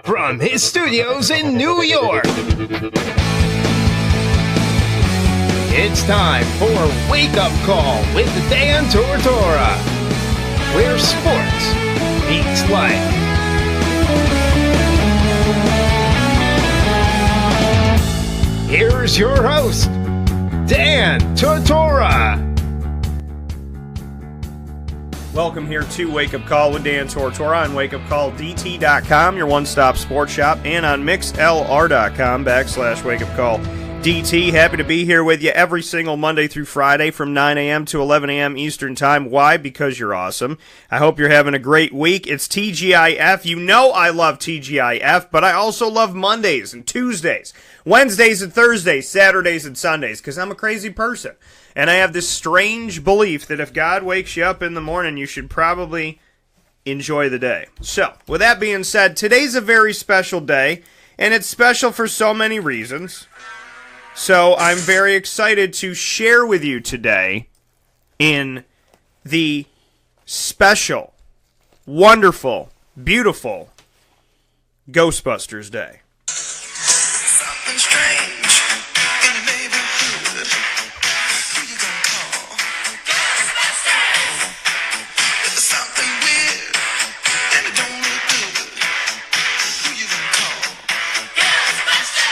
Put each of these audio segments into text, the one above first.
from his studios in New York, it's time for Wake Up Call with Dan Tortora, where sports meets life. Here's your host, Dan Tortora. Welcome here to Wake Up Call with Dan Tortora on wakeupcalldt.com, your one-stop sports shop, and on mixlr.com/wakeupcalldt. Happy to be here with you every single Monday through Friday from 9 a.m. to 11 a.m. Eastern Time. Why? Because you're awesome. I hope you're having a great week. It's TGIF. You know I love TGIF, but I also love Mondays and Tuesdays, Wednesdays and Thursdays, Saturdays and Sundays, because I'm a crazy person. And I have this strange belief that if God wakes you up in the morning, you should probably enjoy the day. So, with that being said, today's a very special day, and it's special for so many reasons. So, I'm very excited to share with you today in the special, wonderful, beautiful Ghostbusters Day. Something strange in the neighborhood. Who you gonna call? Ghostbusters! There's something weird and it don't look good. Who you gonna call? Ghostbusters!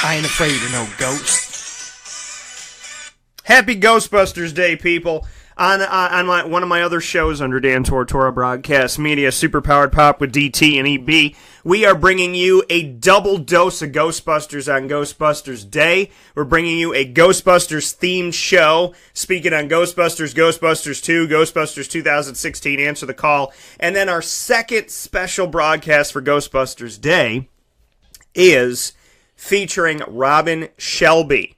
I ain't afraid of no ghosts. Happy Ghostbusters Day, people. On one of my other shows under Dan Tortora Broadcast Media, Superpowered Pop with DT and EB, we are bringing you a double dose of Ghostbusters on Ghostbusters Day. We're bringing you a Ghostbusters-themed show, speaking on Ghostbusters, Ghostbusters 2, Ghostbusters 2016, Answer the Call, and then our second special broadcast for Ghostbusters Day is featuring Robin Shelby,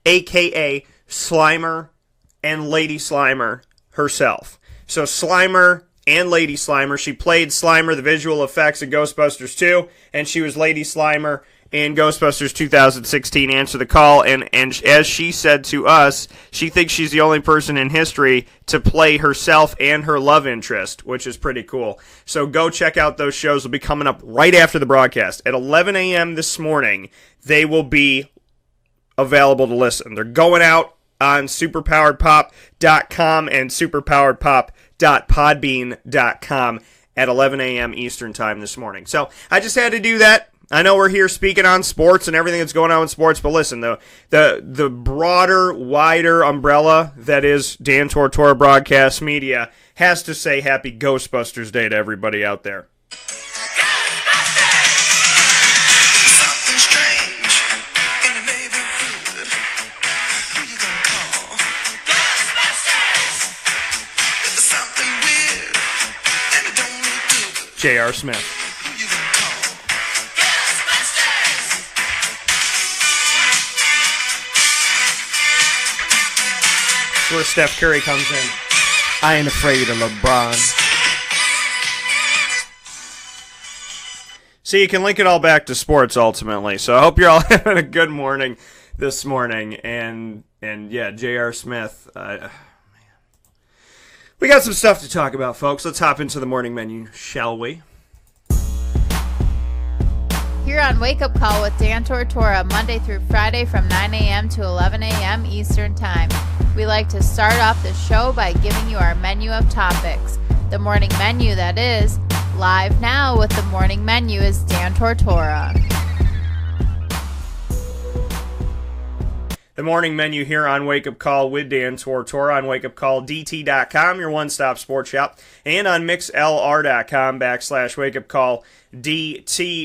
a.k.a. Slimer and Lady Slimer herself. So Slimer and Lady Slimer. She played Slimer, the visual effects in Ghostbusters 2, and she was Lady Slimer in Ghostbusters 2016 Answer the Call. And as she said to us, she thinks she's the only person in history to play herself and her love interest, which is pretty cool. So go check out those shows. They'll be coming up right after the broadcast. At 11 a.m. this morning, they will be available to listen. They're going out on superpoweredpop.com and superpoweredpop.podbean.com at 11 a.m. Eastern Time this morning. So I just had to do that. I know we're here speaking on sports and everything that's going on with sports, but listen, the broader, wider umbrella that is Dan Tortora Broadcast Media has to say Happy Ghostbusters Day to everybody out there. Something strange in the neighborhood. Who you gonna call? Ghostbusters! There's something weird and it don't look good. J.R. Smith. Who you gonna call? Ghostbusters! That's where Steph Curry comes in. I ain't afraid of LeBron. See, you can link it all back to sports ultimately. So I hope you're all having a good morning this morning. And yeah, J.R. Smith. Man. We got some stuff to talk about, folks. Let's hop into the morning menu, shall we? Here on Wake Up Call with Dan Tortora, Monday through Friday from 9 a.m. to 11 a.m. Eastern Time. We like to start off the show by giving you our menu of topics. The morning menu, that is. Live now with the morning menu is Dan Tortora. The morning menu here on Wake Up Call with Dan Tortora on wakeupcalldt.com, your one-stop sports shop, and on mixlr.com/wakeupcalldt.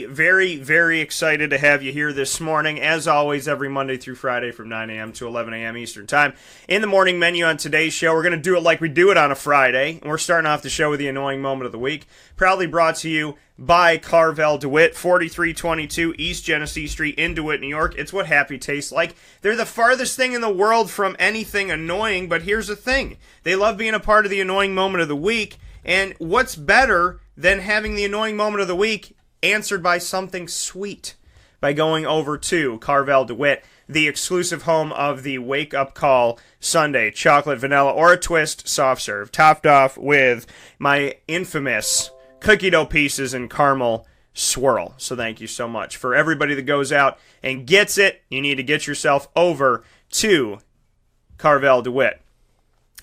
Very, very excited to have you here this morning. As always, every Monday through Friday from 9 a.m. to 11 a.m. Eastern Time. In the morning menu on today's show, we're going to do it like we do it on a Friday. And we're starting off the show with the annoying moment of the week. Proudly brought to you by Carvel DeWitt, 4322 East Genesee Street in DeWitt, New York. It's what happy tastes like. They're the farthest thing in the world from anything annoying, but here's the thing. They love being a part of the annoying moment of the week, and what's better than having the annoying moment of the week answered by something sweet? By going over to Carvel DeWitt, the exclusive home of the Wake Up Call Sunday chocolate, vanilla, or a twist soft serve, topped off with my infamous cookie dough pieces and caramel swirl. So thank you so much. For everybody that goes out and gets it, you need to get yourself over to Carvel DeWitt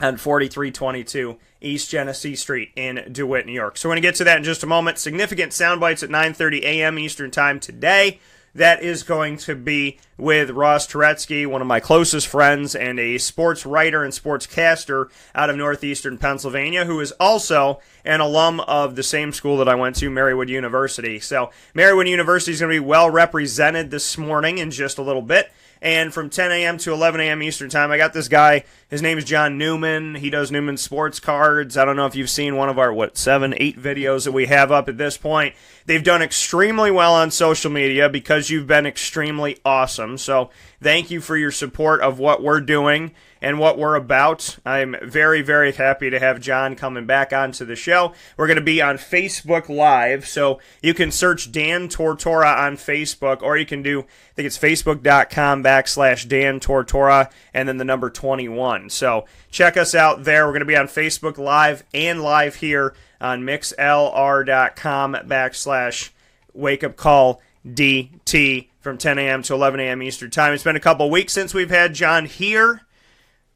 on 4322 East Genesee Street in DeWitt, New York. So we're going to get to that in just a moment. Significant sound bites at 9:30 a.m. Eastern Time today. That is going to be with Ross Turetsky, one of my closest friends and a sports writer and sportscaster out of northeastern Pennsylvania, who is also an alum of the same school that I went to, Marywood University. So Marywood University is going to be well represented this morning in just a little bit. And from 10 a.m. to 11 a.m. Eastern Time, I got this guy. His name is John Newman. He does Newman Sports Cards. I don't know if you've seen one of our, 7, 8 videos that we have up at this point. They've done extremely well on social media because you've been extremely awesome. So thank you for your support of what we're doing and what we're about. I'm very, very happy to have John coming back onto the show. We're going to be on Facebook Live, so you can search Dan Tortora on Facebook, or you can do, I think it's facebook.com/Dan Tortora, and then the number 21. So check us out there. We're going to be on Facebook Live and live here on mixlr.com/wakeupcalldt from 10 a.m. to 11 a.m. Eastern Time. It's been a couple weeks since we've had John here.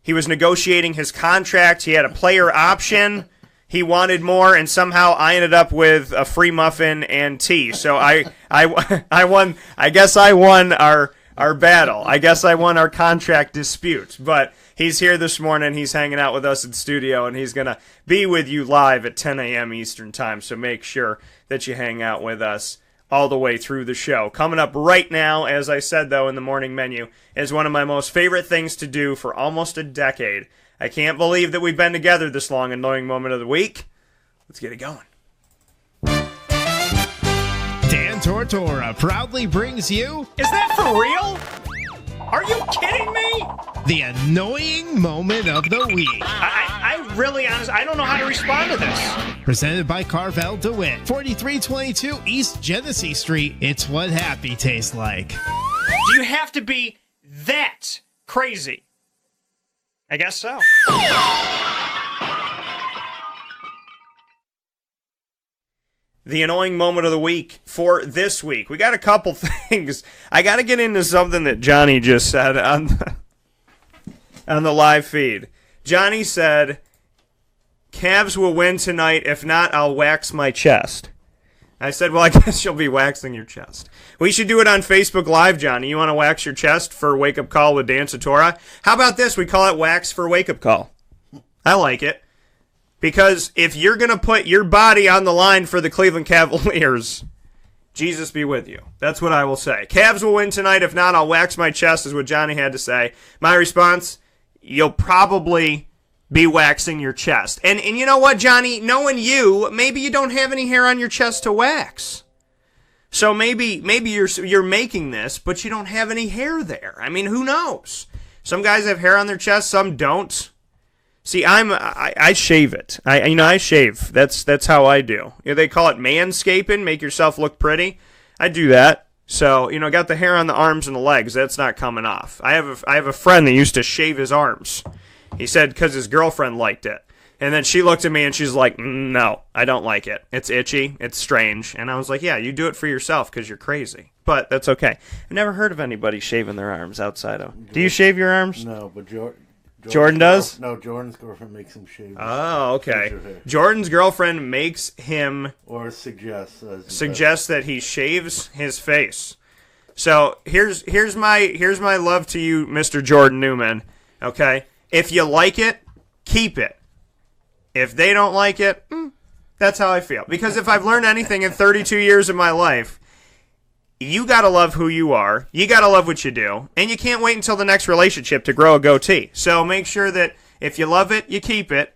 He was negotiating his contract. He had a player option. He wanted more, and somehow I ended up with a free muffin and tea. So I won. I guess I won our battle. I guess I won our contract dispute. But he's here this morning. He's hanging out with us in studio, and he's going to be with you live at 10 a.m. Eastern Time. So make sure that you hang out with us all the way through the show. Coming up right now, as I said, though, in the morning menu, is one of my most favorite things to do for almost a decade. I can't believe that we've been together this long. Annoying moment of the week. Let's get it going. Dan Tortora proudly brings you Is that for real? Are you kidding me? the annoying moment of the week. I really, honestly, I don't know how to respond to this. Presented by Carvel DeWitt, 4322 East Genesee Street. It's what happy tastes like. Do you have to be that crazy? I guess so. The annoying moment of the week for this week. We got a couple things. I got to get into something that Johnny just said on the live feed. Johnny said, Cavs will win tonight. If not, I'll wax my chest. I said, well, I guess you'll be waxing your chest. We should do it on Facebook Live, Johnny. You want to wax your chest for Wake Up Call with Dan Tortora? How about this? We call it Wax for Wake Up Call. I like it. Because if you're going to put your body on the line for the Cleveland Cavaliers, Jesus be with you. That's what I will say. Cavs will win tonight. If not, I'll wax my chest, is what Johnny had to say. My response, you'll probably be waxing your chest. And you know what, Johnny? Knowing you, maybe you don't have any hair on your chest to wax. So maybe you're making this, but you don't have any hair there. I mean, who knows? Some guys have hair on their chest, some don't. See, I shave it. I shave. That's how I do. You know, they call it manscaping, make yourself look pretty. I do that. So, got the hair on the arms and the legs. That's not coming off. I have a friend that used to shave his arms. He said because his girlfriend liked it. And then she looked at me and she's like, no, I don't like it. It's itchy. It's strange. And I was like, yeah, you do it for yourself because you're crazy. But that's okay. I've never heard of anybody shaving their arms outside of. Do you shave your arms? No, but Jordan does? No, Jordan's girlfriend makes him shave. Oh, okay. Jordan's girlfriend makes him or suggests that he shaves his face. So here's my love to you, Mr. Jordan Newman. Okay, if you like it, keep it. If they don't like it, that's how I feel. Because if I've learned anything in 32 years of my life, you gotta love who you are. You gotta love what you do. And you can't wait until the next relationship to grow a goatee. So make sure that if you love it, you keep it.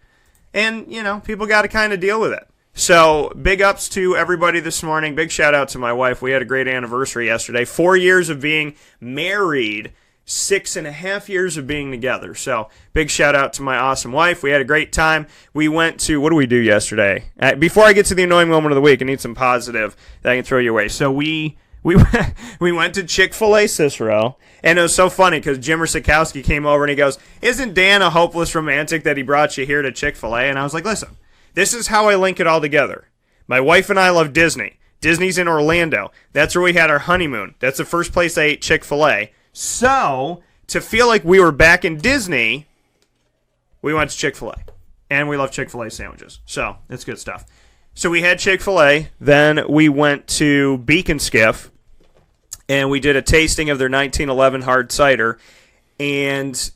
And, people gotta kind of deal with it. So big ups to everybody this morning. Big shout out to my wife. We had a great anniversary yesterday. 4 years of being married. 6.5 years of being together. So big shout out to my awesome wife. We had a great time. We went to, what did we do yesterday? Before I get to the annoying moment of the week, I need some positive that I can throw your way. So we we we went to Chick-fil-A Cicero, and it was so funny because Jim Sikowski came over and he goes, "Isn't Dan a hopeless romantic that he brought you here to Chick-fil-A?" And I was like, "Listen, this is how I link it all together. My wife and I love Disney. Disney's in Orlando. That's where we had our honeymoon. That's the first place I ate Chick-fil-A. So, to feel like we were back in Disney, we went to Chick-fil-A. And we love Chick-fil-A sandwiches. So, it's good stuff. So, we had Chick-fil-A. Then we went to Beacon Skiff. And we did a tasting of their 1911 hard cider. And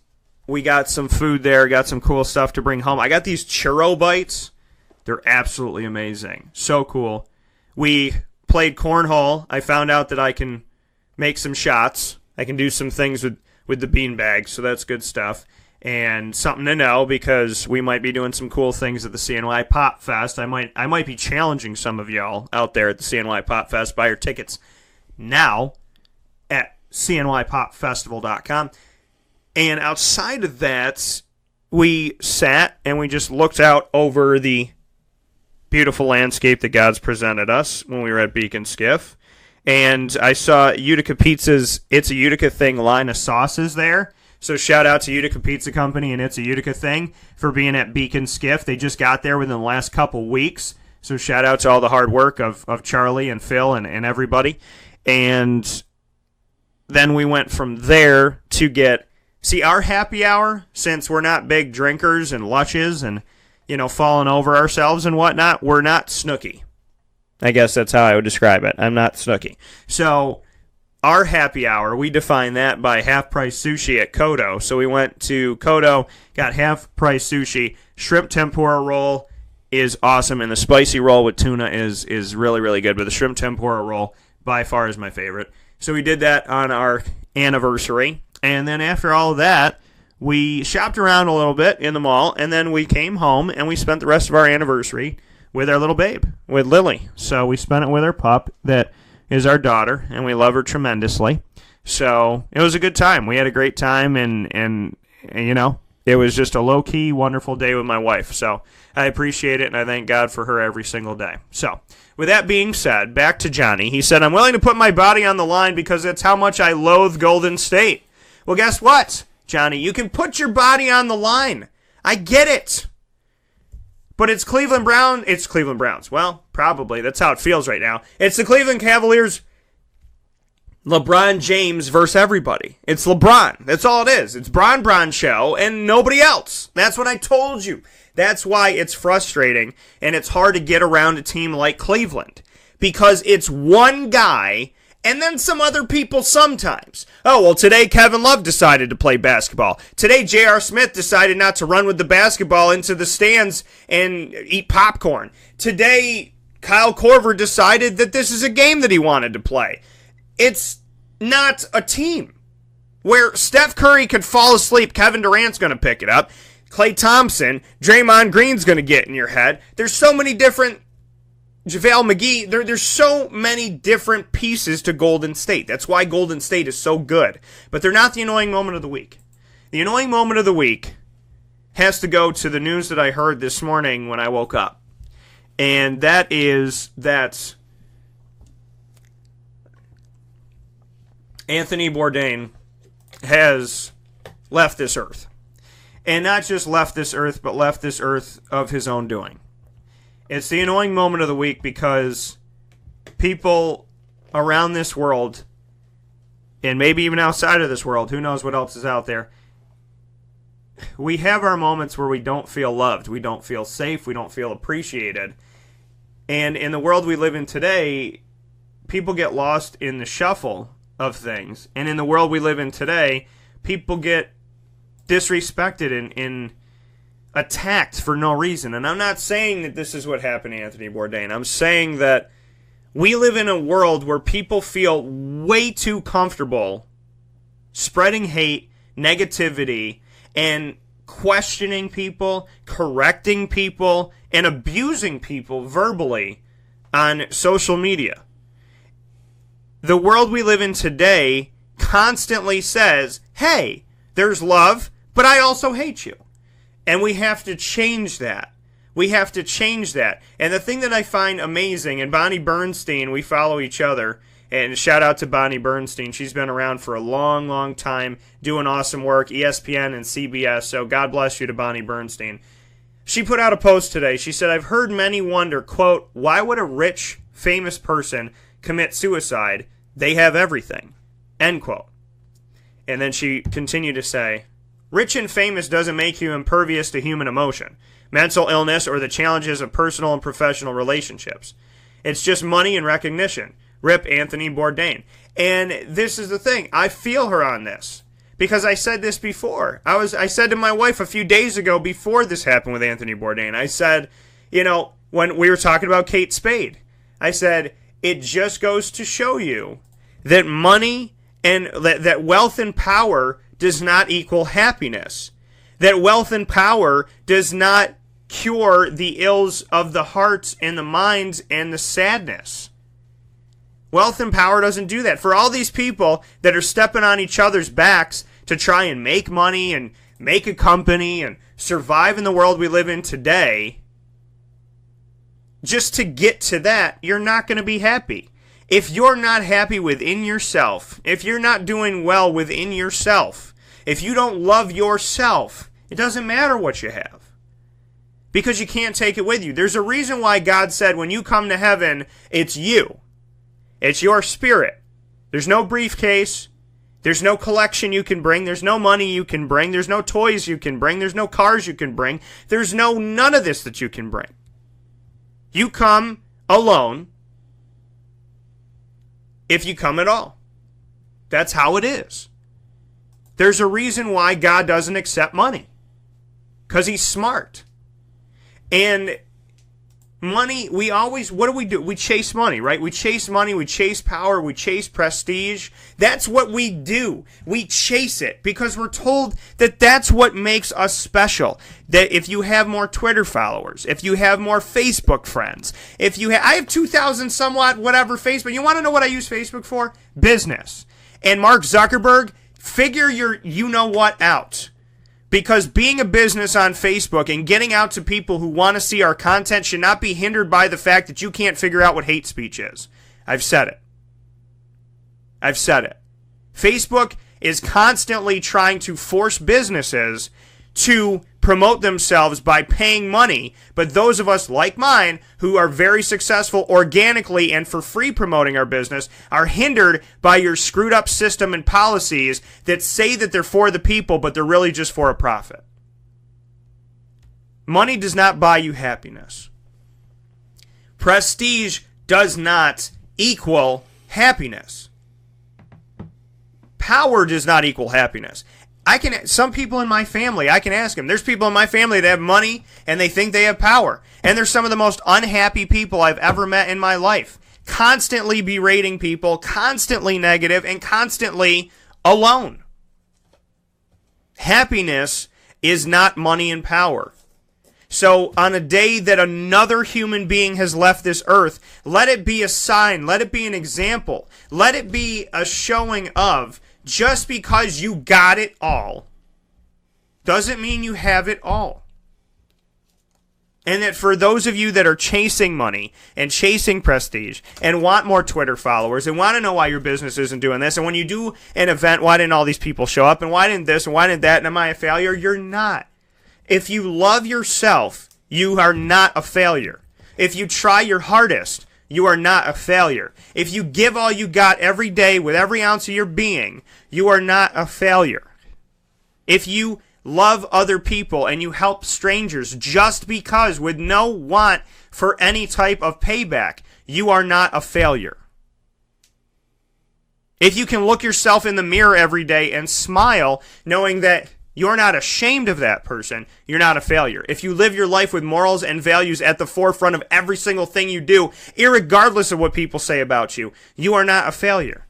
we got some food there. Got some cool stuff to bring home. I got these churro bites. They're absolutely amazing. So cool. We played cornhole. I found out that I can make some shots. I can do some things with the beanbag, so that's good stuff. And something to know because we might be doing some cool things at the CNY Pop Fest. I might be challenging some of y'all out there at the CNY Pop Fest. Buy your tickets now at cnypopfestival.com. And outside of that, we sat and we just looked out over the beautiful landscape that God's presented us when we were at Beacon Skiff. And I saw Utica Pizza's It's a Utica Thing line of sauces there. So shout out to Utica Pizza Company and It's a Utica Thing for being at Beacon Skiff. They just got there within the last couple weeks. So shout out to all the hard work of Charlie and Phil and everybody. And then we went from there to see our happy hour, since we're not big drinkers and lushes and falling over ourselves and whatnot, we're not snooky. I guess that's how I would describe it. I'm not snooky. So, our happy hour, we define that by half-price sushi at Kodo. So, we went to Kodo, got half-price sushi. Shrimp tempura roll is awesome, and the spicy roll with tuna is really, really good. But the shrimp tempura roll, by far, is my favorite. So, we did that on our anniversary. And then after all of that, we shopped around a little bit in the mall, and then we came home, and we spent the rest of our anniversary with our little babe, with Lily. So we spent it with our pup that is our daughter, and we love her tremendously. So it was a good time. We had a great time, and it was just a low-key, wonderful day with my wife. So I appreciate it, and I thank God for her every single day. So with that being said, back to Johnny. He said, "I'm willing to put my body on the line because that's how much I loathe Golden State." Well, guess what, Johnny? You can put your body on the line. I get it. But it's Cleveland Browns. Well, probably. That's how it feels right now. It's the Cleveland Cavaliers, LeBron James versus everybody. It's LeBron. That's all it is. It's Bron show and nobody else. That's what I told you. That's why it's frustrating and it's hard to get around a team like Cleveland. Because it's one guy and then some other people sometimes. Oh, well, today Kevin Love decided to play basketball. Today J.R. Smith decided not to run with the basketball into the stands and eat popcorn. Today Kyle Korver decided that this is a game that he wanted to play. It's not a team. Where Steph Curry could fall asleep, Kevin Durant's going to pick it up. Klay Thompson, Draymond Green's going to get in your head. There's so many different... JaVale McGee, there's so many different pieces to Golden State. That's why Golden State is so good. But they're not the annoying moment of the week. The annoying moment of the week has to go to the news that I heard this morning when I woke up. And that is that Anthony Bourdain has left this earth. And not just left this earth, but left this earth of his own doing. It's the annoying moment of the week because people around this world, and maybe even outside of this world, who knows what else is out there, we have our moments where we don't feel loved, we don't feel safe, we don't feel appreciated. And in the world we live in today, people get lost in the shuffle of things. And in the world we live in today, people get disrespected and attacked for no reason. And I'm not saying that this is what happened to Anthony Bourdain. I'm saying that we live in a world where people feel way too comfortable spreading hate, negativity, and questioning people, correcting people, and abusing people verbally on social media. The world we live in today constantly says, hey, there's love, but I also hate you. And we have to change that. We have to change that. And the thing that I find amazing, and Bonnie Bernstein, we follow each other, And shout out to Bonnie Bernstein. She's been around for a long, long time, doing awesome work, ESPN and CBS, so God bless you to Bonnie Bernstein. She put out a post today. She said, I've heard many wonder, quote, why would a rich, famous person commit suicide? They have everything, end quote. And then she continued to say, rich and famous doesn't make you impervious to human emotion, mental illness, or the challenges of personal and professional relationships. It's just money and recognition. Rip Anthony Bourdain. And this is the thing. I feel her on this. Because I said this before. I said to my wife a few days ago before this happened with Anthony Bourdain, I said, when we were talking about Kate Spade, I said, it just goes to show you that money and that wealth and power does not equal happiness. That wealth and power does not cure the ills of the hearts and the minds and the sadness. Wealth and power doesn't do that. For all these people that are stepping on each other's backs to try and make money and make a company and survive in the world we live in today, just to get to that, you're not going to be happy. If you're not happy within yourself, if you're not doing well within yourself, if you don't love yourself, it doesn't matter what you have. Because you can't take it with you. There's a reason why God said when you come to heaven, it's you. It's your spirit. There's no briefcase. There's no collection you can bring. There's no money you can bring. There's no toys you can bring. There's no cars you can bring. There's none of this that you can bring. You come alone if you come at all. That's how it is. There's a reason why God doesn't accept money. Because he's smart. And money, what do? We chase money, right? We chase money, we chase power, we chase prestige. That's what we do. We chase it because we're told that that's what makes us special. That if you have more Twitter followers, if you have more Facebook friends, I have 2,000 somewhat, whatever, Facebook. You want to know what I use Facebook for? Business. And Mark Zuckerberg, figure your you-know-what out. Because being a business on Facebook and getting out to people who want to see our content should not be hindered by the fact that you can't figure out what hate speech is. I've said it. Facebook is constantly trying to force businesses to promote themselves by paying money, but those of us like mine who are very successful organically and for free promoting our business are hindered by your screwed up system and policies that say that they're for the people, but they're really just for a profit. Money does not buy you happiness. Prestige does not equal happiness. Power does not equal happiness. Some people in my family, I can ask them. There's people in my family that have money and they think they have power. And they're some of the most unhappy people I've ever met in my life. Constantly berating people, constantly negative, and constantly alone. Happiness is not money and power. So on a day that another human being has left this earth, let it be a sign, let it be an example, let it be a showing of just because you got it all doesn't mean you have it all. And that for those of you that are chasing money and chasing prestige and want more Twitter followers and want to know why your business isn't doing this, and when you do an event, why didn't all these people show up, and why didn't this, and why didn't that, and am I a failure? You're not. If you love yourself, you are not a failure. If you try your hardest, you are not a failure. If you give all you got every day with every ounce of your being, you are not a failure. If you love other people and you help strangers just because with no want for any type of payback, you are not a failure. If you can look yourself in the mirror every day and smile knowing that you're not ashamed of that person, you're not a failure. If you live your life with morals and values at the forefront of every single thing you do, irregardless of what people say about you, you are not a failure.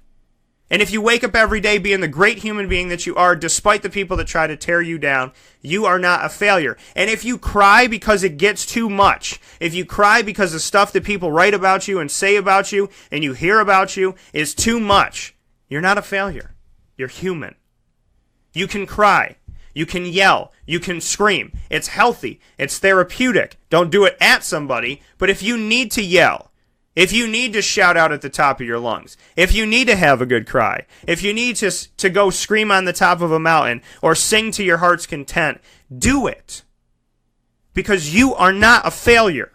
And if you wake up every day being the great human being that you are, despite the people that try to tear you down, you are not a failure. And if you cry because it gets too much, if you cry because the stuff that people write about you and say about you and you hear about you is too much, you're not a failure. You're human. You can cry. You can yell. You can scream. It's healthy. It's therapeutic. Don't do it at somebody. But if you need to yell, If you need to shout out at the top of your lungs, if you need to have a good cry, if you need to go scream on the top of a mountain or sing to your heart's content, do it. Because you are not a failure.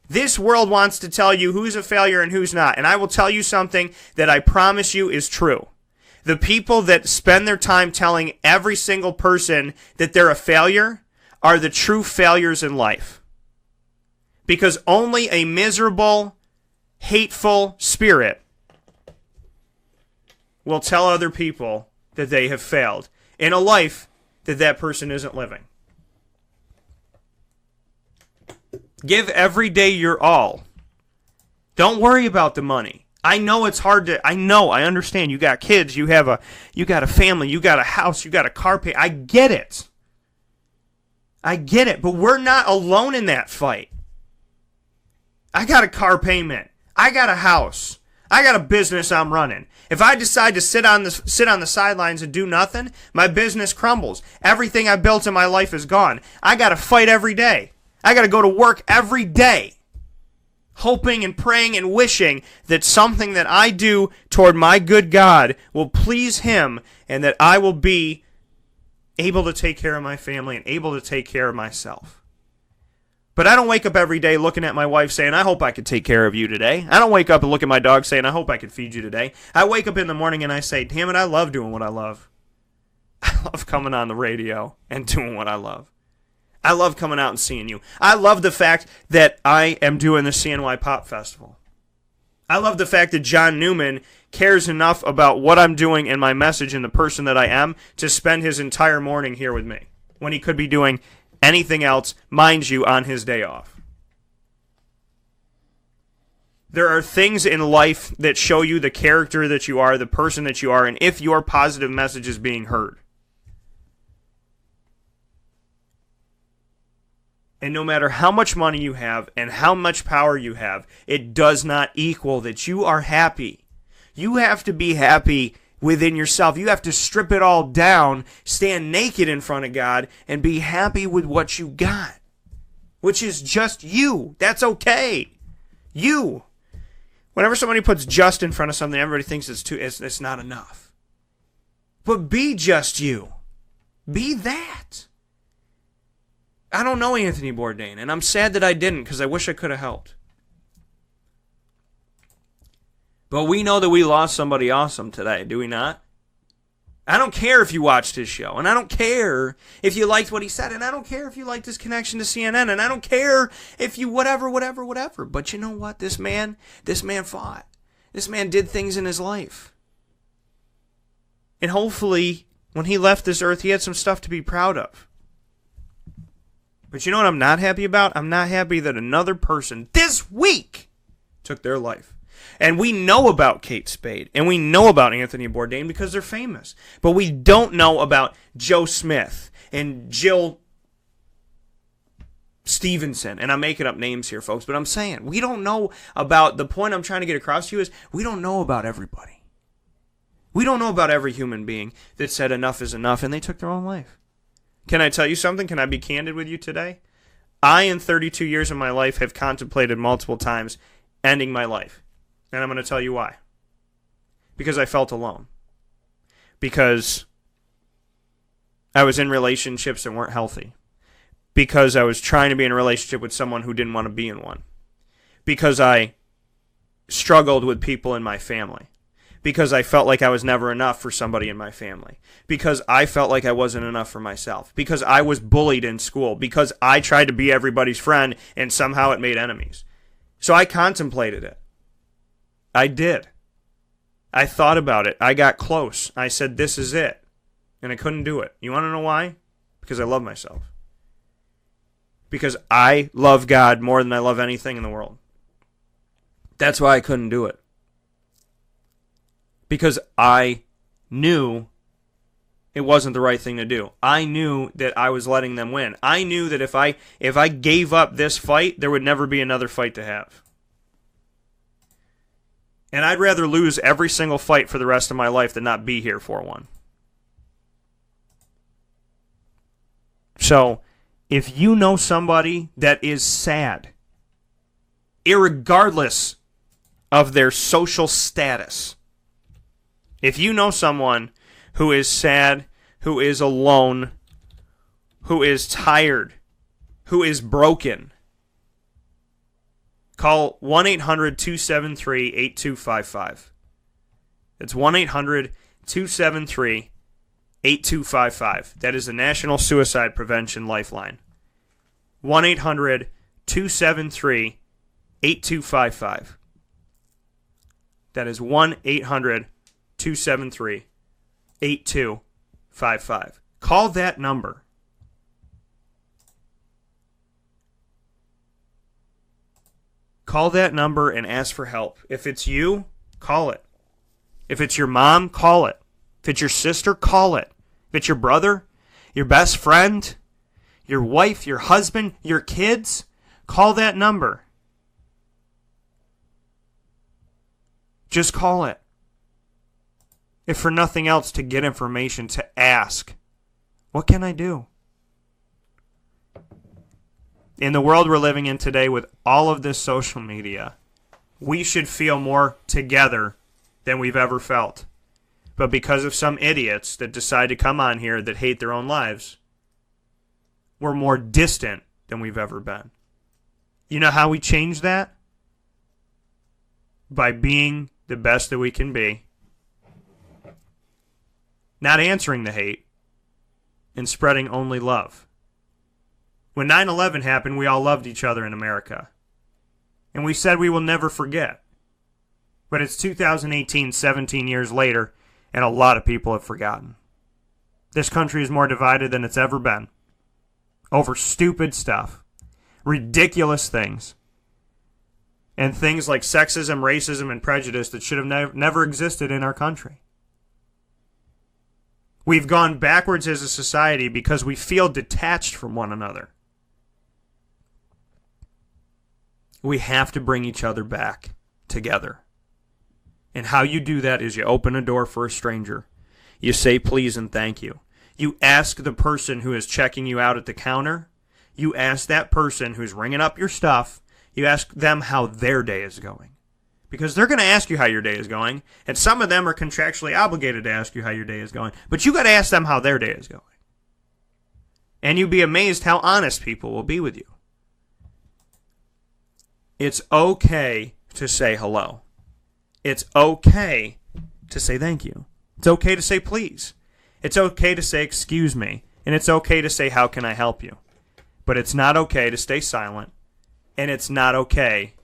This world wants to tell you who's a failure and who's not. And I will tell you something that I promise you is true. The people that spend their time telling every single person that they're a failure are the true failures in life. Because only a miserable, hateful spirit will tell other people that they have failed in a life that that person isn't living. Give every day your all. Don't worry about the money. I know it's hard to, I understand. You got kids, you got a family, you got a house, you got a car pay. I get it. But we're not alone in that fight. I got a car payment. I got a house. I got a business I'm running. If I decide to sit on the sidelines and do nothing, my business crumbles. Everything I built in my life is gone. I got to fight every day. I got to go to work every day, hoping and praying and wishing that something that I do toward my good God will please Him and that I will be able to take care of my family and able to take care of myself. But I don't wake up every day looking at my wife saying, I hope I could take care of you today. I don't wake up and look at my dog saying, I hope I could feed you today. I wake up in the morning and I say, damn it, I love doing what I love. I love coming on the radio and doing what I love. I love coming out and seeing you. I love the fact that I am doing the CNY Pop Festival. I love the fact that John Newman cares enough about what I'm doing and my message and the person that I am to spend his entire morning here with me when he could be doing anything else, mind you, on his day off. There are things in life that show you the character that you are, the person that you are, and if your positive message is being heard. And no matter how much money you have and how much power you have, it does not equal that you are happy. You have to be happy within yourself. You have to strip it all down, stand naked in front of God, and be happy with what you got, which is just you. That's okay. You. Whenever somebody puts just in front of something, everybody thinks it's not enough. But be just you. Be that. I don't know Anthony Bourdain, and I'm sad that I didn't because I wish I could have helped. But we know that we lost somebody awesome today, do we not? I don't care if you watched his show, and I don't care if you liked what he said, and I don't care if you liked his connection to CNN, and I don't care if you whatever. But you know what? This man fought. This man did things in his life. And hopefully, when he left this earth, he had some stuff to be proud of. But you know what I'm not happy about? I'm not happy that another person this week took their life. And we know about Kate Spade, and we know about Anthony Bourdain because they're famous. But we don't know about Joe Smith and Jill Stevenson. And I'm making up names here, folks, but I'm saying we don't know about, the point I'm trying to get across to you is we don't know about everybody. We don't know about every human being that said enough is enough, and they took their own life. Can I tell you something? Can I be candid with you today? I, in 32 years of my life, have contemplated multiple times ending my life. And I'm going to tell you why. Because I felt alone. Because I was in relationships that weren't healthy. Because I was trying to be in a relationship with someone who didn't want to be in one. Because I struggled with people in my family. Because I felt like I was never enough for somebody in my family. Because I felt like I wasn't enough for myself. Because I was bullied in school. Because I tried to be everybody's friend and somehow it made enemies. So I contemplated it. I did. I thought about it. I got close. I said, this is it. And I couldn't do it. You want to know why? Because I love myself. Because I love God more than I love anything in the world. That's why I couldn't do it. Because I knew it wasn't the right thing to do. I knew that I was letting them win. I knew that if I gave up this fight, there would never be another fight to have. And I'd rather lose every single fight for the rest of my life than not be here for one. So, if you know somebody that is sad, irregardless of their social status. If you know someone who is sad, who is alone, who is tired, who is broken, call 1-800-273-8255. It's 1-800-273-8255. That is the National Suicide Prevention Lifeline. 1-800-273-8255. That is 1-800-273-8255. Call that number. Call that number and ask for help. If it's you, call it. If it's your mom, call it. If it's your sister, call it. If it's your brother, your best friend, your wife, your husband, your kids, call that number. Just call it. If for nothing else, to get information, to ask, what can I do? In the world we're living in today with all of this social media, we should feel more together than we've ever felt. But because of some idiots that decide to come on here that hate their own lives, we're more distant than we've ever been. You know how we change that? By being the best that we can be. Not answering the hate and spreading only love. When 9/11 happened, we all loved each other in America. And we said we will never forget. But it's 2018, 17 years later, and a lot of people have forgotten. This country is more divided than it's ever been. Over stupid stuff. Ridiculous things. And things like sexism, racism, and prejudice that should have never existed in our country. We've gone backwards as a society because we feel detached from one another. We have to bring each other back together. And how you do that is you open a door for a stranger. You say please and thank you. You ask the person who is checking you out at the counter. You ask that person who's ringing up your stuff. You ask them how their day is going. Because they're going to ask you how your day is going. And some of them are contractually obligated to ask you how your day is going. But you got to ask them how their day is going. And you'd be amazed how honest people will be with you. It's okay to say hello. It's okay to say thank you. It's okay to say please. It's okay to say excuse me. And it's okay to say how can I help you. But it's not okay to stay silent. And it's not okay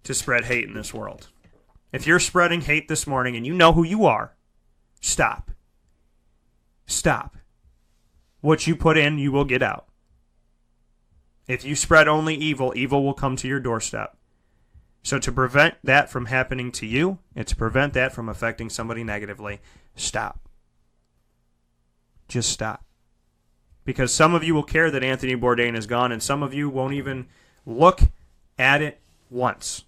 to spread hate in this world. If you're spreading hate this morning and you know who you are, stop. Stop. What you put in, you will get out. If you spread only evil, evil will come to your doorstep. So to prevent that from happening to you, and to prevent that from affecting somebody negatively, stop. Just stop. Because some of you will care that Anthony Bourdain is gone, and some of you won't even look at it once.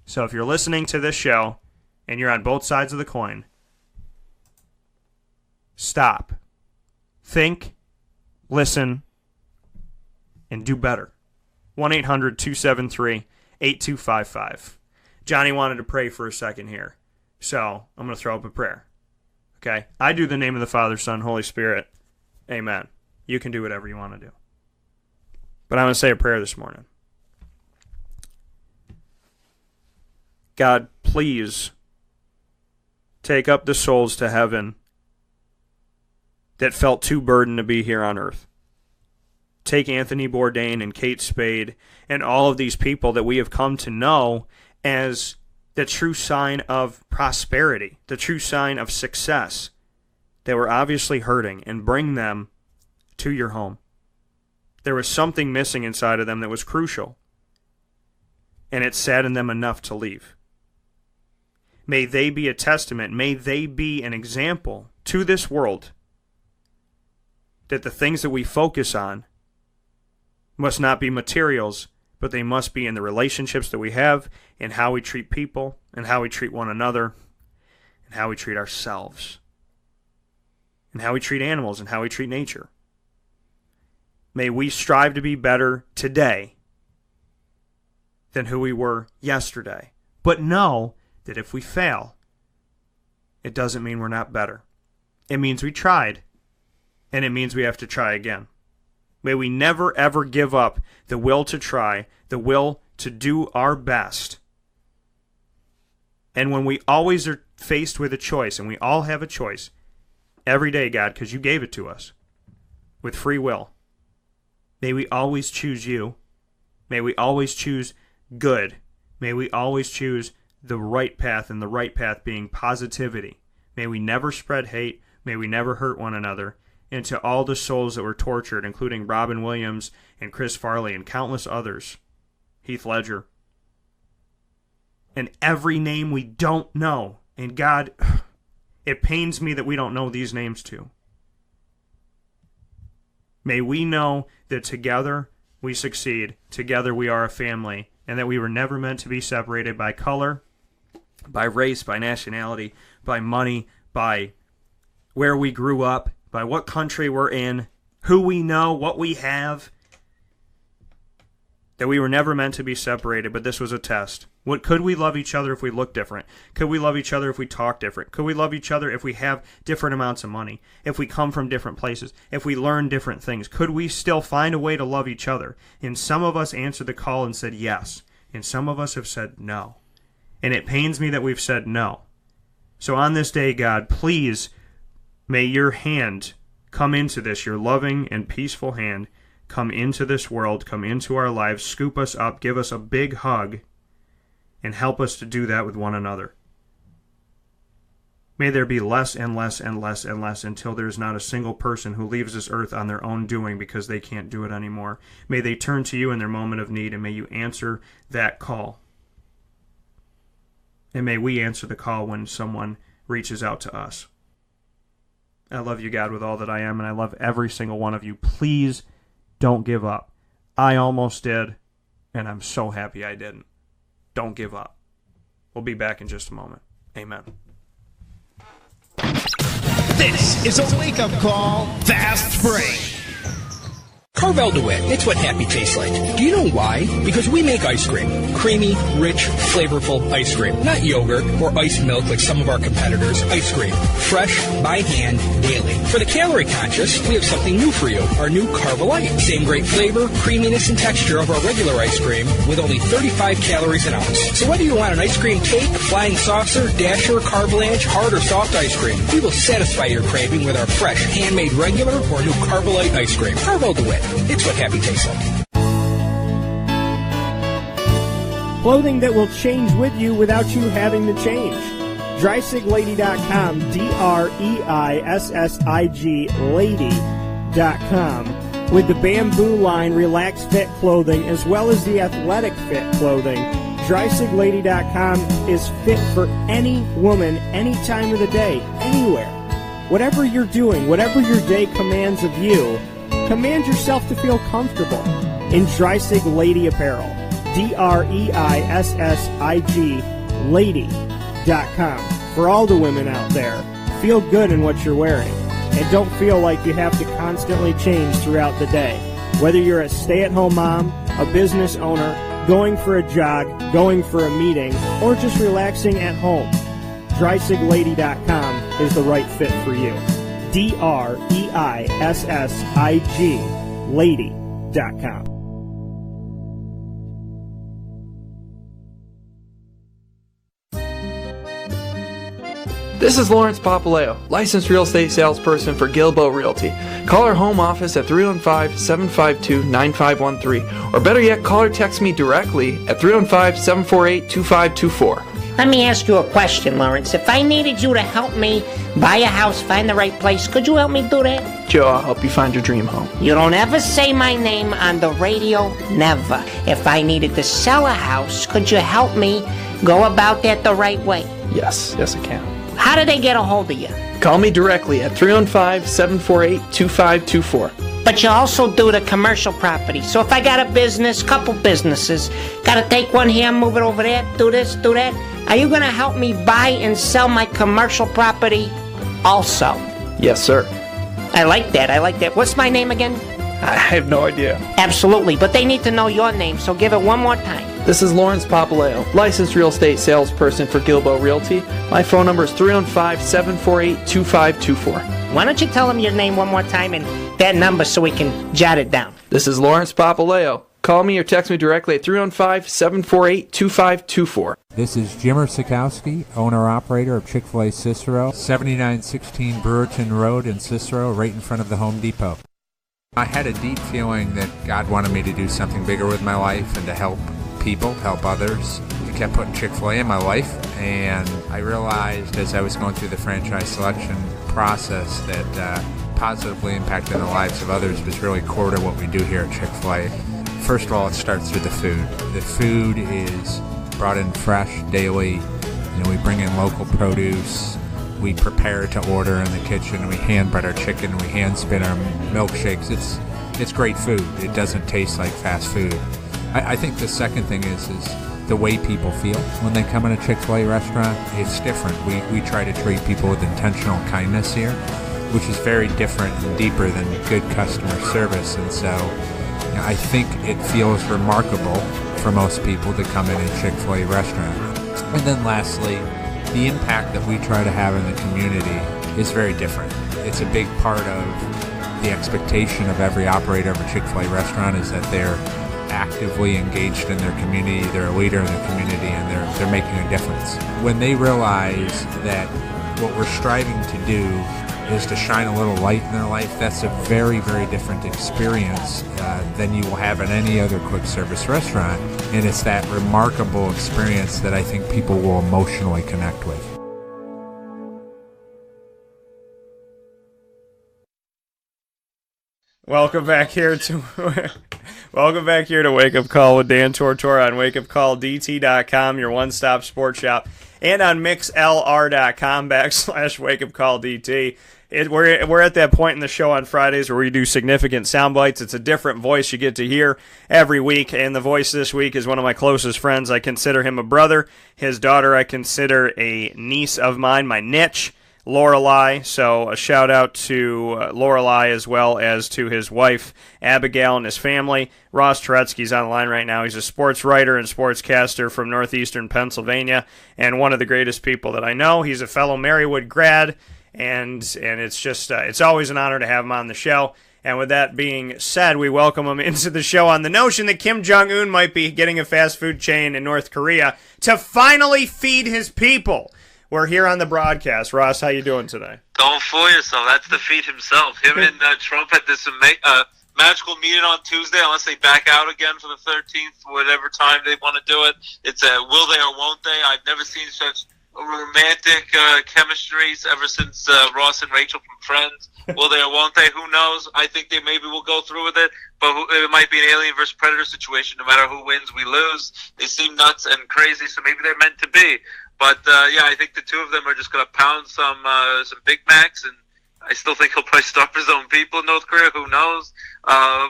So if you're listening to this show, and you're on both sides of the coin, stop. Think, listen, and do better. 1-800-273-8255. Johnny wanted to pray for a second here, so I'm going to throw up a prayer. Okay? I do the name of the Father, Son, Holy Spirit. Amen. You can do whatever you want to do. But I'm going to say a prayer this morning. God, please take up the souls to heaven that felt too burdened to be here on earth. Take Anthony Bourdain and Kate Spade and all of these people that we have come to know as the true sign of prosperity, the true sign of success, that were obviously hurting, and bring them to your home. There was something missing inside of them that was crucial, and it saddened them enough to leave. May they be a testament, may they be an example to this world that the things that we focus on must not be materials, but they must be in the relationships that we have, and how we treat people, and how we treat one another, and how we treat ourselves, and how we treat animals, and how we treat nature. May we strive to be better today than who we were yesterday. But know that if we fail, it doesn't mean we're not better. It means we tried, and it means we have to try again. May we never, ever give up the will to try, the will to do our best. And when we always are faced with a choice, and we all have a choice, every day, God, because you gave it to us, with free will, may we always choose you. May we always choose good. May we always choose the right path, and the right path being positivity. May we never spread hate. May we never hurt one another. And to all the souls that were tortured, including Robin Williams and Chris Farley and countless others, Heath Ledger, and every name we don't know. And God, it pains me that we don't know these names too. May we know that together we succeed, together we are a family, and that we were never meant to be separated by color, by race, by nationality, by money, by where we grew up, by what country we're in, who we know, what we have. That we were never meant to be separated, but this was a test. Could we love each other if we look different? Could we love each other if we talk different? Could we love each other if we have different amounts of money? If we come from different places? If we learn different things? Could we still find a way to love each other? And some of us answered the call and said yes. And some of us have said no. And it pains me that we've said no. So on this day, God, please, may your hand come into this, your loving and peaceful hand, come into this world, come into our lives, scoop us up, give us a big hug, and help us to do that with one another. May there be less and less and less and less until there is not a single person who leaves this earth on their own doing because they can't do it anymore. May they turn to you in their moment of need, and may you answer that call. And may we answer the call when someone reaches out to us. I love you, God, with all that I am, and I love every single one of you. Please don't give up. I almost did, and I'm so happy I didn't. Don't give up. We'll be back in just a moment. Amen. This is a wake-up call, Fast Break. Carvel DeWitt, it's what happy tastes like. Do you know why? Because we make ice cream. Creamy, rich, flavorful ice cream. Not yogurt or ice milk like some of our competitors. Ice cream. Fresh, by hand, daily. For the calorie conscious, we have something new for you. Our new Carvelite. Same great flavor, creaminess, and texture of our regular ice cream with only 35 calories an ounce. So whether you want an ice cream cake, flying saucer, dasher, carvalanche, hard or soft ice cream, we will satisfy your craving with our fresh, handmade regular or new Carvelite ice cream. Carvel DeWitt. It's what happy tastes like. Clothing that will change with you without you having to change. DreisigLady.com, DREISSIG Lady.com. With the Bamboo line Relax Fit clothing as well as the Athletic Fit clothing, DreisigLady.com is fit for any woman, any time of the day, anywhere. Whatever you're doing, whatever your day commands of you, command yourself to feel comfortable in Dreisig Lady Apparel. DREISSIG Lady.com. For all the women out there, feel good in what you're wearing. And don't feel like you have to constantly change throughout the day. Whether you're a stay-at-home mom, a business owner, going for a jog, going for a meeting, or just relaxing at home, DreisigLady.com is the right fit for you. DREISSIG Lady.com. This is Lawrence Papaleo, licensed real estate salesperson for Gilbo Realty. Call our home office at 315-752-9513, or better yet, call or text me directly at 315-748-2524. Let me ask you a question, Lawrence. If I needed you to help me buy a house, find the right place, could you help me do that? Joe, I'll help you find your dream home. You don't ever say my name on the radio, never. If I needed to sell a house, could you help me go about that the right way? Yes, I can. How do they get a hold of you? Call me directly at 315-748-2524. But you also do the commercial property. So if I got a business, couple businesses, got to take one here, move it over there, do this, do that, are you going to help me buy and sell my commercial property also? Yes, sir. I like that. What's my name again? I have no idea. Absolutely, but they need to know your name, so give it one more time. This is Lawrence Papaleo, licensed real estate salesperson for Gilbo Realty. My phone number is 315-748-2524. Why don't you tell them your name one more time and that number so we can jot it down? This is Lawrence Papaleo. Call me or text me directly at 315-748-2524. This is Jimmer Sikowski, owner-operator of Chick-fil-A Cicero, 7916 Brewerton Road in Cicero, right in front of the Home Depot. I had a deep feeling that God wanted me to do something bigger with my life and to help people, help others. He kept putting Chick-fil-A in my life, and I realized as I was going through the franchise selection process that positively impacting the lives of others was really core to what we do here at Chick-fil-A. First of all, it starts with the food. The food is brought in fresh daily. We bring in local produce. We prepare to order in the kitchen. We hand bread our chicken. We hand spin our milkshakes. It's great food. It doesn't taste like fast food. I think the second thing is the way people feel when they come in a Chick-fil-A restaurant. It's different. We try to treat people with intentional kindness here, which is very different and deeper than good customer service. And so I think it feels remarkable for most people to come in a Chick-fil-A restaurant. And then lastly, the impact that we try to have in the community is very different. It's a big part of the expectation of every operator of a Chick-fil-A restaurant is that they're actively engaged in their community, they're a leader in the community, and they're making a difference. When they realize that what we're striving to do is to shine a little light in their life, that's a very, very different experience than you will have in any other quick service restaurant. And it's that remarkable experience that I think people will emotionally connect with. Welcome back here to Wake Up Call with Dan Tortora on wakeupcalldt.com, your one-stop sports shop, and on mixlr.com/wakeupcalldt. We're at that point in the show on Fridays where we do significant sound bites. It's a different voice you get to hear every week, and the voice this week is one of my closest friends. I consider him a brother. His daughter I consider a niece of mine, my niche, Lorelei. So a shout out to Lorelei as well as to his wife, Abigail, and his family. Ross Turetsky's on the line right now. He's a sports writer and sportscaster from northeastern Pennsylvania and one of the greatest people that I know. He's a fellow Marywood grad. And it's just it's always an honor to have him on the show. And with that being said, we welcome him into the show on the notion that Kim Jong-un might be getting a fast food chain in North Korea to finally feed his people. We're here on the broadcast. Ross, how you doing today? Don't fool yourself. That's the feed himself. Him and Trump had this magical meeting on Tuesday, unless they back out again for the 13th, whatever time they want to do it. It's a will they or won't they. I've never seen such romantic chemistries ever since Ross and Rachel from Friends. Will they or won't they? Who knows? I think they maybe will go through with it, but it might be an alien versus predator situation. No matter who wins, we lose. They seem nuts and crazy, so maybe they're meant to be. But yeah, I think the two of them are just going to pound some Big Macs, and I still think he'll probably starve his own people in North Korea. Who knows?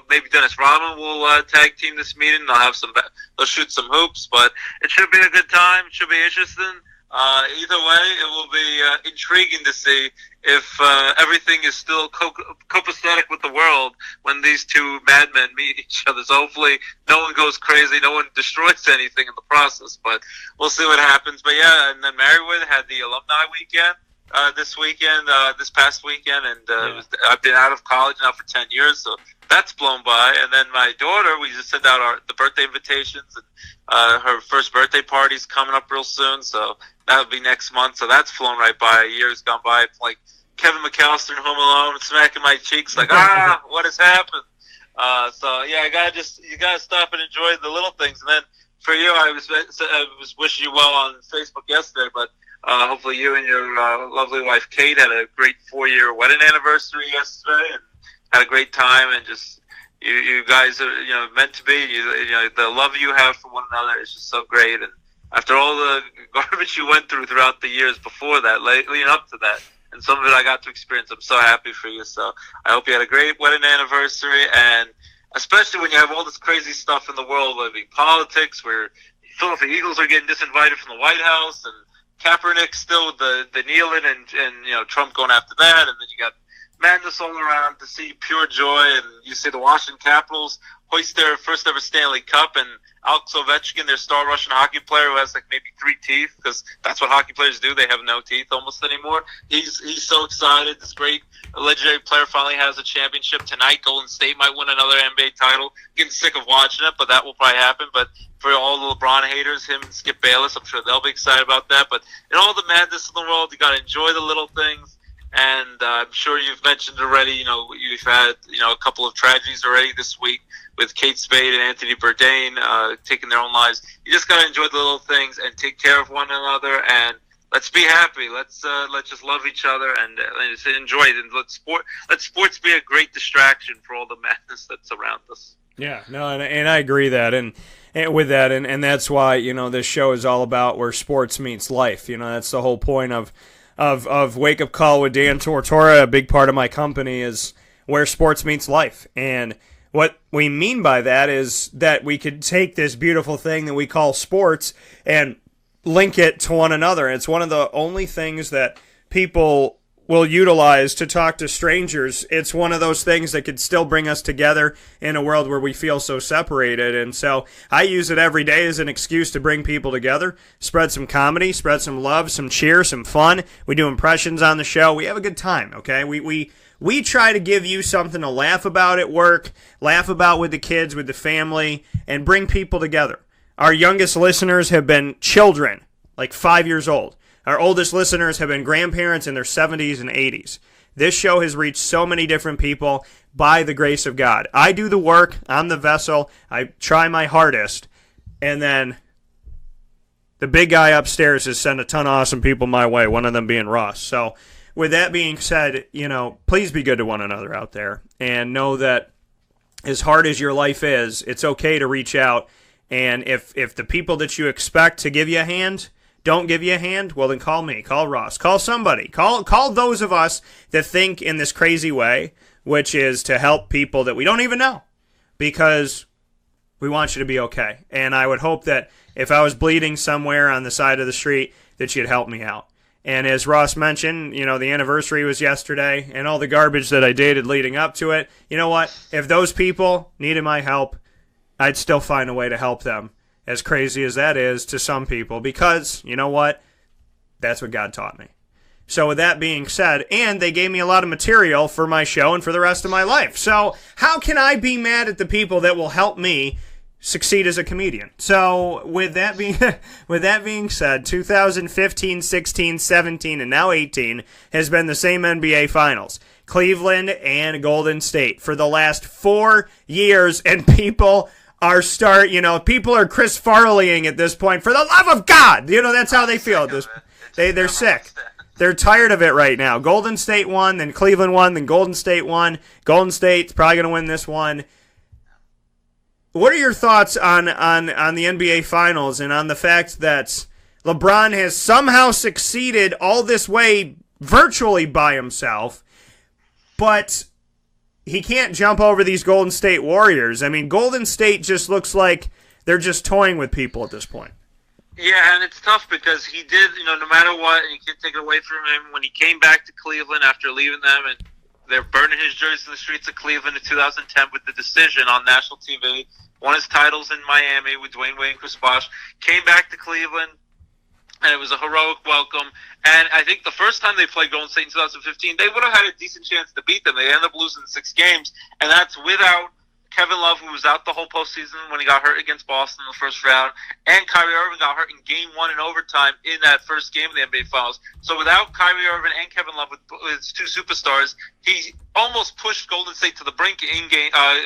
Maybe Dennis Rodman will tag team this meeting. They'll shoot some hoops, but it should be a good time. It should be interesting. Either way, it will be intriguing to see if everything is still copacetic with the world when these two madmen meet each other. So hopefully no one goes crazy, no one destroys anything in the process, but we'll see what happens. But yeah, and then Marywood had the alumni weekend this past weekend, and I've been out of college now for 10 years, so that's blown by. And then my daughter, we just sent out the birthday invitations, and her first birthday party's coming up real soon, so that'll be next month. So that's flown right by. A year's gone by. It's like Kevin McAllister in Home Alone, smacking my cheeks like, what has happened? So yeah, you gotta stop and enjoy the little things. And then for you, I was wishing you well on Facebook yesterday, but hopefully you and your lovely wife Kate had a great 4-year wedding anniversary yesterday, and had a great time, and just you guys are meant to be. The love you have for one another is just so great. And after all the garbage you went throughout the years before that, leading up to that, and some of it I got to experience, I'm so happy for you. So I hope you had a great wedding anniversary, and especially when you have all this crazy stuff in the world, whether it be politics, where Philadelphia Eagles are getting disinvited from the White House, and Kaepernick still with the kneeling, and Trump going after that, and then you got madness all around to see pure joy, and you see the Washington Capitals hoist their first ever Stanley Cup, and Alex Ovechkin, their star Russian hockey player who has like maybe 3 teeth, because that's what hockey players do. They have no teeth almost anymore. He's so excited. This great legendary player finally has a championship tonight. Golden State might win another NBA title. Getting sick of watching it, but that will probably happen. But for all the LeBron haters, him and Skip Bayless, I'm sure they'll be excited about that. But in all the madness in the world, you got to enjoy the little things. And I'm sure you've mentioned already, you've had, a couple of tragedies already this week with Kate Spade and Anthony Bourdain taking their own lives. You just got to enjoy the little things and take care of one another, and let's be happy. Let's just love each other and just enjoy it. And let sports be a great distraction for all the madness that's around us. Yeah, no, and I agree that, and with that, and that's why, this show is all about where sports meets life. That's the whole point of Wake Up Call with Dan Tortora. A big part of my company is where sports meets life. And what we mean by that is that we could take this beautiful thing that we call sports and link it to one another. It's one of the only things that people will utilize to talk to strangers. It's one of those things that could still bring us together in a world where we feel so separated. And so I use it every day as an excuse to bring people together, spread some comedy, spread some love, some cheer, some fun. We do impressions on the show. We have a good time, okay? We try to give you something to laugh about at work, laugh about with the kids, with the family, and bring people together. Our youngest listeners have been children, like 5 years old. Our oldest listeners have been grandparents in their 70s and 80s. This show has reached so many different people by the grace of God. I do the work. I'm the vessel. I try my hardest. And then the big guy upstairs has sent a ton of awesome people my way, one of them being Ross. So with that being said, please be good to one another out there. And know that as hard as your life is, it's okay to reach out. And if the people that you expect to give you a hand don't give you a hand, well then call me, call Ross, call somebody, call those of us that think in this crazy way, which is to help people that we don't even know, because we want you to be okay. And I would hope that if I was bleeding somewhere on the side of the street, that you'd help me out. And as Ross mentioned, the anniversary was yesterday, and all the garbage that I dated leading up to it, you know what? If those people needed my help, I'd still find a way to help them. As crazy as that is to some people, because, you know what? That's what God taught me. So with that being said, and they gave me a lot of material for my show and for the rest of my life. So how can I be mad at the people that will help me succeed as a comedian? So with that being said, 2015, 16, 17, and now 18 has been the same NBA Finals. Cleveland and Golden State for the last 4 years, and people are people are Chris Farleying at this point. For the love of God, that's how they feel at this. They're sick. They're tired of it right now. Golden State won, then Cleveland won, then Golden State won. Golden State's probably going to win this one. What are your thoughts on the NBA Finals and on the fact that LeBron has somehow succeeded all this way virtually by himself, but he can't jump over these Golden State Warriors? I mean, Golden State just looks like they're just toying with people at this point. Yeah, and it's tough because he did, no matter what, and you can't take it away from him, when he came back to Cleveland after leaving them, and they're burning his jersey in the streets of Cleveland in 2010 with the decision on national TV, won his titles in Miami with Dwayne Wade and Chris Bosh, came back to Cleveland, and it was a heroic welcome. And I think the first time they played Golden State in 2015, they would have had a decent chance to beat them. They ended up losing 6 games, and that's without Kevin Love, who was out the whole postseason when he got hurt against Boston in the first round, and Kyrie Irving got hurt in Game 1 in overtime in that first game of the NBA Finals. So without Kyrie Irving and Kevin Love, with his 2 superstars, he almost pushed Golden State to the brink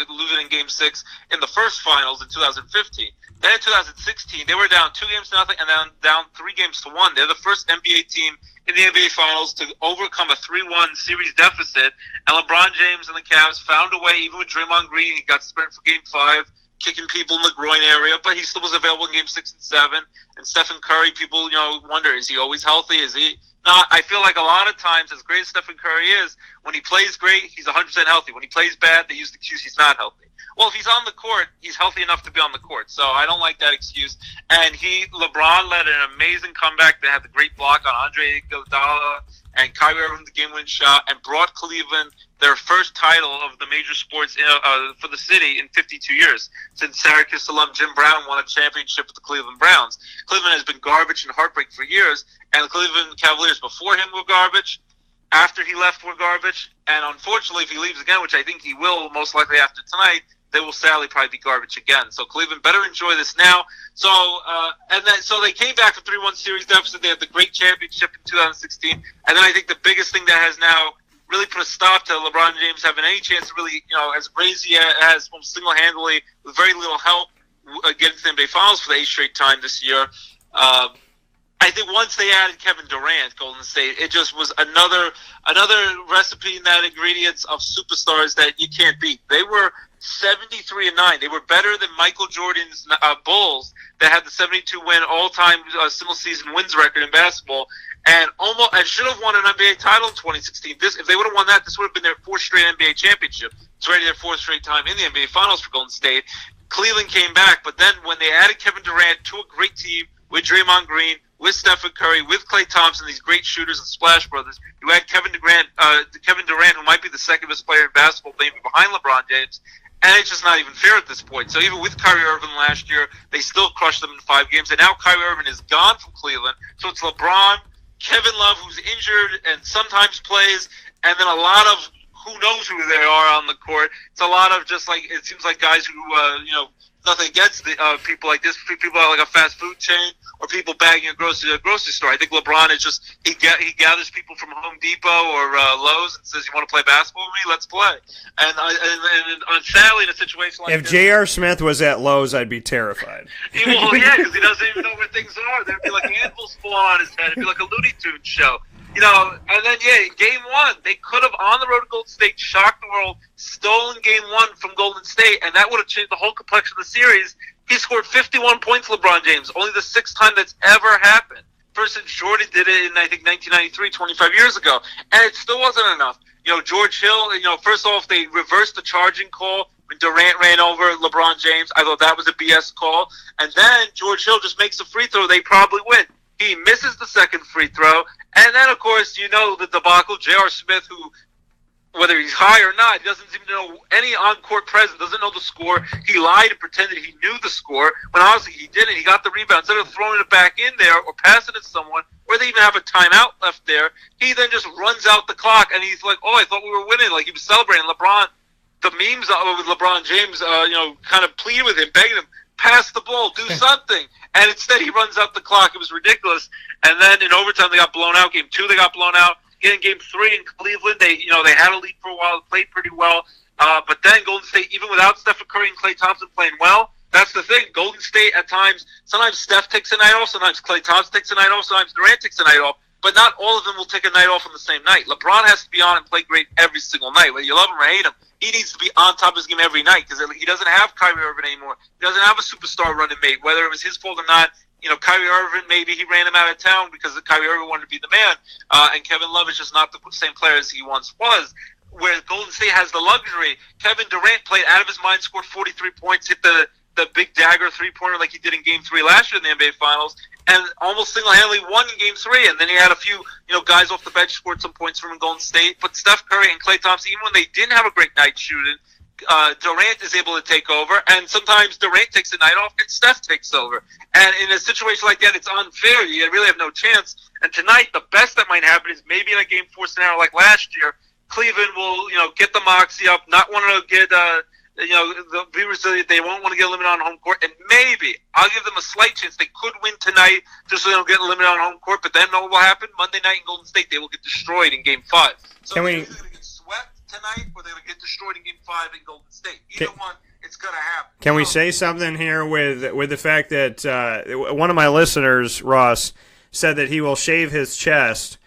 losing in Game 6 in the first Finals in 2015. Then in 2016, they were down 2-0 and then down 3-1. They're the first NBA team in the NBA Finals to overcome a 3-1 series deficit. And LeBron James and the Cavs found a way, even with Draymond Green, he got suspended for Game 5, kicking people in the groin area, but he still was available in Game 6 and 7. And Stephen Curry, people, wonder, is he always healthy? Is he I feel like a lot of times, as great as Stephen Curry is, when he plays great, he's 100% healthy. When he plays bad, they use the excuse he's not healthy. Well, if he's on the court, he's healthy enough to be on the court. So I don't like that excuse. And LeBron led an amazing comeback. They had the great block on Andre Iguodala and Kyrie Irving, the game-winning shot, and brought Cleveland their first title of the major sports for the city in 52 years, since Syracuse alum Jim Brown won a championship with the Cleveland Browns. Cleveland has been garbage and heartbreak for years, and the Cleveland Cavaliers before him were garbage, after he left were garbage, and unfortunately, if he leaves again, which I think he will most likely after tonight, they will sadly probably be garbage again. So Cleveland better enjoy this now. So so they came back from 3-1 series deficit. They had the great championship in 2016, and then I think the biggest thing that has now really put a stop to LeBron James having any chance to really, as crazy as single-handedly with very little help getting to the NBA Finals for the 8th straight time this year. I think once they added Kevin Durant, Golden State, it just was another recipe in that ingredients of superstars that you can't beat. They were 73-9. They were better than Michael Jordan's Bulls that had the 72-win all-time single-season wins record in basketball, and should have won an NBA title in 2016. If they would have won that, this would have been their 4th straight NBA championship. It's already their 4th straight time in the NBA Finals for Golden State. Cleveland came back, but then when they added Kevin Durant to a great team with Draymond Green, with Stephen Curry, with Klay Thompson, these great shooters and Splash Brothers, you add Kevin Durant, who might be the second best player in basketball, maybe behind LeBron James, and it's just not even fair at this point. So even with Kyrie Irving last year, they still crushed them in 5 games, and now Kyrie Irving is gone from Cleveland, so it's LeBron, Kevin Love, who's injured and sometimes plays, and then a lot of who knows who they are on the court. It's a lot of just like, it seems like guys who, nothing against people like this, people at like a fast food chain or people bagging a grocery store. I think LeBron is just, he gathers people from Home Depot or Lowe's and says, you want to play basketball with me? Let's play. And sadly, in a situation like if J.R. Smith was at Lowe's, I'd be terrified. Well, yeah, because he doesn't even know where things are. There'd be like anvils falling on his head. It'd be like a Looney Tunes show. And then, game 1, they could have, on the road to Golden State, shocked the world, stolen game 1 from Golden State, and that would have changed the whole complexion of the series. He scored 51 points, LeBron James, only the 6th time that's ever happened. First since Jordan did it in, I think, 1993, 25 years ago. And it still wasn't enough. George Hill, first off, they reversed the charging call when Durant ran over LeBron James. I thought that was a BS call. And then George Hill just makes a free throw. They probably win. He misses the second free throw. And then, of course, the debacle, J.R. Smith, who, whether he's high or not, he doesn't seem to know any on-court presence, doesn't know the score. He lied and pretended he knew the score, when honestly he didn't. He got the rebound. Instead of throwing it back in there or passing it to someone, or they even have a timeout left there, he then just runs out the clock, and he's like, I thought we were winning. Like, he was celebrating. LeBron, the memes with LeBron James, kind of pleaded with him, begging him, pass the ball, do something. And instead he runs out the clock. It was ridiculous. And then in overtime they got blown out. Game 2 they got blown out. In Game 3 in Cleveland, they had a lead for a while, played pretty well. But then Golden State, even without Stephen Curry and Klay Thompson playing well, that's the thing. Golden State at times, sometimes Steph takes a night off, sometimes Klay Thompson takes a night off, sometimes Durant takes a night off. But not all of them will take a night off on the same night. LeBron has to be on and play great every single night. Whether you love him or hate him, he needs to be on top of his game every night because he doesn't have Kyrie Irving anymore. He doesn't have a superstar running mate. Whether it was his fault or not, Kyrie Irving, maybe he ran him out of town because Kyrie Irving wanted to be the man, and Kevin Love is just not the same player as he once was. Where Golden State has the luxury, Kevin Durant played out of his mind, scored 43 points, hit the big dagger three-pointer like he did in Game 3 last year in the NBA Finals, and almost single-handedly won in Game 3. And then he had a few, guys off the bench scored some points from him in Golden State. But Steph Curry and Klay Thompson, even when they didn't have a great night shooting, Durant is able to take over, and sometimes Durant takes a night off and Steph takes over. And in a situation like that, it's unfair. You really have no chance. And tonight, the best that might happen is maybe in a Game 4 scenario like last year, Cleveland will, get the moxie up, not want to get, be resilient. They won't want to get eliminated on home court, and maybe I'll give them a slight chance. They could win tonight, just so they don't get eliminated on home court. But then, know what will happen? Monday night in Golden State, they will get destroyed in Game 5. So they're either going to get swept tonight, or they're going to get destroyed in Game 5 in Golden State. Either one, it's going to happen. Can we say something here with the fact that one of my listeners, Ross, said that he will shave his chest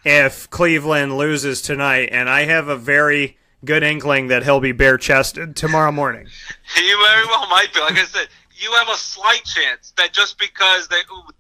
if Cleveland loses tonight, and I have a very good inkling that he'll be bare-chested tomorrow morning. He very well might be. Like I said, you have a slight chance that just because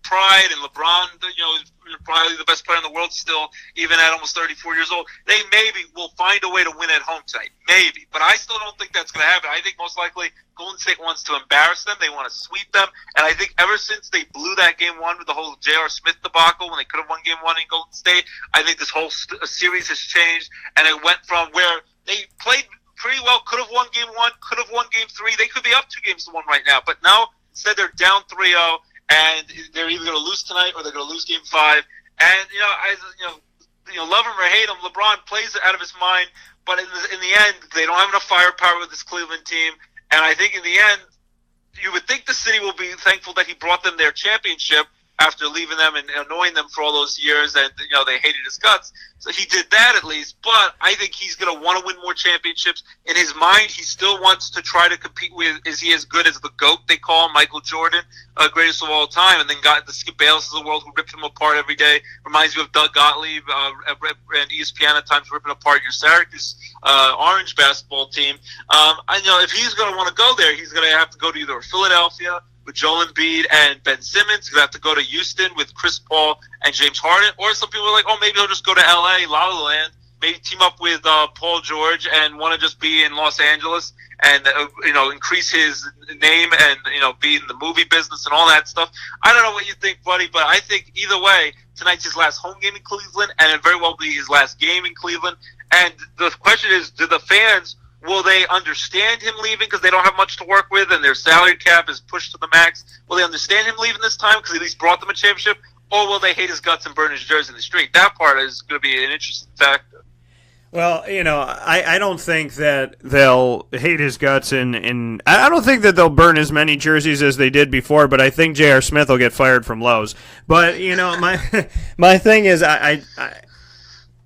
pride and LeBron, is probably the best player in the world still, even at almost 34 years old, they maybe will find a way to win at home tonight. Maybe. But I still don't think that's going to happen. I think most likely Golden State wants to embarrass them. They want to sweep them. And I think ever since they blew that game one with the whole J.R. Smith debacle when they could have won game one in Golden State, I think this whole series has changed. And it went from where they played pretty well, could have won game one, could have won game three. They could be up 2-1 right now. But now, instead, they're down 3-0. And they're either going to lose tonight or they're going to lose Game 5. And love him or hate him, LeBron plays it out of his mind. But in the end, they don't have enough firepower with this Cleveland team. And I think in the end, you would think the city will be thankful that he brought them their championship after leaving them and annoying them for all those years, and they hated his guts. So he did that at least, but I think he's going to want to win more championships. In his mind, he still wants to try to compete with, is he as good as the GOAT, they call him, Michael Jordan, greatest of all time, and then got the Skip Bayless of the world who ripped him apart every day. Reminds you of Doug Gottlieb and ESPN at times ripping apart your Syracuse Orange basketball team. I know if he's going to want to go there, he's going to have to go to either Philadelphia with Joel Embiid and Ben Simmons. He's going to have to go to Houston with Chris Paul and James Harden. Or some people are like, maybe he'll just go to L.A., La La Land, maybe team up with Paul George and want to just be in Los Angeles and, increase his name and, be in the movie business and all that stuff. I don't know what you think, buddy, but I think either way, tonight's his last home game in Cleveland, and it very well be his last game in Cleveland. And the question is, do the fans, will they understand him leaving because they don't have much to work with and their salary cap is pushed to the max? Will they understand him leaving this time because he at least brought them a championship? Or will they hate his guts and burn his jersey in the street? That part is going to be an interesting factor. Well, I don't think that they'll hate his guts, and I don't think that they'll burn as many jerseys as they did before, but I think J.R. Smith will get fired from Lowe's. But, my thing is I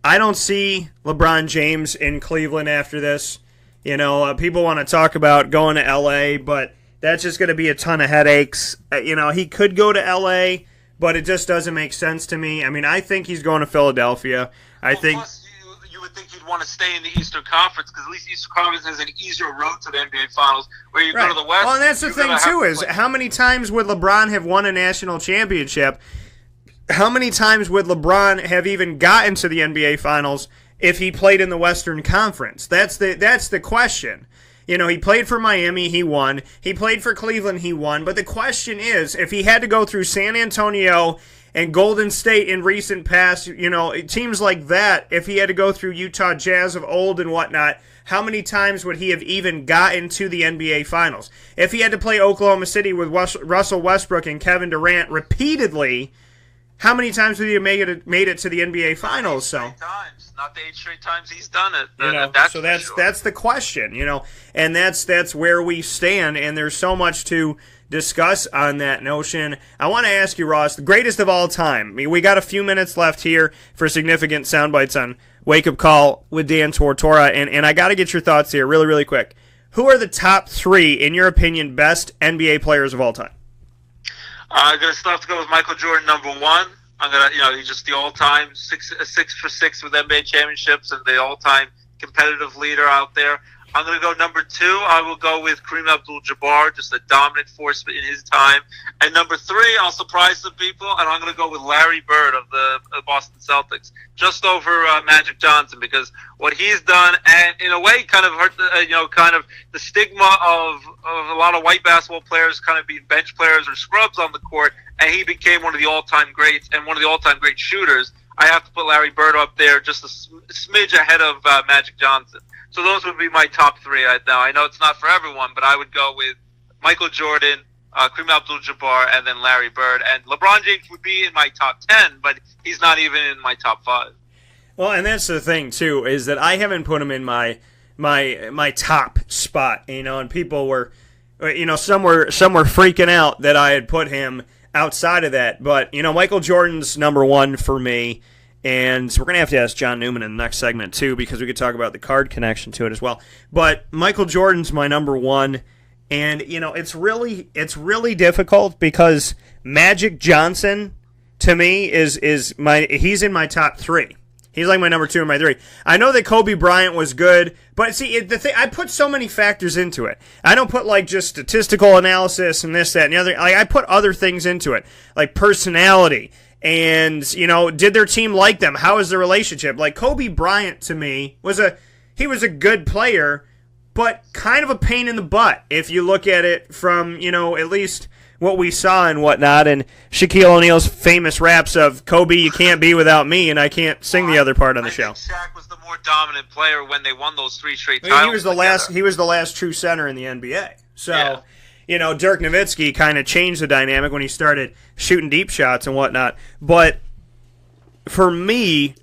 don't see LeBron James in Cleveland after this. People want to talk about going to L.A., but that's just going to be a ton of headaches. He could go to L.A., but it just doesn't make sense to me. I mean, I think he's going to Philadelphia. Plus, you would think you'd want to stay in the Eastern Conference because at least the Eastern Conference has an easier road to the NBA Finals where you go to the West. Well, and that's the thing, too, is how many times would LeBron have won a national championship? How many times would LeBron have even gotten to the NBA Finals if he played in the Western Conference? That's the question. He played for Miami, he won. He played for Cleveland, he won. But the question is, if he had to go through San Antonio and Golden State in recent past, teams like that, if he had to go through Utah Jazz of old and whatnot, how many times would he have even gotten to the NBA Finals? If he had to play Oklahoma City with Russell Westbrook and Kevin Durant repeatedly, how many times would he have made it to the NBA Finals? Not the 8 straight times he's done it. That's the question, and that's where we stand. And there's so much to discuss on that notion. I want to ask you, Ross, the greatest of all time. I mean, we got a few minutes left here for significant sound bites on Wake Up Call with Dan Tortora, and I got to get your thoughts here, really, really quick. Who are the top 3, in your opinion, best NBA players of all time? I'm going to still have to go with Michael Jordan, number 1. I'm going to, he's just the all-time 6 for 6 with NBA championships and the all-time competitive leader out there. I'm going to go number 2. I will go with Kareem Abdul-Jabbar, just a dominant force in his time. And number 3, I'll surprise some people, and I'm going to go with Larry Bird of the Boston Celtics, just over Magic Johnson, because what he's done, and in a way, kind of hurt the stigma of a lot of white basketball players kind of being bench players or scrubs on the court, and he became one of the all-time greats and one of the all-time great shooters. I have to put Larry Bird up there, just a smidge ahead of Magic Johnson. So those would be my top 3 right now. I know it's not for everyone, but I would go with Michael Jordan, Kareem Abdul-Jabbar, and then Larry Bird. And LeBron James would be in my top 10, but he's not even in my top 5. Well, and that's the thing, too, is that I haven't put him in my top spot, and people were, some were freaking out that I had put him outside of that. But, Michael Jordan's number 1 for me. And so we're going to have to ask John Newman in the next segment, too, because we could talk about the card connection to it as well. But Michael Jordan's my number 1. And, it's really difficult because Magic Johnson, to me, he's in my top 3. He's like my number 2 or my 3. I know that Kobe Bryant was good, but see, the thing, I put so many factors into it. I don't put like just statistical analysis and this, that, and the other. Like, I put other things into it, like personality and, you know, did their team like them? How is the relationship? Like Kobe Bryant to me was a good player, but kind of a pain in the butt if you look at it from, you know, at least what we saw and whatnot, and Shaquille O'Neal's famous raps of "Kobe, you can't be without me," and I can't sing the other part on the show. I think Shaq was the more dominant player when they won those 3 straight titles. He was the last true center in the NBA. So, you know, Dirk Nowitzki kind of changed the dynamic when he started shooting deep shots and whatnot. But for me,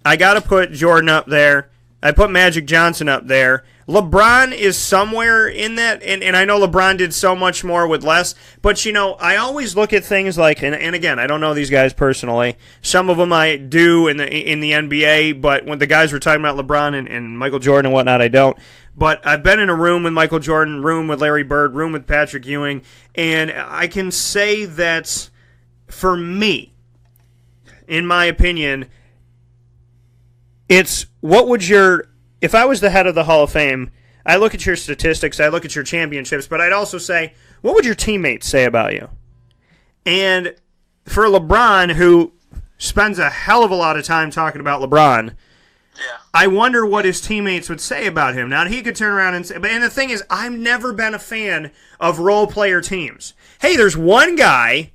I got to put Jordan up there. I put Magic Johnson up there. LeBron is somewhere in that, and I know LeBron did so much more with less, but, you know, I always look at things like, and again, I don't know these guys personally. Some of them I do in the NBA, but when the guys were talking about LeBron and Michael Jordan and whatnot, I don't. But I've been in a room with Michael Jordan, room with Larry Bird, room with Patrick Ewing, and I can say that for me, in my opinion, it's if I was the head of the Hall of Fame, I look at your statistics, I look at your championships, but I'd also say, what would your teammates say about you? And for LeBron, who spends a hell of a lot of time talking about LeBron, I wonder what his teammates would say about him. Now, he could turn around and say, and the thing is, I've never been a fan of role player teams. Hey, there's one guy,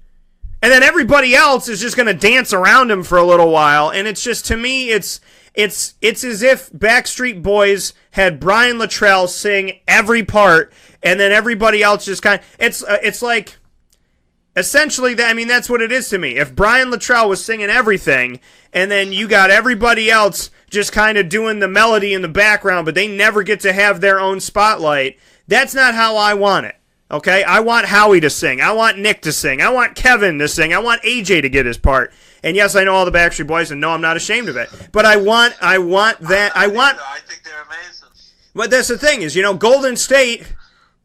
and then everybody else is just going to dance around him for a little while, and it's just, to me, it's as if Backstreet Boys had Brian Luttrell sing every part, and then everybody else just kind of... It's like... Essentially, that's what it is to me. If Brian Luttrell was singing everything, and then you got everybody else just kind of doing the melody in the background, but they never get to have their own spotlight, that's not how I want it. Okay? I want Howie to sing. I want Nick to sing. I want Kevin to sing. I want AJ to get his part. And yes, I know all the Backstreet Boys, and no, I'm not ashamed of it. But I want that. I think they're amazing. But that's the thing is, Golden State,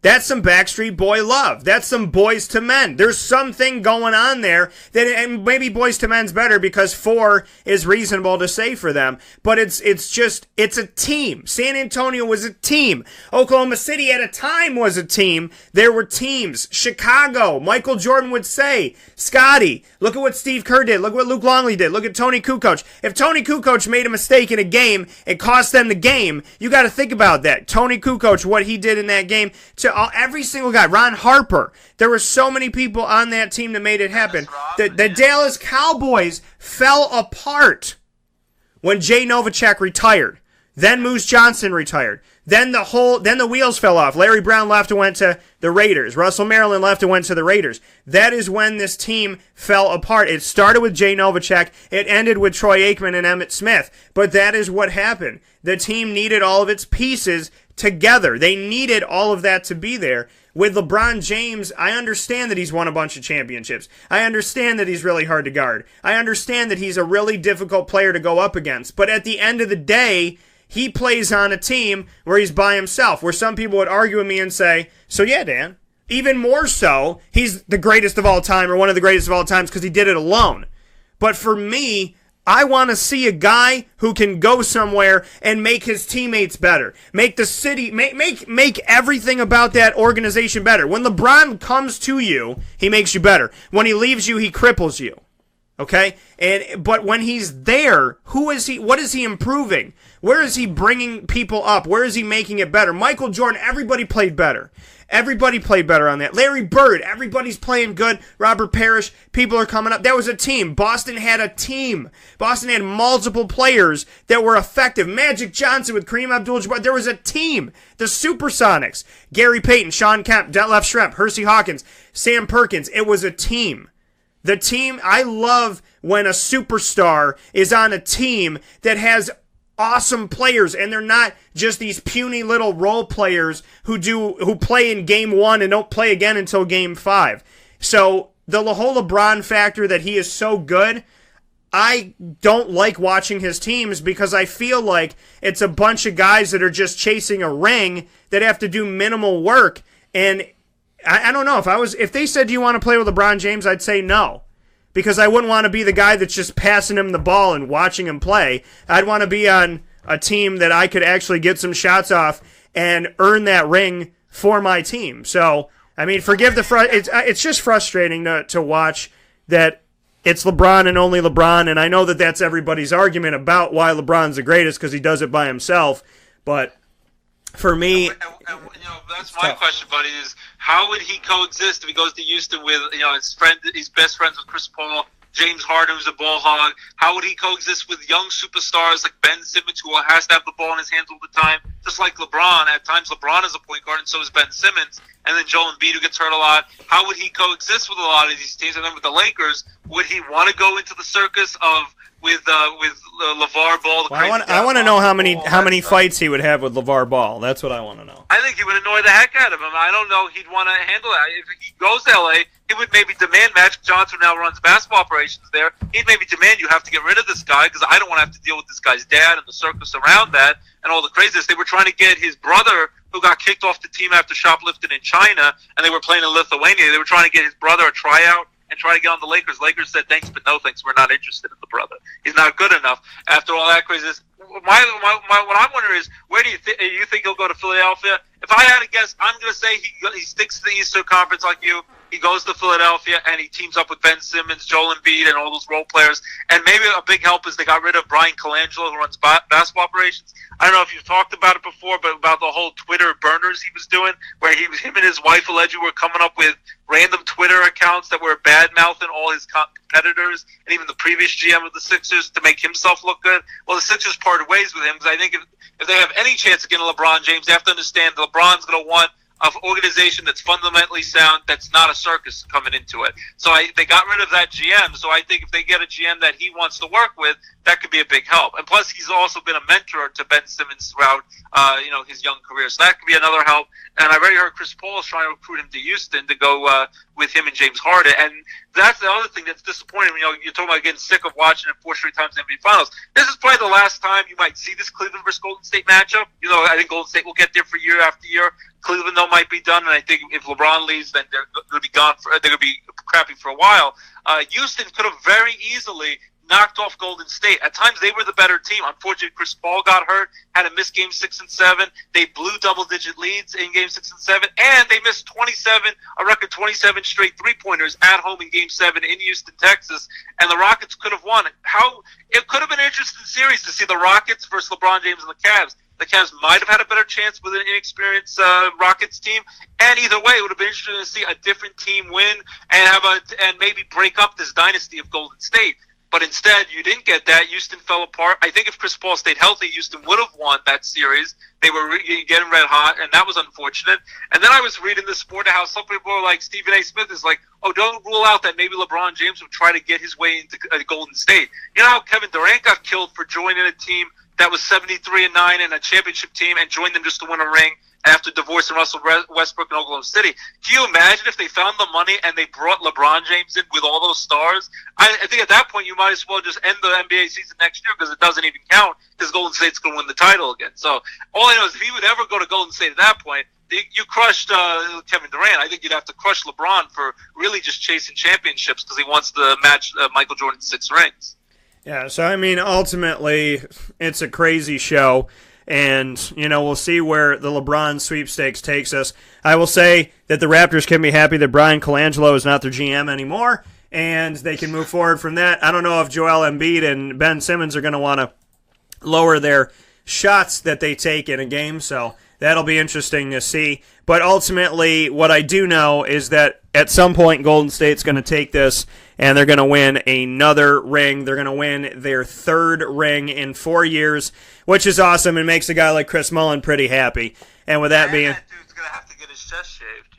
that's some Backstreet Boy love. That's some Boys to Men. There's something going on there that, and maybe Boys to Men's better because 4 is reasonable to say for them. But it's a team. San Antonio was a team. Oklahoma City at a time was a team. There were teams. Chicago, Michael Jordan would say, Scotty, look at what Steve Kerr did. Look what Luke Longley did. Look at Tony Kukoc. If Tony Kukoc made a mistake in a game, it cost them the game. You got to think about that. Tony Kukoc, what he did in that game to every single guy. Ron Harper. There were so many people on that team that made it happen. The Dallas Cowboys fell apart when Jay Novacek retired. Then Moose Johnson retired. Then the wheels fell off. Larry Brown left and went to the Raiders. Russell Maryland left and went to the Raiders. That is when this team fell apart. It started with Jay Novacek. It ended with Troy Aikman and Emmitt Smith. But that is what happened. The team needed all of its pieces together. They needed all of that to be there. With LeBron James, I understand that he's won a bunch of championships. I understand that he's really hard to guard. I understand that he's a really difficult player to go up against. But at the end of the day, he plays on a team where he's by himself, where some people would argue with me and say, so yeah, Dan, even more so, he's the greatest of all time or one of the greatest of all times because he did it alone. But for me, I want to see a guy who can go somewhere and make his teammates better. Make the city, make everything about that organization better. When LeBron comes to you, he makes you better. When he leaves you, he cripples you. Okay? But when he's there, who is he? What is he improving? Where is he bringing people up? Where is he making it better? Michael Jordan, everybody played better. Everybody played better on that. Larry Bird, everybody's playing good. Robert Parrish, people are coming up. That was a team. Boston had a team. Boston had multiple players that were effective. Magic Johnson with Kareem Abdul-Jabbar. There was a team. The Supersonics. Gary Payton, Sean Kemp, Detlef Schrempf, Hersey Hawkins, Sam Perkins. It was a team. The team, I love when a superstar is on a team that has awesome players, and they're not just these puny little role players who play in game 1 and don't play again until game 5. So the whole LeBron factor that he is so good, I don't like watching his teams because I feel like it's a bunch of guys that are just chasing a ring that have to do minimal work. And I don't know, if they said, do you want to play with LeBron James, I'd say no. because I wouldn't want to be the guy that's just passing him the ball and watching him play. I'd want to be on a team that I could actually get some shots off and earn that ring for my team. So, I mean, forgive the it's just frustrating to watch that it's LeBron and only LeBron, and I know that that's everybody's argument about why LeBron's the greatest because he does it by himself, but for me... that's my question, buddy, is how would he coexist if he goes to Houston with, he's best friends with Chris Paul, James Harden, who's a ball hog? How would he coexist with young superstars like Ben Simmons, who has to have the ball in his hands all the time? Just like LeBron. At times, LeBron is a point guard, and so is Ben Simmons. And then Joel Embiid, who gets hurt a lot. How would he coexist with a lot of these teams? And then with the Lakers, would he want to go into the circus of with LeVar Ball? I want to know how many fights he would have with LeVar Ball. That's what I want to know. I think he would annoy the heck out of him. I don't know he'd want to handle that. If he goes to LA, he would maybe demand, Magic Johnson now runs basketball operations there, he'd maybe demand you have to get rid of this guy because I don't want to have to deal with this guy's dad and the circus around that and all the craziness. They were trying to get his brother, who got kicked off the team after shoplifting in China, and they were playing in Lithuania. They were trying to get his brother a tryout and try to get on the Lakers. Lakers said thanks, but no thanks. We're not interested in the brother. He's not good enough. After all that craziness, what I'm wondering is, where do you think he'll go to Philadelphia? If I had to guess, I'm going to say he sticks to the Eastern Conference like you. He goes to Philadelphia and he teams up with Ben Simmons, Joel Embiid, and all those role players. And maybe a big help is they got rid of Brian Colangelo, who runs basketball operations. I don't know if you've talked about it before, but about the whole Twitter burners he was doing, where him and his wife allegedly were coming up with random Twitter accounts that were bad-mouthing all his competitors and even the previous GM of the Sixers to make himself look good. Well, the Sixers parted ways with him because I think if they have any chance of getting LeBron James, they have to understand that LeBron's going to want an organization that's fundamentally sound, that's not a circus coming into it. So they got rid of that GM. So I think if they get a GM that he wants to work with, that could be a big help. And plus, he's also been a mentor to Ben Simmons throughout, his young career. So that could be another help. And I already heard Chris Paul is trying to recruit him to Houston to go with him and James Harden. And that's the other thing that's disappointing. You're talking about getting sick of watching it 4 straight times in the NBA Finals. This is probably the last time you might see this Cleveland versus Golden State matchup. I think Golden State will get there for year after year. Cleveland, though, might be done, and I think if LeBron leaves, then they're going to be gone. They're going to be crappy for a while. Houston could have very easily knocked off Golden State. At times, they were the better team. Unfortunately, Chris Paul got hurt, had to miss Game 6 and 7. They blew double-digit leads in Game 6 and 7, and they missed 27 straight three-pointers at home in Game 7 in Houston, Texas, and the Rockets could have won. It could have been an interesting series to see the Rockets versus LeBron James and the Cavs. The Cavs might have had a better chance with an inexperienced Rockets team, and either way, it would have been interesting to see a different team win and maybe break up this dynasty of Golden State. But instead, you didn't get that. Houston fell apart. I think if Chris Paul stayed healthy, Houston would have won that series. They were getting red hot, and that was unfortunate. And then I was reading this sport how some people are like, Stephen A. Smith is like, oh, don't rule out that maybe LeBron James would try to get his way into Golden State. You know how Kevin Durant got killed for joining a team that was 73-9 and a championship team and joined them just to win a ring after divorcing Russell Westbrook in Oklahoma City. Can you imagine if they found the money and they brought LeBron James in with all those stars? I think at that point you might as well just end the NBA season next year because it doesn't even count because Golden State's going to win the title again. So all I know is if he would ever go to Golden State at that point, you crushed Kevin Durant. I think you'd have to crush LeBron for really just chasing championships because he wants to match Michael Jordan's 6 rings. Yeah, so I mean, ultimately, it's a crazy show. And, we'll see where the LeBron sweepstakes takes us. I will say that the Raptors can be happy that Brian Colangelo is not their GM anymore, and they can move forward from that. I don't know if Joel Embiid and Ben Simmons are going to want to lower their shots that they take in a game, so that'll be interesting to see. But ultimately, what I do know is that at some point Golden State's going to take this, and they're going to win another ring. They're going to win their 3rd ring in 4 years, which is awesome and makes a guy like Chris Mullin pretty happy. And with that being... That dude's going to have to get his chest shaved.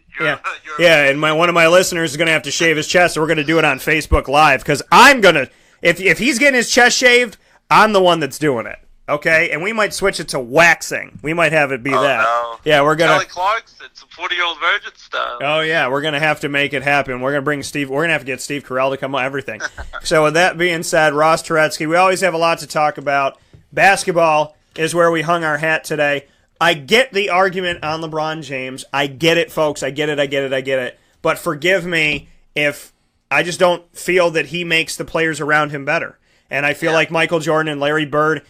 And one of my listeners is going to have to shave his chest, so we're going to do it on Facebook Live, because I'm going to... If he's getting his chest shaved, I'm the one that's doing it. Okay, and we might switch it to waxing. We might have it be that. No. Yeah, we're gonna. Kelly Clarkson, some 40-year-old virgin style. Oh yeah, we're gonna have to make it happen. We're gonna bring Steve. We're gonna have to get Steve Carell to come on everything. So with that being said, Ross Turetsky, we always have a lot to talk about. Basketball is where we hung our hat today. I get the argument on LeBron James. I get it, folks. I get it. But forgive me if I just don't feel that he makes the players around him better. And I feel like Michael Jordan and Larry Bird,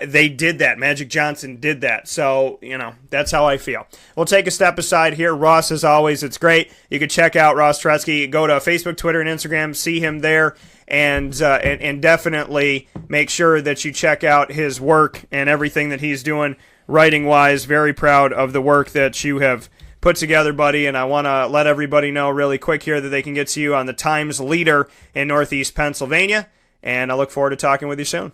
they did that. Magic Johnson did that. So, that's how I feel. We'll take a step aside here. Ross, as always, it's great. You can check out Ross Tretzky. Go to Facebook, Twitter, and Instagram. See him there. And definitely make sure that you check out his work and everything that he's doing writing-wise. Very proud of the work that you have put together, buddy. And I want to let everybody know really quick here that they can get to you on the Times Leader in Northeast Pennsylvania. And I look forward to talking with you soon.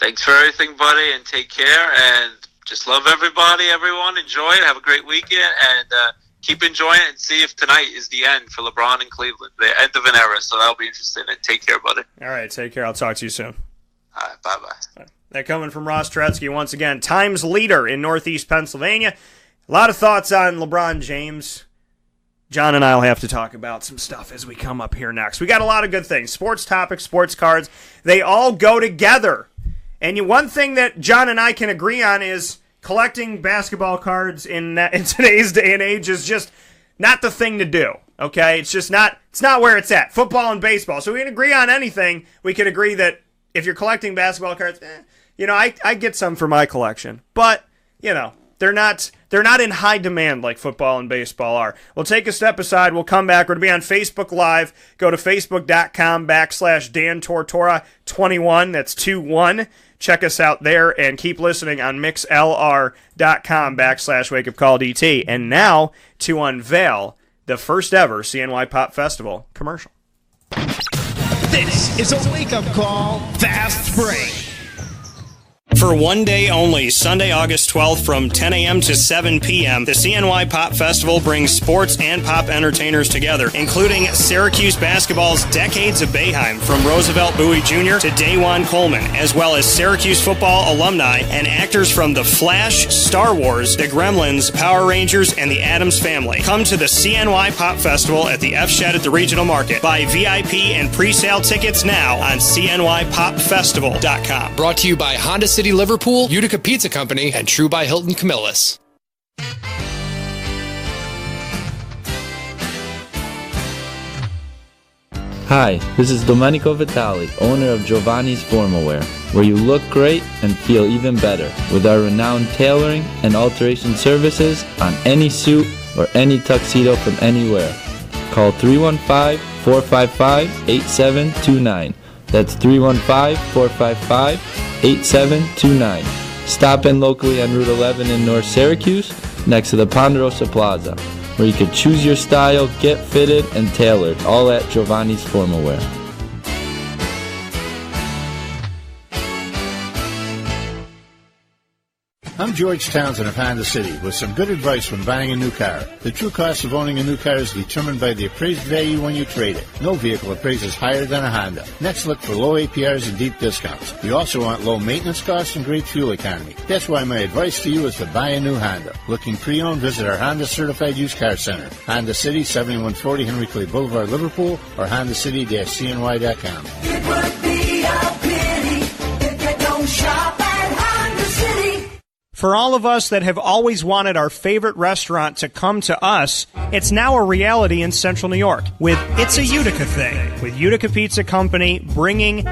Thanks for everything, buddy, and take care. And just love everybody, everyone. Enjoy it. Have a great weekend, and keep enjoying it. And see if tonight is the end for LeBron in Cleveland, the end of an era. So that'll be interesting. And take care, buddy. All right, take care. I'll talk to you soon. All right, bye-bye. That coming from Ross Tretzky once again, Times Leader in Northeast Pennsylvania. A lot of thoughts on LeBron James. John and I will have to talk about some stuff as we come up here next. We got a lot of good things. Sports topics, sports cards, they all go together. And one thing that John and I can agree on is collecting basketball cards in today's day and age is just not the thing to do, okay? It's just not where it's at. Football and baseball. So we can agree on anything. We can agree that if you're collecting basketball cards, I get some for my collection. But, they're not in high demand like football and baseball are. We'll take a step aside. We'll come back. We're going to be on Facebook Live. Go to facebook.com/Dan Tortora21. That's 21. Check us out there and keep listening on mixlr.com/wakeupcalldt. And now to unveil the first ever CNY Pop Festival commercial. This is a wake-up call fast break. For one day only, Sunday, August 12th from 10 a.m. to 7 p.m., the CNY Pop Festival brings sports and pop entertainers together, including Syracuse basketball's Decades of Boeheim from Roosevelt Bowie Jr. to Dajuan Coleman, as well as Syracuse football alumni and actors from The Flash, Star Wars, The Gremlins, Power Rangers, and The Addams Family. Come to the CNY Pop Festival at the F Shed at the Regional Market. Buy VIP and pre-sale tickets now on CNYPopFestival.com. Brought to you by Honda City Liverpool, Utica Pizza Company, and True by Hilton Camillus. Hi, this is Domenico Vitali, owner of Giovanni's Formal Wear, where you look great and feel even better with our renowned tailoring and alteration services on any suit or any tuxedo from anywhere. Call 315-455-8729. That's 315-455-8729. Stop in locally on Route 11 in North Syracuse, next to the Ponderosa Plaza, where you can choose your style, get fitted, and tailored, all at Giovanni's Formal Wear. I'm George Townsend of Honda City with some good advice when buying a new car. The true cost of owning a new car is determined by the appraised value when you trade it. No vehicle appraises higher than a Honda. Next, look for low APRs and deep discounts. You also want low maintenance costs and great fuel economy. That's why my advice to you is to buy a new Honda. Looking pre-owned, visit our Honda Certified Used Car Center. Honda City, 7140 Henry Clay Boulevard, Liverpool, or HondaCity-CNY.com. It would be a pity if you don't shop at Honda City. For all of us that have always wanted our favorite restaurant to come to us, it's now a reality in Central New York with It's a Utica Thing, with Utica Pizza Company bringing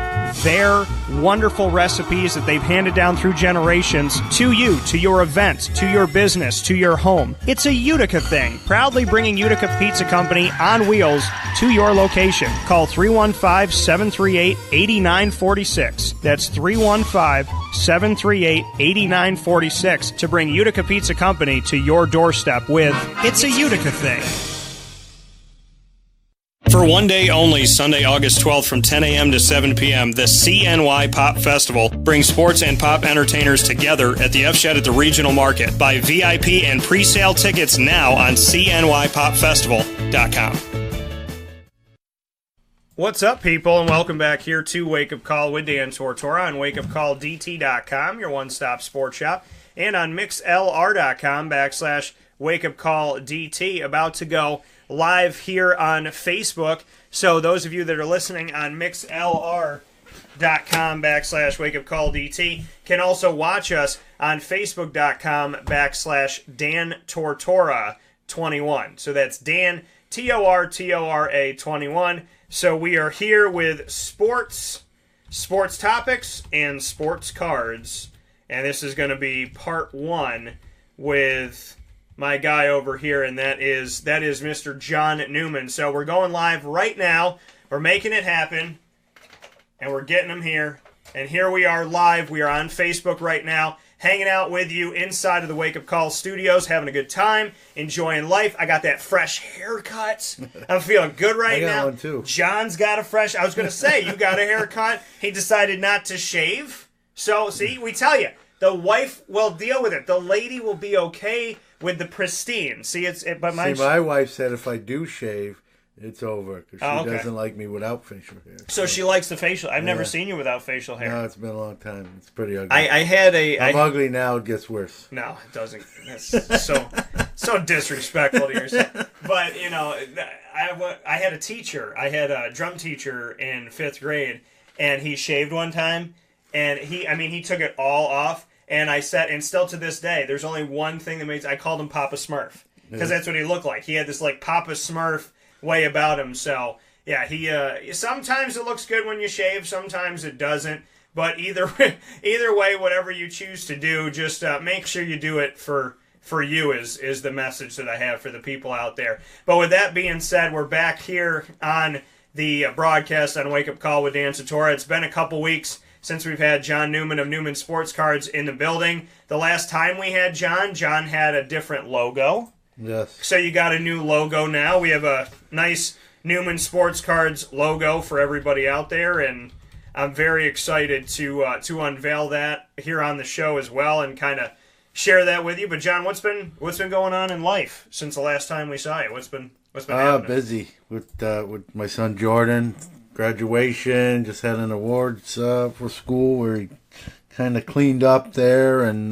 their wonderful recipes that they've handed down through generations to you, to your event, to your business, to your home. It's a Utica Thing, proudly bringing Utica Pizza Company on wheels to your location. Call 315-738-8946. That's 315-738-8946 to bring Utica Pizza Company to your doorstep with It's a Utica Thing. For one day only, Sunday, August 12th from 10 a.m. to 7 p.m., the CNY Pop Festival brings sports and pop entertainers together at the F Shed at the Regional Market. Buy VIP and pre-sale tickets now on CNYPopFestival.com. What's up, people, and welcome back here to Wake Up Call with Dan Tortora on WakeUpCallDT.com, your one-stop sports shop, and on MixLR.com/WakeUpCallDT, about to go live here on Facebook. So those of you that are listening on MixLR.com/WakeUpCallDT can also watch us on Facebook.com/Dan Tortora 21. So that's Dan, Tortora 21. So we are here with sports topics, and sports cards. And this is going to be part 1 with my guy over here, and that is Mr. John Newman. So we're going live right now. We're making it happen, and we're getting him here. And here we are live. We are on Facebook right now, hanging out with you inside of the Wake Up Call studios, having a good time, enjoying life. I got that fresh haircut. I'm feeling good right now. I got one too. John's got a fresh... I was going to say, you got a haircut. He decided not to shave. So, see, we tell you, the wife will deal with it. The lady will be okay with the pristine. See, my wife said if I do shave, it's over because she doesn't like me without facial hair. So she likes the facial. I've never seen you without facial hair. No, it's been a long time. It's pretty ugly. I'm ugly now. It gets worse. No, it doesn't. That's so disrespectful to yourself. But I had a teacher. I had a drum teacher in 5th grade, and he shaved one time, and he took it all off. And I said, and still to this day, there's only one thing that makes. I called him Papa Smurf because that's what he looked like. He had this like Papa Smurf way about him. So yeah, he sometimes it looks good when you shave, sometimes it doesn't. But either way, whatever you choose to do, just make sure you do it for you is the message that I have for the people out there. But with that being said, we're back here on the broadcast on Wake Up Call with Dan Tortora. It's been a couple weeks since we've had John Newman of Newman Sports Cards in the building. The last time we had John had a different logo. Yes. So you got a new logo now. We have a nice Newman Sports Cards logo for everybody out there, and I'm very excited to unveil that here on the show as well and kind of share that with you. But John, what's been going on in life since the last time we saw you? What's been happening? Busy with my son Jordan. Graduation, just had an awards for school where he kind of cleaned up there, and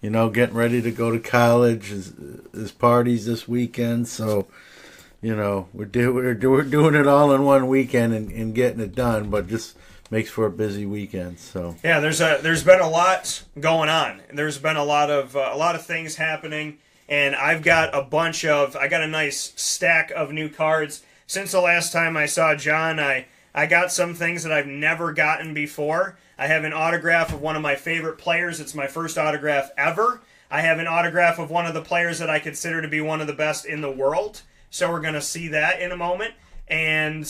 getting ready to go to college. His parties this weekend, so we're doing it all in one weekend and getting it done, but just makes for a busy weekend. So yeah, there's been a lot going on. There's been a lot of things happening, and I got a nice stack of new cards. Since the last time I saw John, I got some things that I've never gotten before. I have an autograph of one of my favorite players. It's my first autograph ever. I have an autograph of one of the players that I consider to be one of the best in the world. So we're going to see that in a moment. And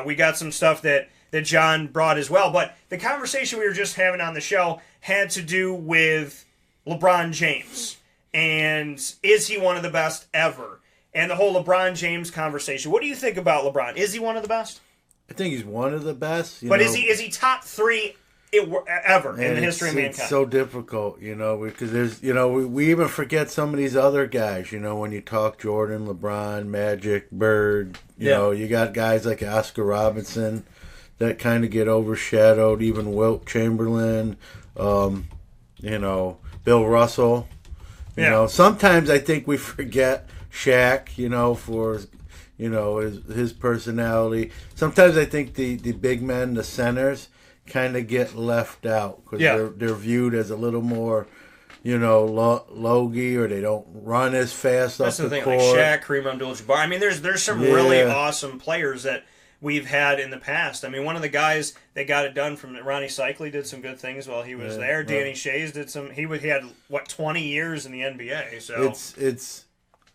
we got some stuff that John brought as well. But the conversation we were just having on the show had to do with LeBron James. And is he one of the best ever? And the whole LeBron James conversation. What do you think about LeBron? Is he one of the best? I think he's one of the best. Is he top 3 ever in the history of mankind? It's so difficult, because there's, we even forget some of these other guys. When you talk Jordan, LeBron, Magic, Bird. You got guys like Oscar Robertson that kind of get overshadowed. Even Wilt Chamberlain, Bill Russell. Sometimes I think we forget Shaq, for his personality. Sometimes I think the big men, the centers, kind of get left out because they're viewed as a little more, logy, or they don't run as fast up the court. That's the thing, like Shaq, Kareem Abdul-Jabbar. There's some really awesome players that we've had in the past. One of the guys that got it done from Ronnie Cycli did some good things while he was there. Danny Shays did some. He had 20 years in the NBA. So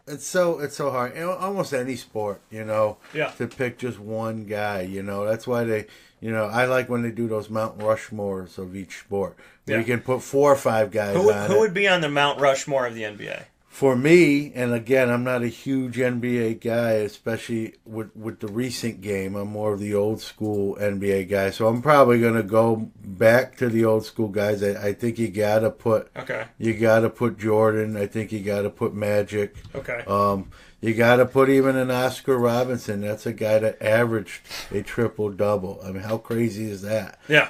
it's so hard. Almost any sport, to pick just one guy. That's why they, I like when they do those Mount Rushmores of each sport. Where you can put 4 or 5 guys on Who would be on the Mount Rushmore of the NBA? For me, and again, I'm not a huge NBA guy, especially with the recent game. I'm more of the old school NBA guy. So I'm probably going to go back to the old school guys. I think you got to put Jordan. I think you got to put Magic. Okay. You got to put even an Oscar Robinson. That's a guy that averaged a triple-double. How crazy is that? Yeah.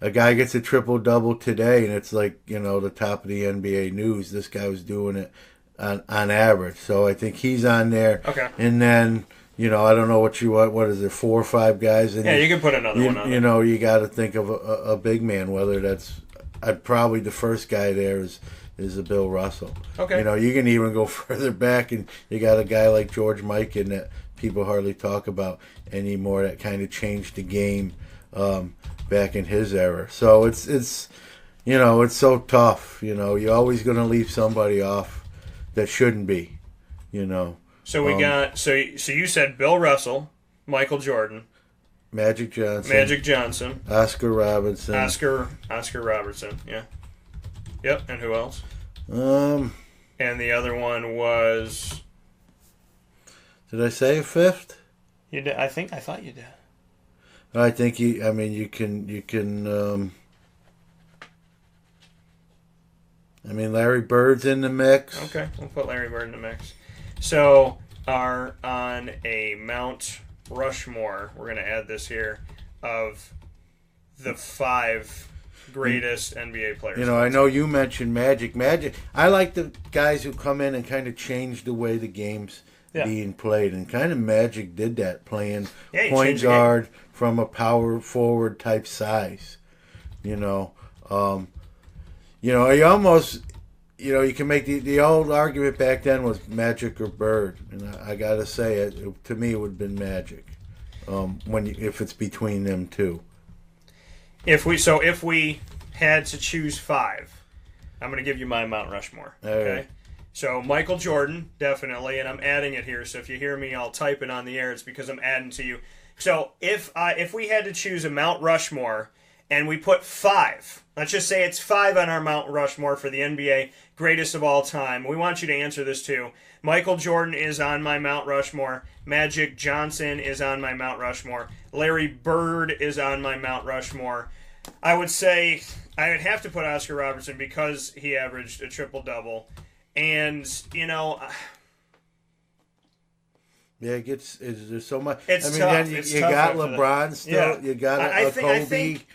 A guy gets a triple-double today, and it's like, the top of the NBA news. This guy was doing it on average. So I think he's on there. Okay. And then, I don't know what you want. What is it, 4 or 5 guys? And you can put another one on there. You got to think of a big man, whether that's probably the first guy there is a Bill Russell. Okay. You can even go further back, and you got a guy like George Mikan that people hardly talk about anymore. That kind of changed the game back in his era. So it's you know, it's so tough. You know, you're always going to leave somebody off that shouldn't be. You know. So we got so you said Bill Russell, Michael Jordan, Magic Johnson, Oscar Robertson, Oscar Robertson. Yeah. Yep. And who else? And the other one was. Did I say a fifth? You did. I thought you did. I think you. I mean, you can. I mean, Larry Bird's in the mix. Okay, we'll put Larry Bird in the mix. So, are on a Mount Rushmore, we're going to add this here, of the 5 greatest NBA players. You know, I know you mentioned Magic. I like the guys who come in and kind of change the way the game's being played. And kind of Magic did that, playing point guard from a power forward type size. You know, you almost... You know, you can make the old argument back then was Magic or Bird, and I gotta say it to me it would have been Magic, if it's between them two. If we had to choose 5, I'm going to give you my Mount Rushmore. Okay, Right. So Michael Jordan definitely, and I'm adding it here. So if you hear me, I'll type it on the air. It's because I'm adding to you. So if we had to choose a Mount Rushmore. And we put 5. Let's just say it's 5 on our Mount Rushmore for the NBA greatest of all time. We want you to answer this too. Michael Jordan is on my Mount Rushmore. Magic Johnson is on my Mount Rushmore. Larry Bird is on my Mount Rushmore. I would say I would have to put Oscar Robertson because he averaged a triple-double. And, you know... Yeah, there's so much. It's tough. Then you got LeBron still. Yeah. You got Kobe. I think,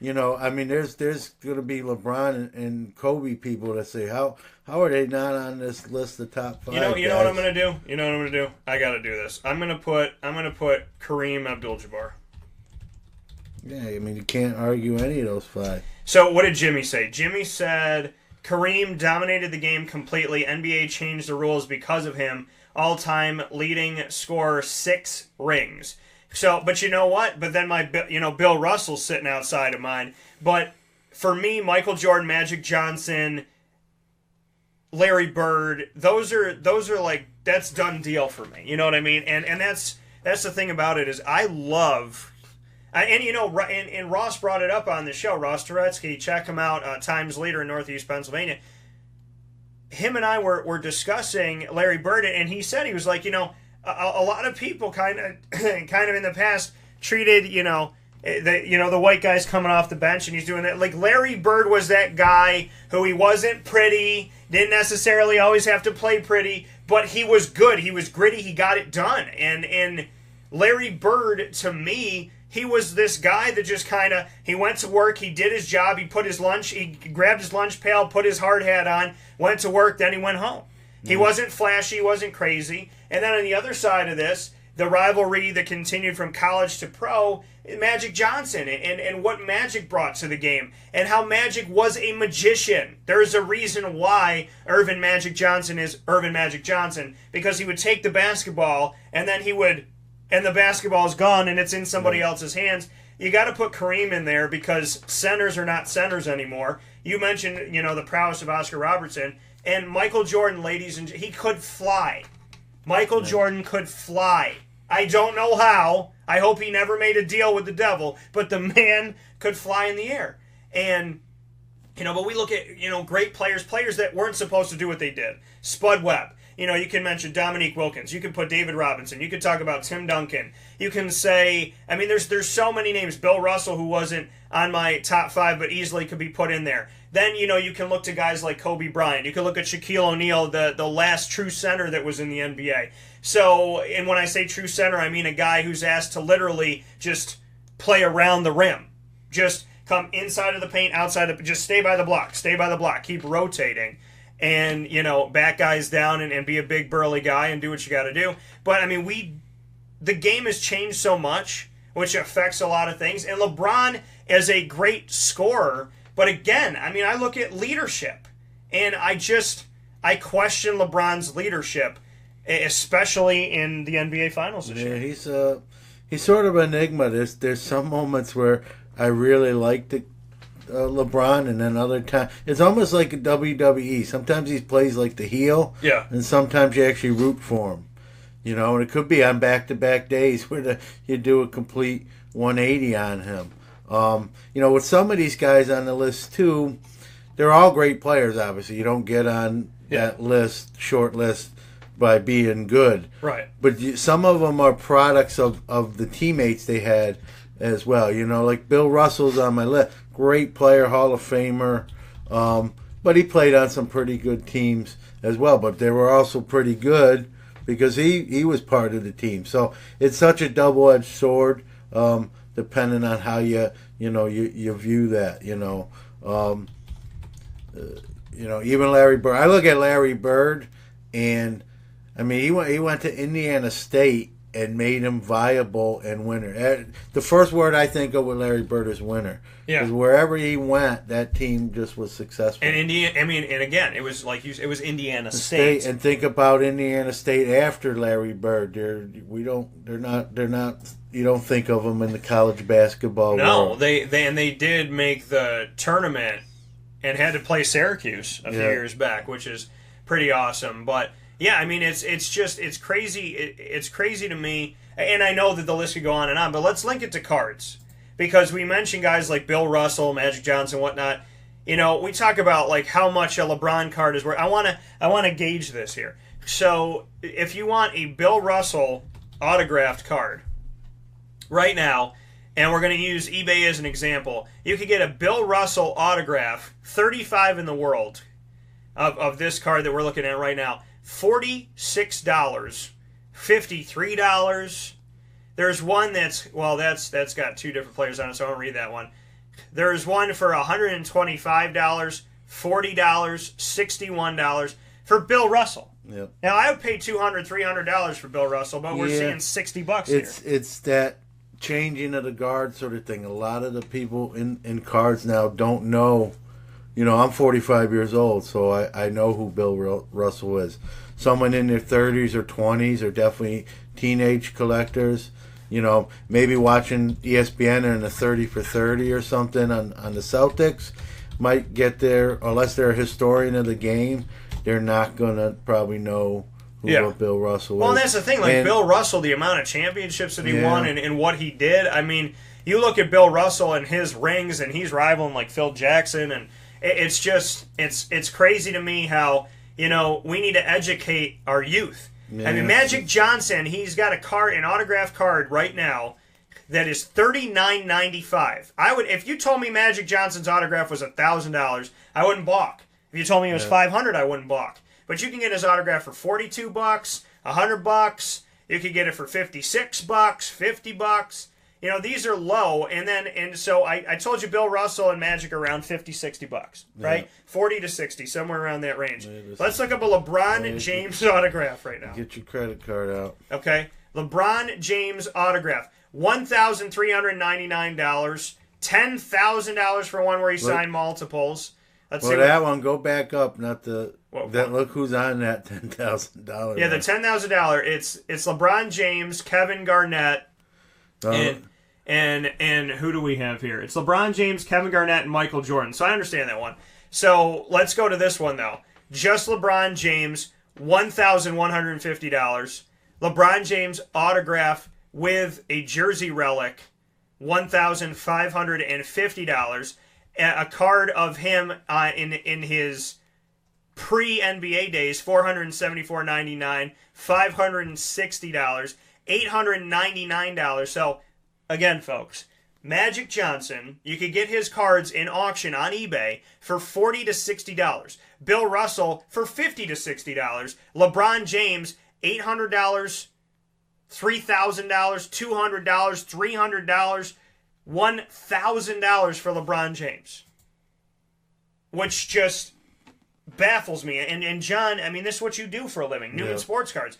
you know, I mean, there's going to be LeBron and Kobe people that say, how are they not on this list of top 5? You know what I'm going to do? You know what I'm going to do? I got to do this. I'm going to put Kareem Abdul-Jabbar. Yeah, I mean, you can't argue any of those 5. So what did Jimmy say? Jimmy said Kareem dominated the game completely. NBA changed the rules because of him. All-time leading scorer, 6 rings. So, but you know what? But then Bill Russell's sitting outside of mine. But for me, Michael Jordan, Magic Johnson, Larry Bird, those are like, that's done deal for me. You know what I mean? And that's the thing about it is I love, and Ross brought it up on the show. Ross Turetsky, check him out, Times leader in Northeast Pennsylvania. Him and I were discussing Larry Bird, and he said, he was like, a lot of people kind of in the past treated, the white guy's coming off the bench and he's doing that. Like Larry Bird was that guy who he wasn't pretty, didn't necessarily always have to play pretty, but he was good. He was gritty. He got it done. And Larry Bird, to me, he was this guy that just he went to work, he did his job, he grabbed his lunch pail, put his hard hat on, went to work, then he went home. He wasn't flashy, he wasn't crazy. And then on the other side of this, the rivalry that continued from college to pro, Magic Johnson and what Magic brought to the game and how Magic was a magician. There's a reason why Earvin Magic Johnson is Earvin Magic Johnson, because he would take the basketball and then and the basketball is gone and it's in somebody else's hands. You got to put Kareem in there because centers are not centers anymore. You mentioned, the prowess of Oscar Robertson. And Michael Jordan, ladies and he could fly. Michael Jordan could fly. I don't know how. I hope he never made a deal with the devil, but the man could fly in the air. And, but we look at, great players that weren't supposed to do what they did. Spud Webb. You can mention Dominique Wilkins. You can put David Robinson. You could talk about Tim Duncan. You can say, there's so many names. Bill Russell, who wasn't on my top 5, but easily could be put in there. Then, you can look to guys like Kobe Bryant. You can look at Shaquille O'Neal, the last true center that was in the NBA. So, and when I say true center, I mean a guy who's asked to literally just play around the rim. Just come inside of the paint, outside just stay by the block, keep rotating. And, back guys down and be a big burly guy and do what you got to do. But, the game has changed so much, which affects a lot of things. And LeBron is a great scorer. But again, I look at leadership. And I question LeBron's leadership. especially in the NBA Finals this year. He's sort of an enigma. There's some moments where I really like LeBron, and then other times it's almost like a WWE. Sometimes he plays like the heel, and sometimes you actually root for him. And it could be on back-to-back days where you do a complete 180 on him. With some of these guys on the list too, they're all great players. Obviously, you don't get on that short list by being good, right? But some of them are products of the teammates they had as well. Like Bill Russell's on my list, great player, Hall of Famer, but he played on some pretty good teams as well. But they were also pretty good because he was part of the team. So it's such a double-edged sword, depending on how you view that. Even Larry Bird. I look at Larry Bird, and I mean, he went to Indiana State and made him viable and winner. The first word I think of with Larry Bird is winner. Yeah. Because wherever he went, that team just was successful. And again, it was like it was Indiana State. And think about Indiana State after Larry Bird. They're not. You don't think of them in the college basketball world. They did make the tournament and had to play Syracuse a few years back, which is pretty awesome. But yeah, I mean, it's crazy. It's crazy to me, and I know that the list could go on and on. But let's link it to cards, because we mentioned guys like Bill Russell, Magic Johnson, whatnot. We talk about like how much a LeBron card is worth. I want to gauge this here. So if you want a Bill Russell autographed card right now, and we're going to use eBay as an example, you could get a Bill Russell autograph, 35 in the world, of this card that we're looking at right now. $46, $53. There's one that's got two different players on it, so I won't read that one. There's one for $125, $40, $61 for Bill Russell. Yep. Now I would pay $200, $300 for Bill Russell, but we're seeing $60 here. It's that changing of the guard sort of thing. A lot of the people in cards now don't know. I'm 45 years old, so I know who Bill Russell is. Someone in their 30s or 20s are definitely teenage collectors. Maybe watching ESPN in a 30 for 30 or something on the Celtics might get there. Unless they're a historian of the game, they're not going to probably know who Bill Russell is. Well, and that's the thing. Bill Russell, the amount of championships that he won and what he did. I mean, you look at Bill Russell and his rings, and he's rivaling like Phil Jackson, and it's just it's crazy to me how we need to educate our youth. Yeah. I mean, Magic Johnson, he's got an autographed card right now that is $39.95. If you told me Magic Johnson's autograph was $1,000, I wouldn't balk. If you told me it was $500, I wouldn't balk. But you can get his autograph for $42, $100. You could get it for $56, $50. These are low, and so I told you Bill Russell and Magic are around $50, $60, right? 40 to 60, somewhere around that range. Let's look up a LeBron James autograph right now. Get your credit card out. Okay, LeBron James autograph, $1,399, $10,000 for one where he signed multiples. Let's see that one. Go back up, not the. Look who's on that $10,000. Yeah, the $10,000. It's LeBron James, Kevin Garnett, and who do we have here? It's LeBron James, Kevin Garnett, and Michael Jordan. So I understand that one. So let's go to this one though. Just LeBron James, $1,150. LeBron James autograph with a jersey relic, $1,550. A card of him in his pre-NBA days, $474.99, $560, $899. So, again, folks, Magic Johnson, you could get his cards in auction on eBay for $40 to $60. Bill Russell for $50 to $60. LeBron James, $800, $3,000, $200, $300, $1,000 for LeBron James, which just baffles me. And John, I mean, this is what you do for a living, Newman Sports Cards.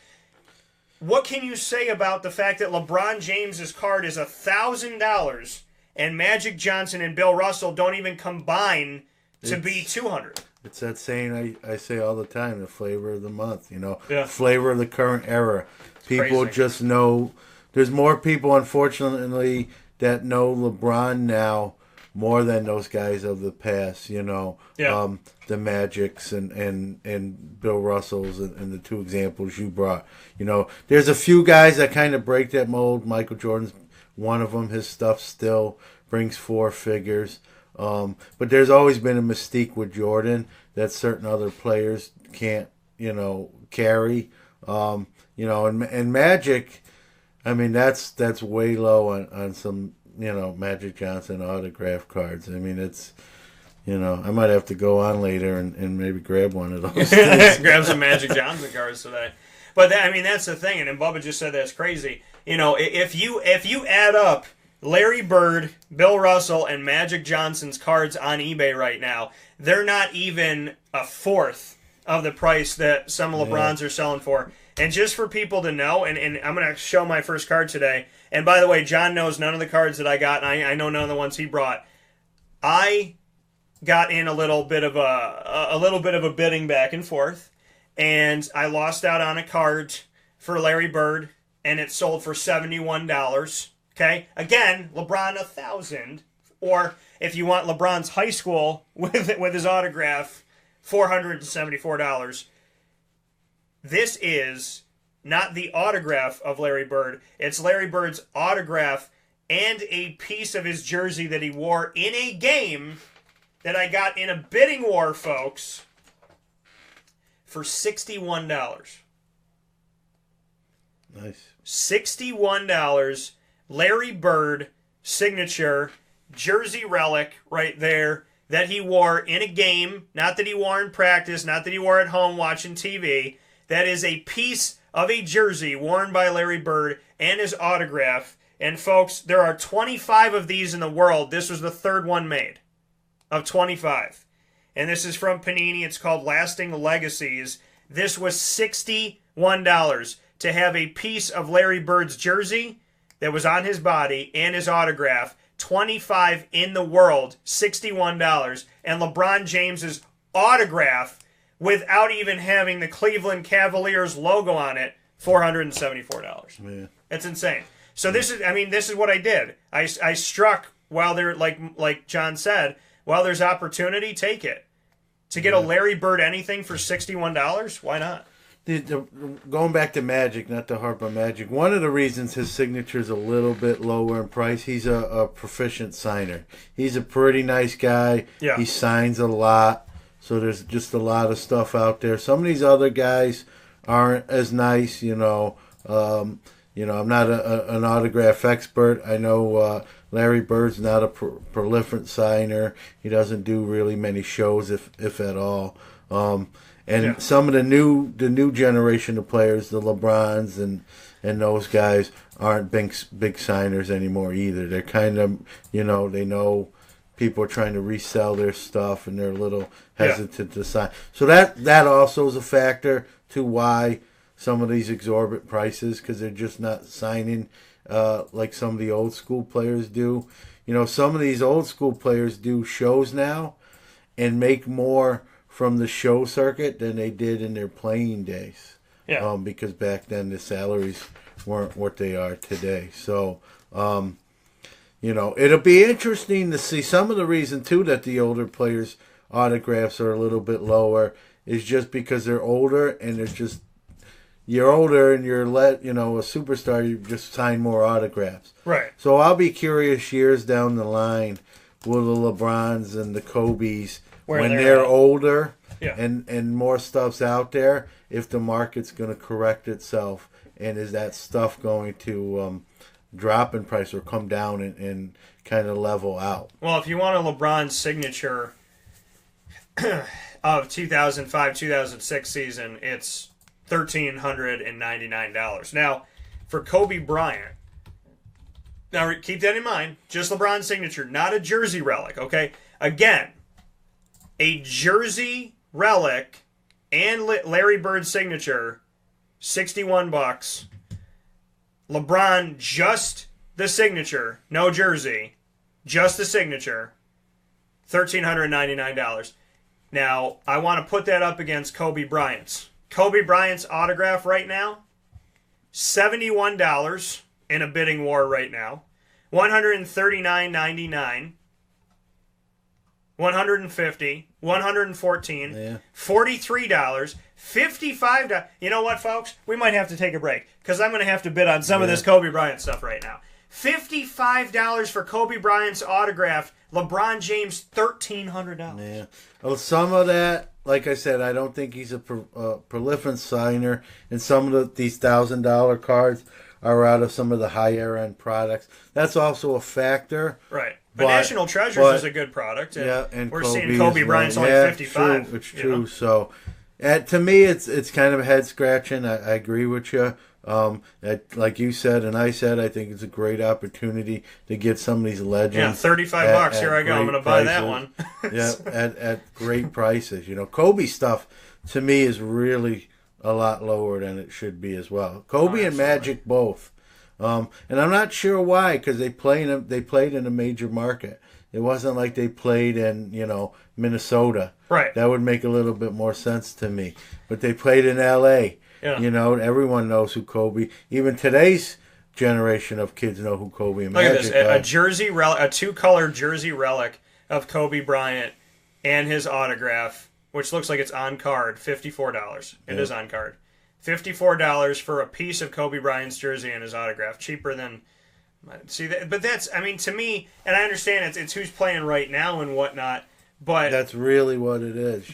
What can you say about the fact that LeBron James's card is $1,000 and Magic Johnson and Bill Russell don't even combine to be $200? It's that saying I say all the time, the flavor of the month, Yeah. flavor of the current era. People crazy. just know. There's more people, unfortunately, that know LeBron now more than those guys of the past, the Magics and Bill Russells and the two examples you brought. There's a few guys that kind of break that mold. Michael Jordan's one of them. His stuff still brings four figures. But there's always been a mystique with Jordan that certain other players can't, carry. And Magic, I mean, that's way low on some, Magic Johnson autograph cards. I mean, it's, I might have to go on later and maybe grab one of those. Grab some Magic Johnson cards today. But that's the thing, and Bubba just said that's crazy. If you add up Larry Bird, Bill Russell, and Magic Johnson's cards on eBay right now, they're not even a fourth of the price that some LeBrons are selling for. And just for people to know, and I'm going to show my first card today. And by the way, John knows none of the cards that I got, and I know none of the ones he brought. I got in a little bit of a bidding back and forth, and I lost out on a card for Larry Bird, and it sold for $71. Okay, again, LeBron $1,000, or if you want LeBron's high school with his autograph, $474. This is not the autograph of Larry Bird. It's Larry Bird's autograph and a piece of his jersey that he wore in a game that I got in a bidding war, folks, for $61. Nice. $61. Larry Bird signature jersey relic right there that he wore in a game, not that he wore in practice, not that he wore at home watching TV. That is a piece of a jersey worn by Larry Bird and his autograph. And folks, there are 25 of these in the world. This was the third one made of 25. And this is from Panini. It's called Lasting Legacies. This was $61 to have a piece of Larry Bird's jersey that was on his body and his autograph. 25 in the world, $61. And LeBron James's autograph, without even having the Cleveland Cavaliers logo on it, $474. Yeah. That's insane. So this is what I did. I struck while there, like John said, while there's opportunity, take it. To get a Larry Bird anything for $61, why not? Going back to Magic, not to harp on Magic, one of the reasons his signature is a little bit lower in price, he's a proficient signer. He's a pretty nice guy. Yeah. He signs a lot, so there's just a lot of stuff out there. Some of these other guys aren't as nice, I'm not an autograph expert. I know Larry Bird's not a prolific signer. He doesn't do really many shows, if at all. Some of the new generation of players, the LeBrons and those guys, aren't big signers anymore either. They're kind of, they know people are trying to resell their stuff and they're a little hesitant to sign. So that also is a factor to why some of these exorbitant prices, because they're just not signing like some of the old school players do. Some of these old school players do shows now and make more from the show circuit than they did in their playing days. Yeah. Because back then the salaries weren't what they are today. So, it'll be interesting to see. Some of the reason, too, that the older players' autographs are a little bit lower is just because they're older and there's just, you're older and you're a superstar, you just sign more autographs. Right. So I'll be curious years down the line, will the LeBrons and the Kobes, when they're older and more stuff's out there, if the market's going to correct itself, and is that stuff going to drop in price or come down and kind of level out? Well, if you want a LeBron signature of 2005-2006 season, it's $1,399. Now, for Kobe Bryant, now keep that in mind, just LeBron's signature, not a jersey relic, okay? Again, a jersey relic and Larry Bird's signature, $61. LeBron, just the signature, no jersey, just the signature, $1,399. Now, I want to put that up against Kobe Bryant's. Kobe Bryant's autograph right now, $71 in a bidding war right now. $139.99. $150, $114, $43, $55. You know what, folks? We might have to take a break because I'm going to have to bid on some of this Kobe Bryant stuff right now. $55 for Kobe Bryant's autograph. LeBron James, $1,300. Yeah. Well, some of that, like I said, I don't think he's a prolific signer, and some of these $1,000 cards are out of some of the higher end products. That's also a factor. Right. But National Treasures is a good product. And and we're Kobe seeing Kobe Bryant's only 55. True, it's true. Know? So, to me, it's kind of a head scratching. I agree with you. Like you said and I said, I think it's a great opportunity to get some of these legends. Yeah, $35. Here I go. I'm going to buy that one. at great prices. You know, Kobe stuff to me is really a lot lower than it should be as well. Kobe and Magic both. And I'm not sure why, because they played in a major market. It wasn't like they played in, Minnesota. Right. That would make a little bit more sense to me. But they played in L.A. Yeah. Everyone knows who Kobe. Even today's generation of kids know who Kobe and Magic are. A jersey relic, a two-color jersey relic of Kobe Bryant and his autograph, which looks like it's on card, $54. It is on card. $54 for a piece of Kobe Bryant's jersey and his autograph. Cheaper than... See, but that's... I mean, to me, and I understand it's who's playing right now and whatnot, but... That's really what it is.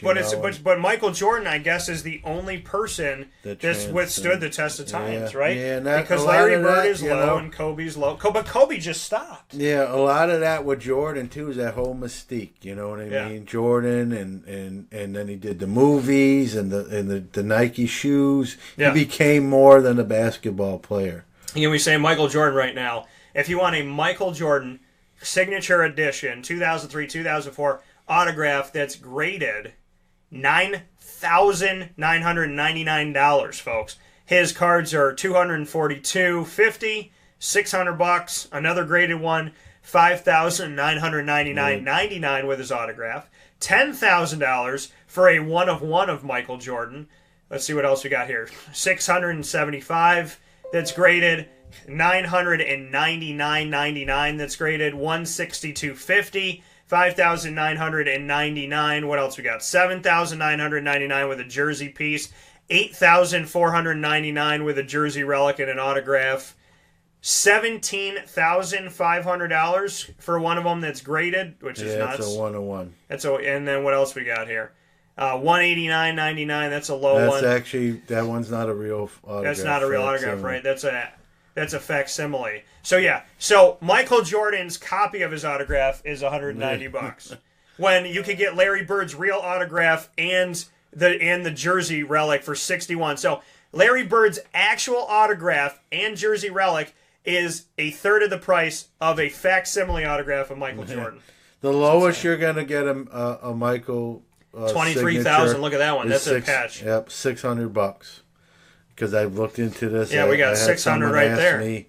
But Michael Jordan, I guess, is the only person that's withstood the test of times, right? Yeah, because Larry Bird is low and Kobe's low. But Kobe just stopped. Yeah, a lot of that with Jordan, too, is that whole mystique. You know what I mean? Jordan, and then he did the movies and the Nike shoes. Yeah. He became more than a basketball player. You know, we say Michael Jordan right now. If you want a Michael Jordan signature edition, 2003, 2004 autograph that's graded $9,999, folks. His cards are $242.50, $600. Another graded one, $5,999.99 with his autograph. $10,000 for a one of Michael Jordan. Let's see what else we got here. $675 that's graded. $999.99 that's graded. $162.50. $5,999. What else we got? $7,999 with a jersey piece. $8,499 with a jersey relic and an autograph. $17,500 for one of them that's graded, which is nuts. That's a 101. And then what else we got here? $189.99. That's a low one. That's actually, that one's not a real autograph. That's not a real autograph, right? That's a facsimile. So Michael Jordan's copy of his autograph is $190. When you could get Larry Bird's real autograph and the jersey relic for $61. So Larry Bird's actual autograph and jersey relic is a third of the price of a facsimile autograph of Michael Jordan. The lowest you're going to get a Michael 23,000. Look at that one. That's a patch. Yep, $600. Because I've looked into this. Yeah, we got 600 right there. Me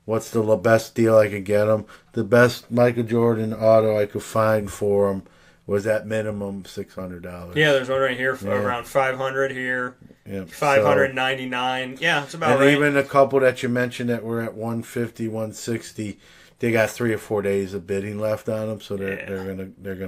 what's the best deal I could get him? The best Michael Jordan auto I could find for him was at minimum $600. Yeah, there's one right here for around $500 here. Yep. $599. Yeah, it's about and right. And even a couple that you mentioned that were at $150, $160, they got 3 or 4 days of bidding left on them, so they're gonna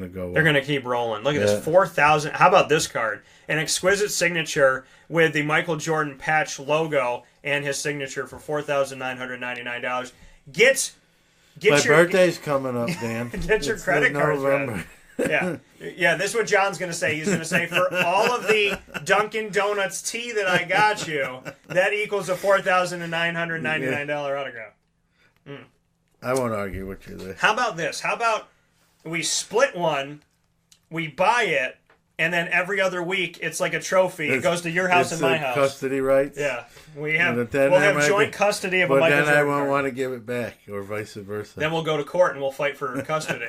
go. They're gonna keep rolling. Look at this, 4,000. How about this card? An exquisite signature with the Michael Jordan patch logo and his signature for $4,999. Get my your birthday's coming up, Dan. Get your credit cards ready. Yeah. This is what John's going to say. He's going to say, for all of the Dunkin' Donuts tea that I got you, that equals a $4,999 autograph. I won't argue with you there. How about this? How about we split one, we buy it, and then every other week it's like a trophy. It goes to your house and my house. Custody rights. Yeah, we'll have joint custody of a Michael Jordan. But then I won't want to give it back, or vice versa. Then we'll go to court and we'll fight for custody.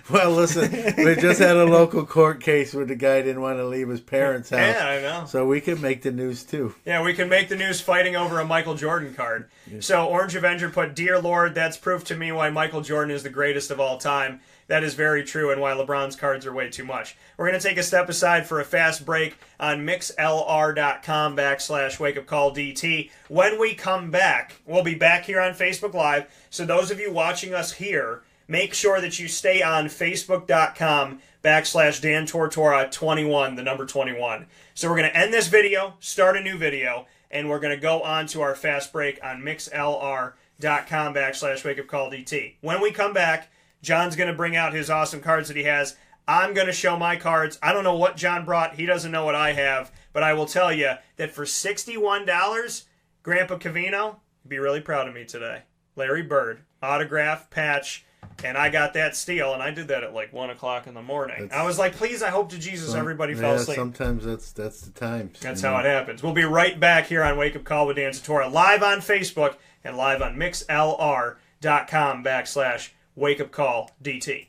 Well, listen, we just had a local court case where the guy didn't want to leave his parents' house. Yeah, I know. So we can make the news too. Yeah, we can make the news fighting over a Michael Jordan card. Yeah. So Orange Avenger put, "Dear Lord, that's proof to me why Michael Jordan is the greatest of all time. That is very true, and why LeBron's cards are way too much. We're going to take a step aside for a fast break on mixlr.com/wakeupcalldt. When we come back, we'll be back here on Facebook Live. So those of you watching us here, make sure that you stay on facebook.com/Dan Tortora 21, the number 21. So we're going to end this video, start a new video, and we're going to go on to our fast break on mixlr.com/wakeupcalldt. When we come back, John's going to bring out his awesome cards that he has. I'm going to show my cards. I don't know what John brought. He doesn't know what I have. But I will tell you that for $61, Grandpa Cavino would be really proud of me today. Larry Bird, autograph, patch, and I got that steal, and I did that at like 1 o'clock in the morning. I was like, please, I hope to Jesus everybody fell asleep. Sometimes that's the times. That's how it happens. We'll be right back here on Wake Up Call with Dan Tortora, live on Facebook and live on mixlr.com/wakeupcalldt.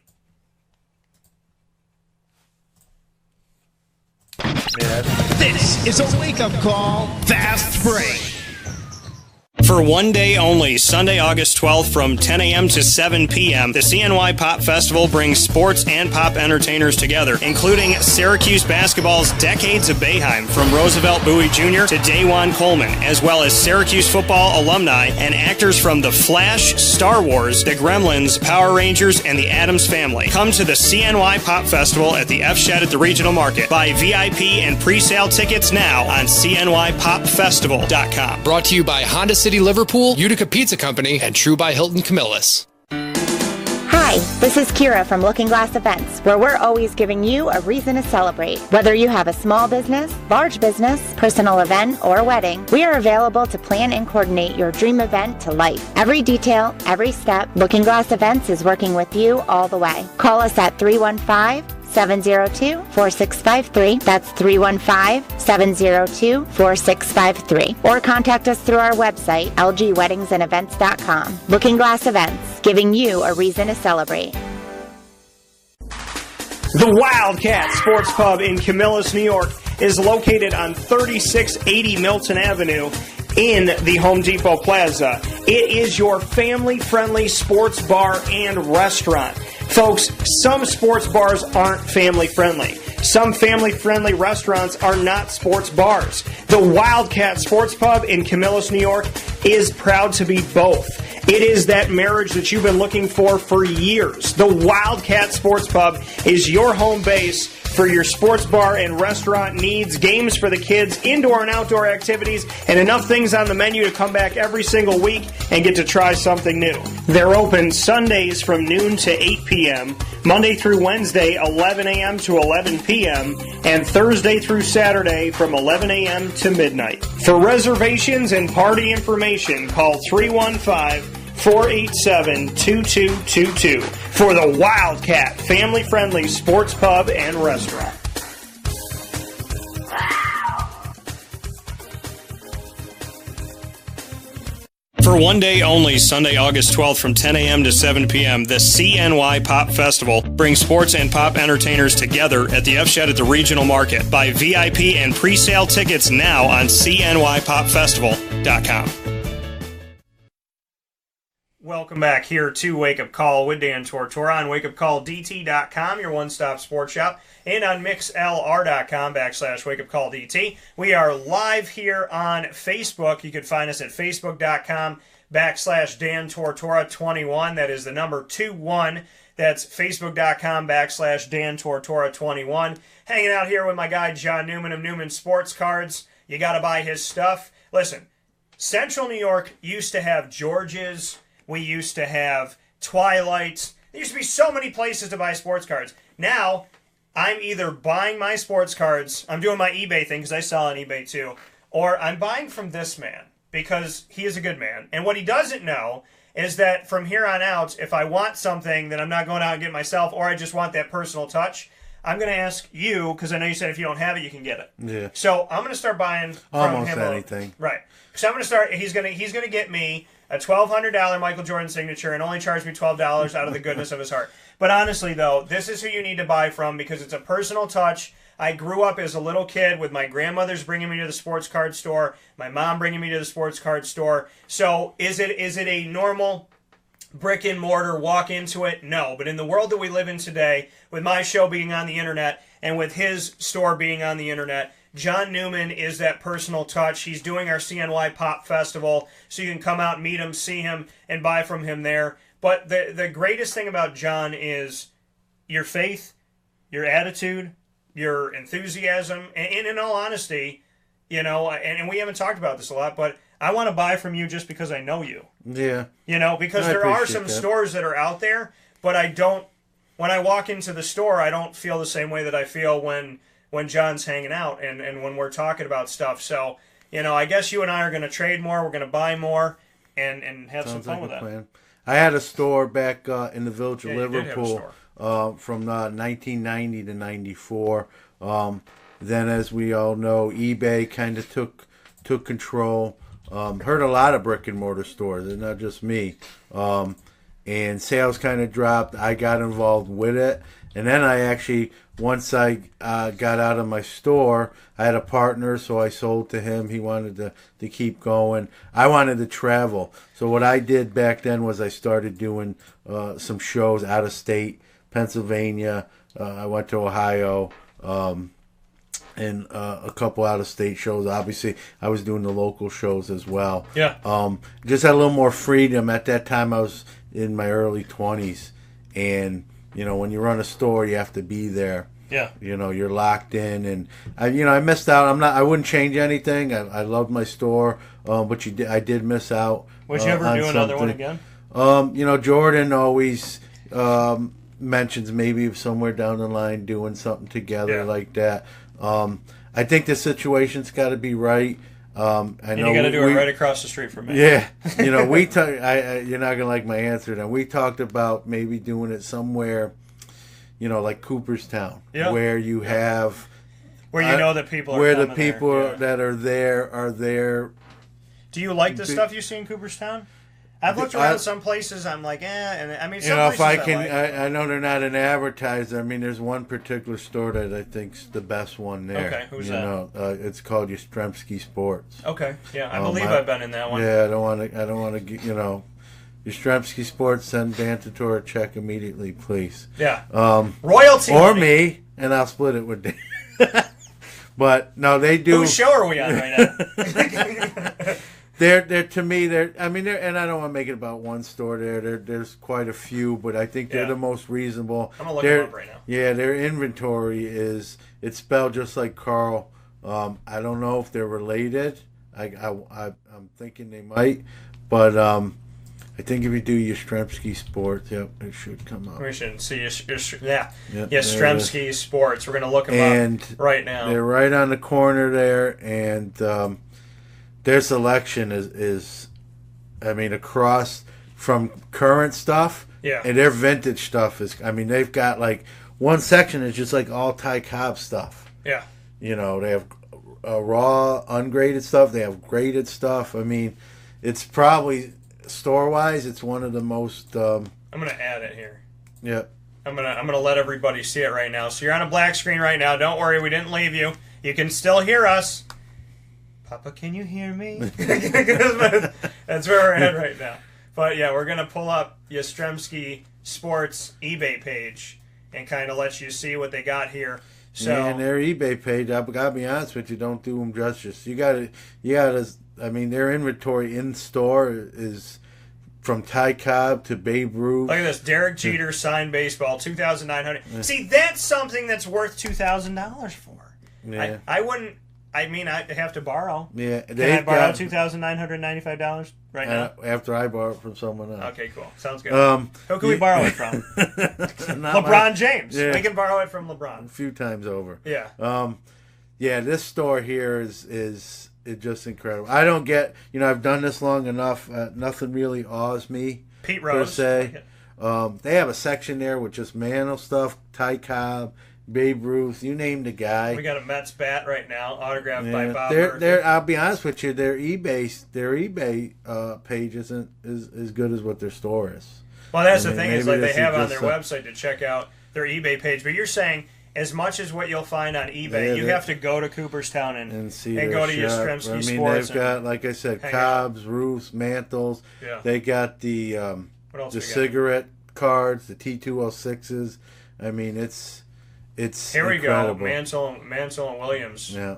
This is a wake-up call fast break. For one day only, Sunday, August 12th from 10 a.m. to 7 p.m., the CNY Pop Festival brings sports and pop entertainers together, including Syracuse basketball's Decades of Boeheim, from Roosevelt Bowie Jr. to Dajuan Coleman, as well as Syracuse football alumni and actors from The Flash, Star Wars, The Gremlins, Power Rangers, and The Addams Family. Come to the CNY Pop Festival at the F Shed at the Regional Market. Buy VIP and pre-sale tickets now on CNYPopFestival.com. Brought to you by Honda City Liverpool, Utica Pizza Company, and True by Hilton Camillus. Hi, this is Kira from Looking Glass Events, where we're always giving you a reason to celebrate. Whether you have a small business, large business, personal event, or wedding, we are available to plan and coordinate your dream event to life. Every detail, every step, Looking Glass Events is working with you all the way. Call us at 315-702-4653. That's 315-702-4653. Or contact us through our website, lgweddingsandevents.com. Looking Glass Events, giving you a reason to celebrate. The Wildcat Sports Pub in Camillus, New York is located on 3680 Milton Avenue in the Home Depot Plaza. It is your family-friendly sports bar and restaurant. Folks, some sports bars aren't family-friendly. Some family-friendly restaurants are not sports bars. The Wildcat Sports Pub in Camillus, New York is proud to be both. It is that marriage that you've been looking for years. The Wildcat Sports Pub is your home base for your sports bar and restaurant needs, games for the kids, indoor and outdoor activities, and enough things on the menu to come back every single week and get to try something new. They're open Sundays from noon to 8 p.m., Monday through Wednesday, 11 a.m. to 11 p.m., and Thursday through Saturday from 11 a.m. to midnight. For reservations and party information, call 315-487-2222 for the Wildcat family-friendly sports pub and restaurant. For one day only, Sunday, August 12th from 10 a.m. to 7 p.m., the CNY Pop Festival brings sports and pop entertainers together at the F Shed at the Regional Market. Buy VIP and pre-sale tickets now on CNYPopFestival.com. Welcome back here to Wake Up Call with Dan Tortora on WakeUpCallDT.com, your one-stop sports shop, and on MixLR.com/WakeUpCallDT. We are live here on Facebook. You can find us at Facebook.com/Dan Tortora21. That is the number 21. That's Facebook.com/Dan Tortora21. Hanging out here with my guy John Newman of Newman Sports Cards. You got to buy his stuff. Listen, Central New York used to have George's. We used to have Twilight's. There used to be so many places to buy sports cards. Now, I'm either buying my sports cards, I'm doing my eBay thing because I sell on eBay too, or I'm buying from this man because he is a good man. And what he doesn't know is that from here on out, if I want something that I'm not going out and get myself, or I just want that personal touch, I'm going to ask you, because I know you said if you don't have it, you can get it. Yeah. So I'm going to start buying from almost him. Anything. Right. So I'm going to start, he's going to get me a $1,200 Michael Jordan signature and only charge me $12 out of the goodness of his heart. But honestly, though, this is who you need to buy from because it's a personal touch. I grew up as a little kid with my grandmother's bringing me to the sports card store, my mom bringing me to the sports card store. So is it a normal brick and mortar, walk into it? No. But in the world that we live in today, with my show being on the internet and with his store being on the internet, John Newman is that personal touch. He's doing our CNY Pop Festival, so you can come out and meet him, see him, and buy from him there. But the greatest thing about John is your faith, your attitude, your enthusiasm, and in all honesty, you know, and we haven't talked about this a lot, but I want to buy from you just because I know you. Yeah. You know, because there are some stores that are out there, but I don't, when I walk into the store, I don't feel the same way that I feel when John's hanging out and when we're talking about stuff. So, you know, I guess you and I are going to trade more, we're going to buy more, and have some fun with that. Plan. I had a store back in the village of Liverpool from 1990 to 94. Then, as we all know, eBay kind of took control. Heard a lot of brick and mortar stores, and not just me. And sales kind of dropped. I got involved with it. And then I actually, once I got out of my store, I had a partner, so I sold to him. He wanted to keep going. I wanted to travel. So what I did back then was I started doing some shows out of state, Pennsylvania. I went to Ohio, and a couple out-of-state shows. Obviously, I was doing the local shows as well. Yeah. Just had a little more freedom. At that time, I was in my early 20s, and you know, when you run a store, you have to be there. Yeah. You know, you're locked in, and I missed out. I wouldn't change anything. I loved my store, but I did miss out. Would you ever do another one again? You know, Jordan always mentions maybe somewhere down the line doing something together like that. I think the situation's got to be right. I know you got to do it right across the street from me. Yeah, you know, you're not gonna like my answer. Now we talked about maybe doing it somewhere, you know, like Cooperstown, where you have, where you know that people are where coming the people there. that are there. Do you like the stuff you see in Cooperstown? I've looked around some places. I'm like, and I mean, some you know, if places I can, I know they're not an advertiser. I mean, there's one particular store that I think's the best one there. Okay, who's that? You know, it's called Sportsw Sports. Okay, yeah, I believe I've been in that one. Yeah, I don't want to, you know, Sportsw Sports, send Dan Tortora a check immediately, please. Yeah. Royalty or money. Me, and I'll split it with Dan. But no, they do. Whose show are we on right now? They're to me, and I don't want to make it about one store there's quite a few, but I think they're the most reasonable. I'm going to look them up right now. Yeah, their inventory it's spelled just like Carl. I don't know if they're related. I'm thinking they might, but I think if you do Yastrzemski Sports, it should come up. We should see Yastrzemski Sports. We're going to look them up right now. They're right on the corner there, and their selection is, I mean, across from current stuff, and their vintage stuff is, I mean, they've got like one section is just like all Ty Cobb stuff. Yeah. You know, they have raw, ungraded stuff. They have graded stuff. I mean, it's probably, store-wise, it's one of the most... I'm going to add it here. Yeah. I'm gonna let everybody see it right now. So you're on a black screen right now. Don't worry, we didn't leave you. You can still hear us. Papa, can you hear me? That's where we're at right now. But yeah, we're going to pull up Yastrzemski Sports eBay page and kind of let you see what they got here. So, and their eBay page, I gotta be honest with you, don't do them justice. You gotta, I mean, their inventory in store is from Ty Cobb to Babe Ruth. Look at this, Derek Jeter signed baseball, $2,900. See, that's something that's worth $2,000 for. Yeah. I wouldn't. I mean, I have to borrow. Yeah, can I borrow $2,995 right now? After I borrow it from someone else. Okay, cool. Sounds good. Who can we borrow it from? LeBron James. Yeah. We can borrow it from LeBron. A few times over. Yeah. Yeah, this store here is just incredible. I don't get, I've done this long enough. Nothing really awes me. Pete Rose. Per se. They have a section there with just Mantle stuff, Ty Cobb, Babe Ruth, you name the guy. We got a Mets bat right now, autographed by Bob Murphy. I'll be honest with you, their eBay page isn't as good as what their store is. Well, that's the thing, is like they have on their website to check out their eBay page. But you're saying, as much as what you'll find on eBay, you have to go to Cooperstown and go to Yastrzemski Sports. They've got, like I said, Cobbs, Ruths, Mantles. Yeah. They got the What else the we got? cigarette cards, the T206s. I mean, it's Here incredible. we go, Mansell and Williams. Yeah,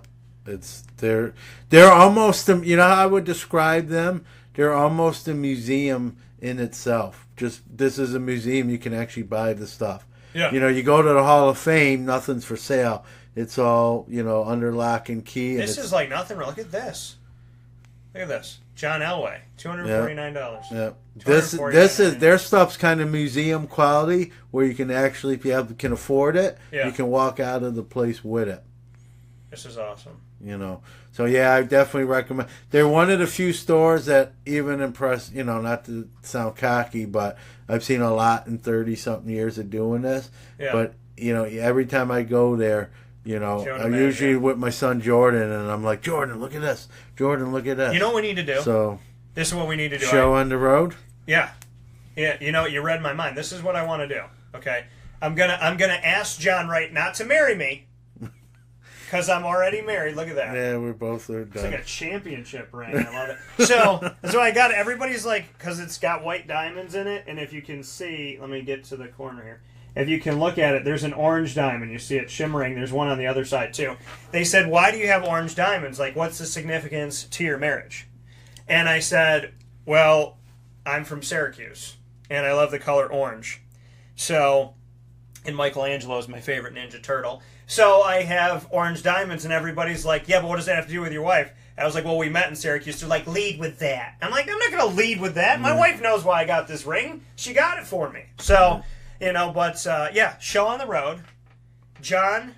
they're almost you know how I would describe them. They're almost a museum in itself. Just this is a museum, you can actually buy the stuff. Yeah. You know, you go to the Hall of Fame, nothing's for sale. It's all, you know, under lock and key. And This is like nothing. Look at this. Look at this. John Elway, $249. Yeah. This is their stuff's kind of museum quality where you can actually, if you can afford it, you can walk out of the place with it. This is awesome. You know, so yeah, I definitely recommend. They're one of the few stores that even impress. You know, not to sound cocky, but I've seen a lot in 30-something years of doing this. Yeah. But you know, every time I go there, you know, Showing I'm them usually with my son Jordan, and I'm like, Jordan, look at this. Jordan, look at this. You know what we need to do? So this is what we need to do. show on the road. Yeah. You know, you read my mind. This is what I want to do. Okay, I'm gonna ask John Wright not to marry me. Because I'm already married. Look at that. Yeah, we're both there. It's like a championship ring. I love it. So I got it. Everybody's like, because it's got white diamonds in it, and if you can see, let me get to the corner here. If you can look at it, there's an orange diamond. You see it shimmering. There's one on the other side too. They said, why do you have orange diamonds? Like, what's the significance to your marriage? And I said, well, I'm from Syracuse, and I love the color orange. So, and Michelangelo is my favorite Ninja Turtle. So I have orange diamonds, and everybody's like, yeah, but what does that have to do with your wife? I was like, well, we met in Syracuse. They're like, lead with that. I'm like, I'm not going to lead with that. My wife knows why I got this ring. She got it for me. So, you know, but, yeah, show on the road. John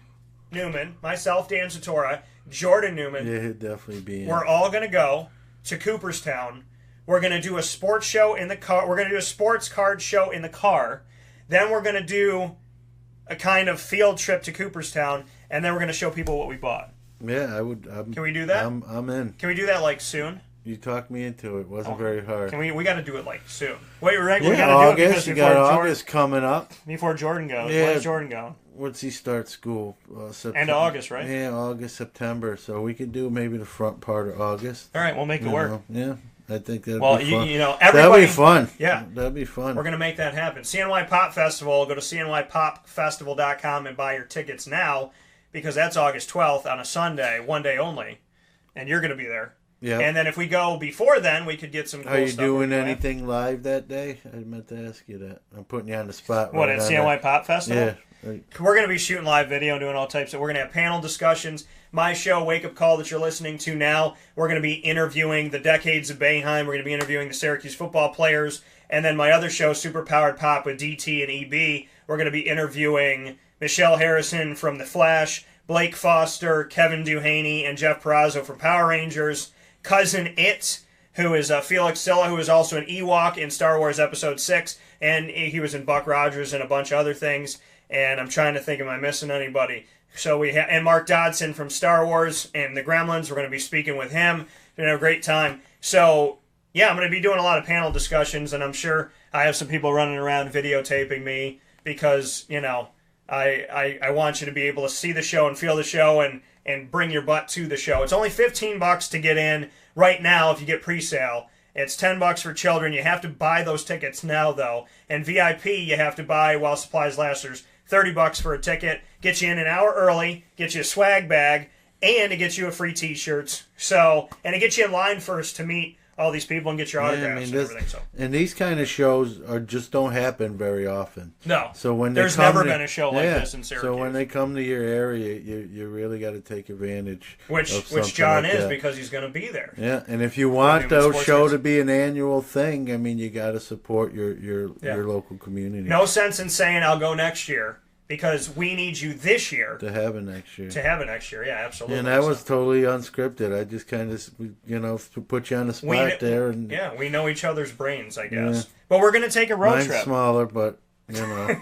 Newman, myself, Dan Tortora, Jordan Newman. Yeah, he'd definitely be in. We're all going to go to Cooperstown. We're going to do a sports show in the car. We're going to do a sports card show in the car. Then we're going to do a kind of field trip to Cooperstown, and then we're going to show people what we bought. Yeah, I would. Can we do that? I'm in. Can we do that like soon? You talked me into it. It wasn't very hard. Can we got to do it like soon. Wait, we got to August. do it because You before got Jordan, August coming up. before Jordan goes. Yeah. When's Jordan going? When's he start school? September. End of August, right? Yeah, August, September. So we could do maybe the front part of August. All right, we'll make it work. Yeah, I think that'd Well, be fun. you know, everybody. That'd be fun. Yeah. That'd be fun. We're going to make that happen. CNY Pop Festival. Go to cnypopfestival.com and buy your tickets now because that's August 12th on a Sunday, one day only. And you're going to be there. Yeah. And then if we go before then, we could get some cool Are you stuff. doing anything live that day? I meant to ask you that. I'm putting you on the spot. What, right at on CNY that. Pop Festival? Yeah. Right. We're going to be shooting live video and doing all types of... We're going to have panel discussions. My show, Wake Up Call, that you're listening to now, we're going to be interviewing the Decades of Boeheim. We're going to be interviewing the Syracuse football players. And then my other show, Super Powered Pop with DT and EB, we're going to be interviewing Michelle Harrison from The Flash, Blake Foster, Kevin Duhaney, and Jeff Perazzo from Power Rangers, Cousin It, who is Felix Silla, who is also an Ewok in Star Wars Episode 6, and he was in Buck Rogers and a bunch of other things. And I'm trying to think, am I missing anybody? So we have, and Mark Dodson from Star Wars and the Gremlins. We're going to be speaking with him. We're going to have a great time. So, yeah, I'm going to be doing a lot of panel discussions, and I'm sure I have some people running around videotaping me because, you know, I want you to be able to see the show and feel the show and bring your butt to the show. It's only $15 to get in right now if you get pre-sale. It's $10 for children. You have to buy those tickets now, though. And VIP, you have to buy while supplies last. There's $30 for a ticket. Get you in an hour early. Get you a swag bag. And it gets you a free T-shirts. So, and it gets you in line first to meet all these people and get your autographs and everything. So, and these kind of shows just don't happen very often. No. So when there's never been a show like this in Syracuse. So when they come to your area, you really got to take advantage. Which John is because he's going to be there. Yeah, and if you want the show to be an annual thing, I mean, you got to support your local community. No sense in saying I'll go next year. Because we need you this year. To have it next year. Yeah, absolutely. And that was totally unscripted. I just kind of, put you on the spot there. And yeah, we know each other's brains, I guess. Yeah. But we're going to take a road trip. Mine's smaller, but, you know.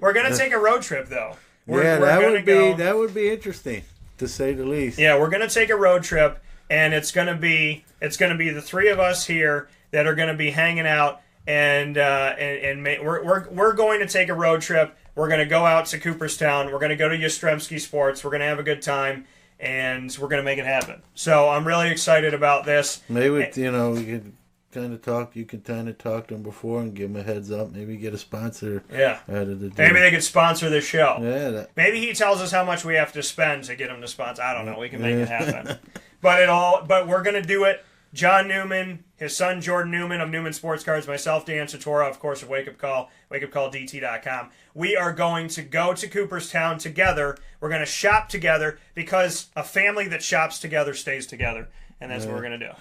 We're going to take a road trip, though. That would be interesting, to say the least. Yeah, we're going to take a road trip, and it's going to be the three of us here that are going to be hanging out, and we're going to take a road trip. We're going to go out to Cooperstown. We're going to go to Yastrzemski Sports. We're going to have a good time, and we're going to make it happen. So I'm really excited about this. Maybe, we could kind of talk. You can kind of talk to them before and give them a heads up. Maybe get a sponsor. Yeah. Out of the deal. Maybe they could sponsor the show. Yeah. Maybe he tells us how much we have to spend to get him to sponsor. I don't know. We can make it happen. But we're gonna do it. John Newman, his son Jordan Newman of Newman Sports Cards, myself, Dan Tortora, of course, of Wake Up Call, wakeupcalldt.com. We are going to go to Cooperstown together. We're going to shop together because a family that shops together stays together, and that's what we're going to do.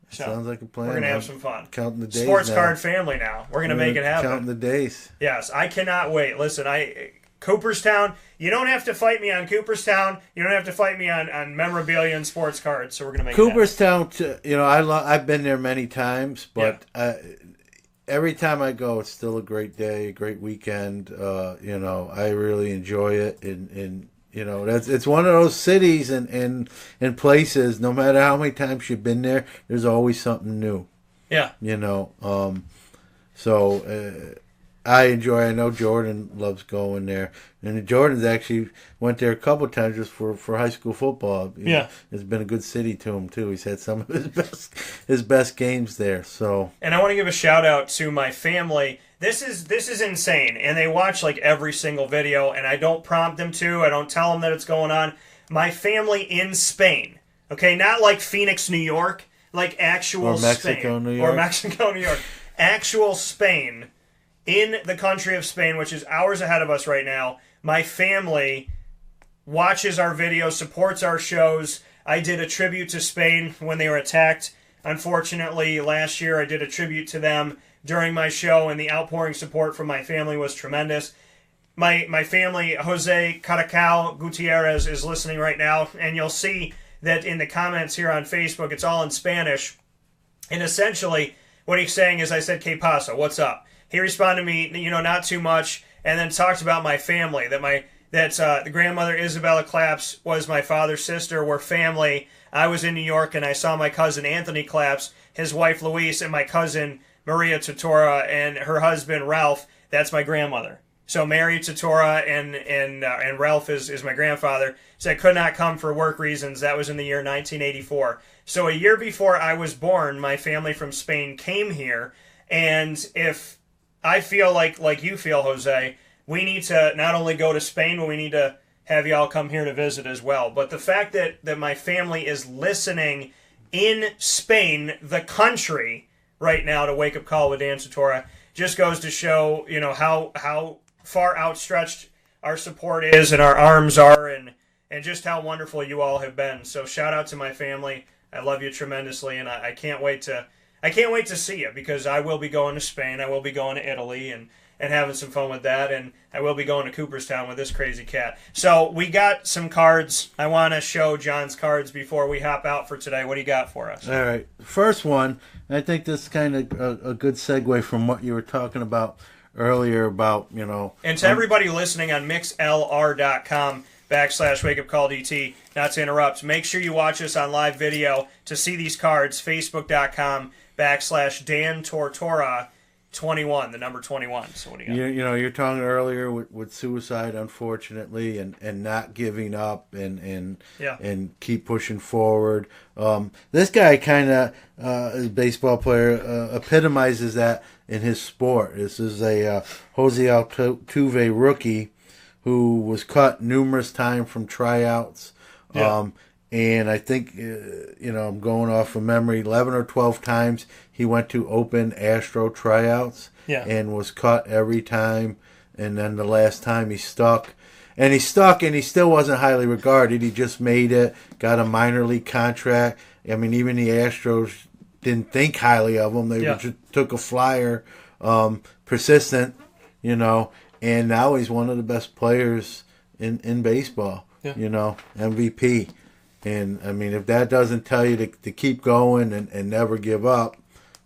So, sounds like a plan. We're going to have some fun. Counting the days. Sports now. card family now. We're going to make it happen. Counting the days. Yes, I cannot wait. Listen, Cooperstown, you don't have to fight me on Cooperstown. You don't have to fight me on memorabilia and sports cards, so we're going to make Cooperstown, I've been there many times, but every time I go, it's still a great day, a great weekend. I really enjoy it. And it's one of those cities and places, no matter how many times you've been there, there's always something new. Yeah. I enjoy. I know Jordan loves going there, and Jordan's actually went there a couple of times just for high school football. It's been a good city to him too. He's had some of his best games there. So, and I want to give a shout out to my family. This is insane, and they watch like every single video, and I don't prompt them to. I don't tell them that it's going on. My family in Spain, okay, not like Phoenix, New York, like actual or Mexico, Spain, New York, or Mexico, New York, actual Spain. In the country of Spain, which is hours ahead of us right now, my family watches our videos, supports our shows. I did a tribute to Spain when they were attacked. Unfortunately, last year I did a tribute to them during my show, and the outpouring support from my family was tremendous. My family, Jose Caracao Gutierrez, is listening right now, and you'll see that in the comments here on Facebook, it's all in Spanish. And essentially, what he's saying is, I said, "Que pasa? What's up?" He responded to me, not too much, and then talked about my family, that the grandmother Isabella Claps was my father's sister. We're family. I was in New York, and I saw my cousin Anthony Claps, his wife Louise, and my cousin Maria Tortora, and her husband Ralph. That's my grandmother. So Mary Tortora and Ralph is my grandfather. So I could not come for work reasons. That was in the year 1984. So a year before I was born, my family from Spain came here, and if I feel like you feel, Jose, we need to not only go to Spain, but we need to have y'all come here to visit as well. But the fact that my family is listening in Spain, the country, right now to Wake Up Call with Dan Tortora, just goes to show, how far outstretched our support is and our arms are, and just how wonderful you all have been. So shout out to my family. I love you tremendously, and I can't wait to see you, because I will be going to Spain, I will be going to Italy, and having some fun with that, and I will be going to Cooperstown with this crazy cat. So we got some cards. I want to show John's cards before we hop out for today. What do you got for us? All right. First one, I think this is kind of a good segue from what you were talking about earlier about, And to everybody listening on mixlr.com/wakeupcalldt, not to interrupt, make sure you watch us on live video to see these cards, facebook.com/Dan Tortora 21, the number 21. So what do you got? You're talking earlier with suicide, unfortunately, and not giving up and keep pushing forward. This guy kind of, a baseball player, epitomizes that in his sport. This is a Jose Altuve rookie who was cut numerous times from tryouts. And I think, I'm going off of memory, 11 or 12 times he went to open Astro tryouts and was cut every time. And then the last time he stuck. And he still wasn't highly regarded. He just made it, got a minor league contract. I mean, even the Astros didn't think highly of him. They just took a flyer, persistent, and now he's one of the best players in baseball, MVP. And I mean, if that doesn't tell you to keep going and never give up,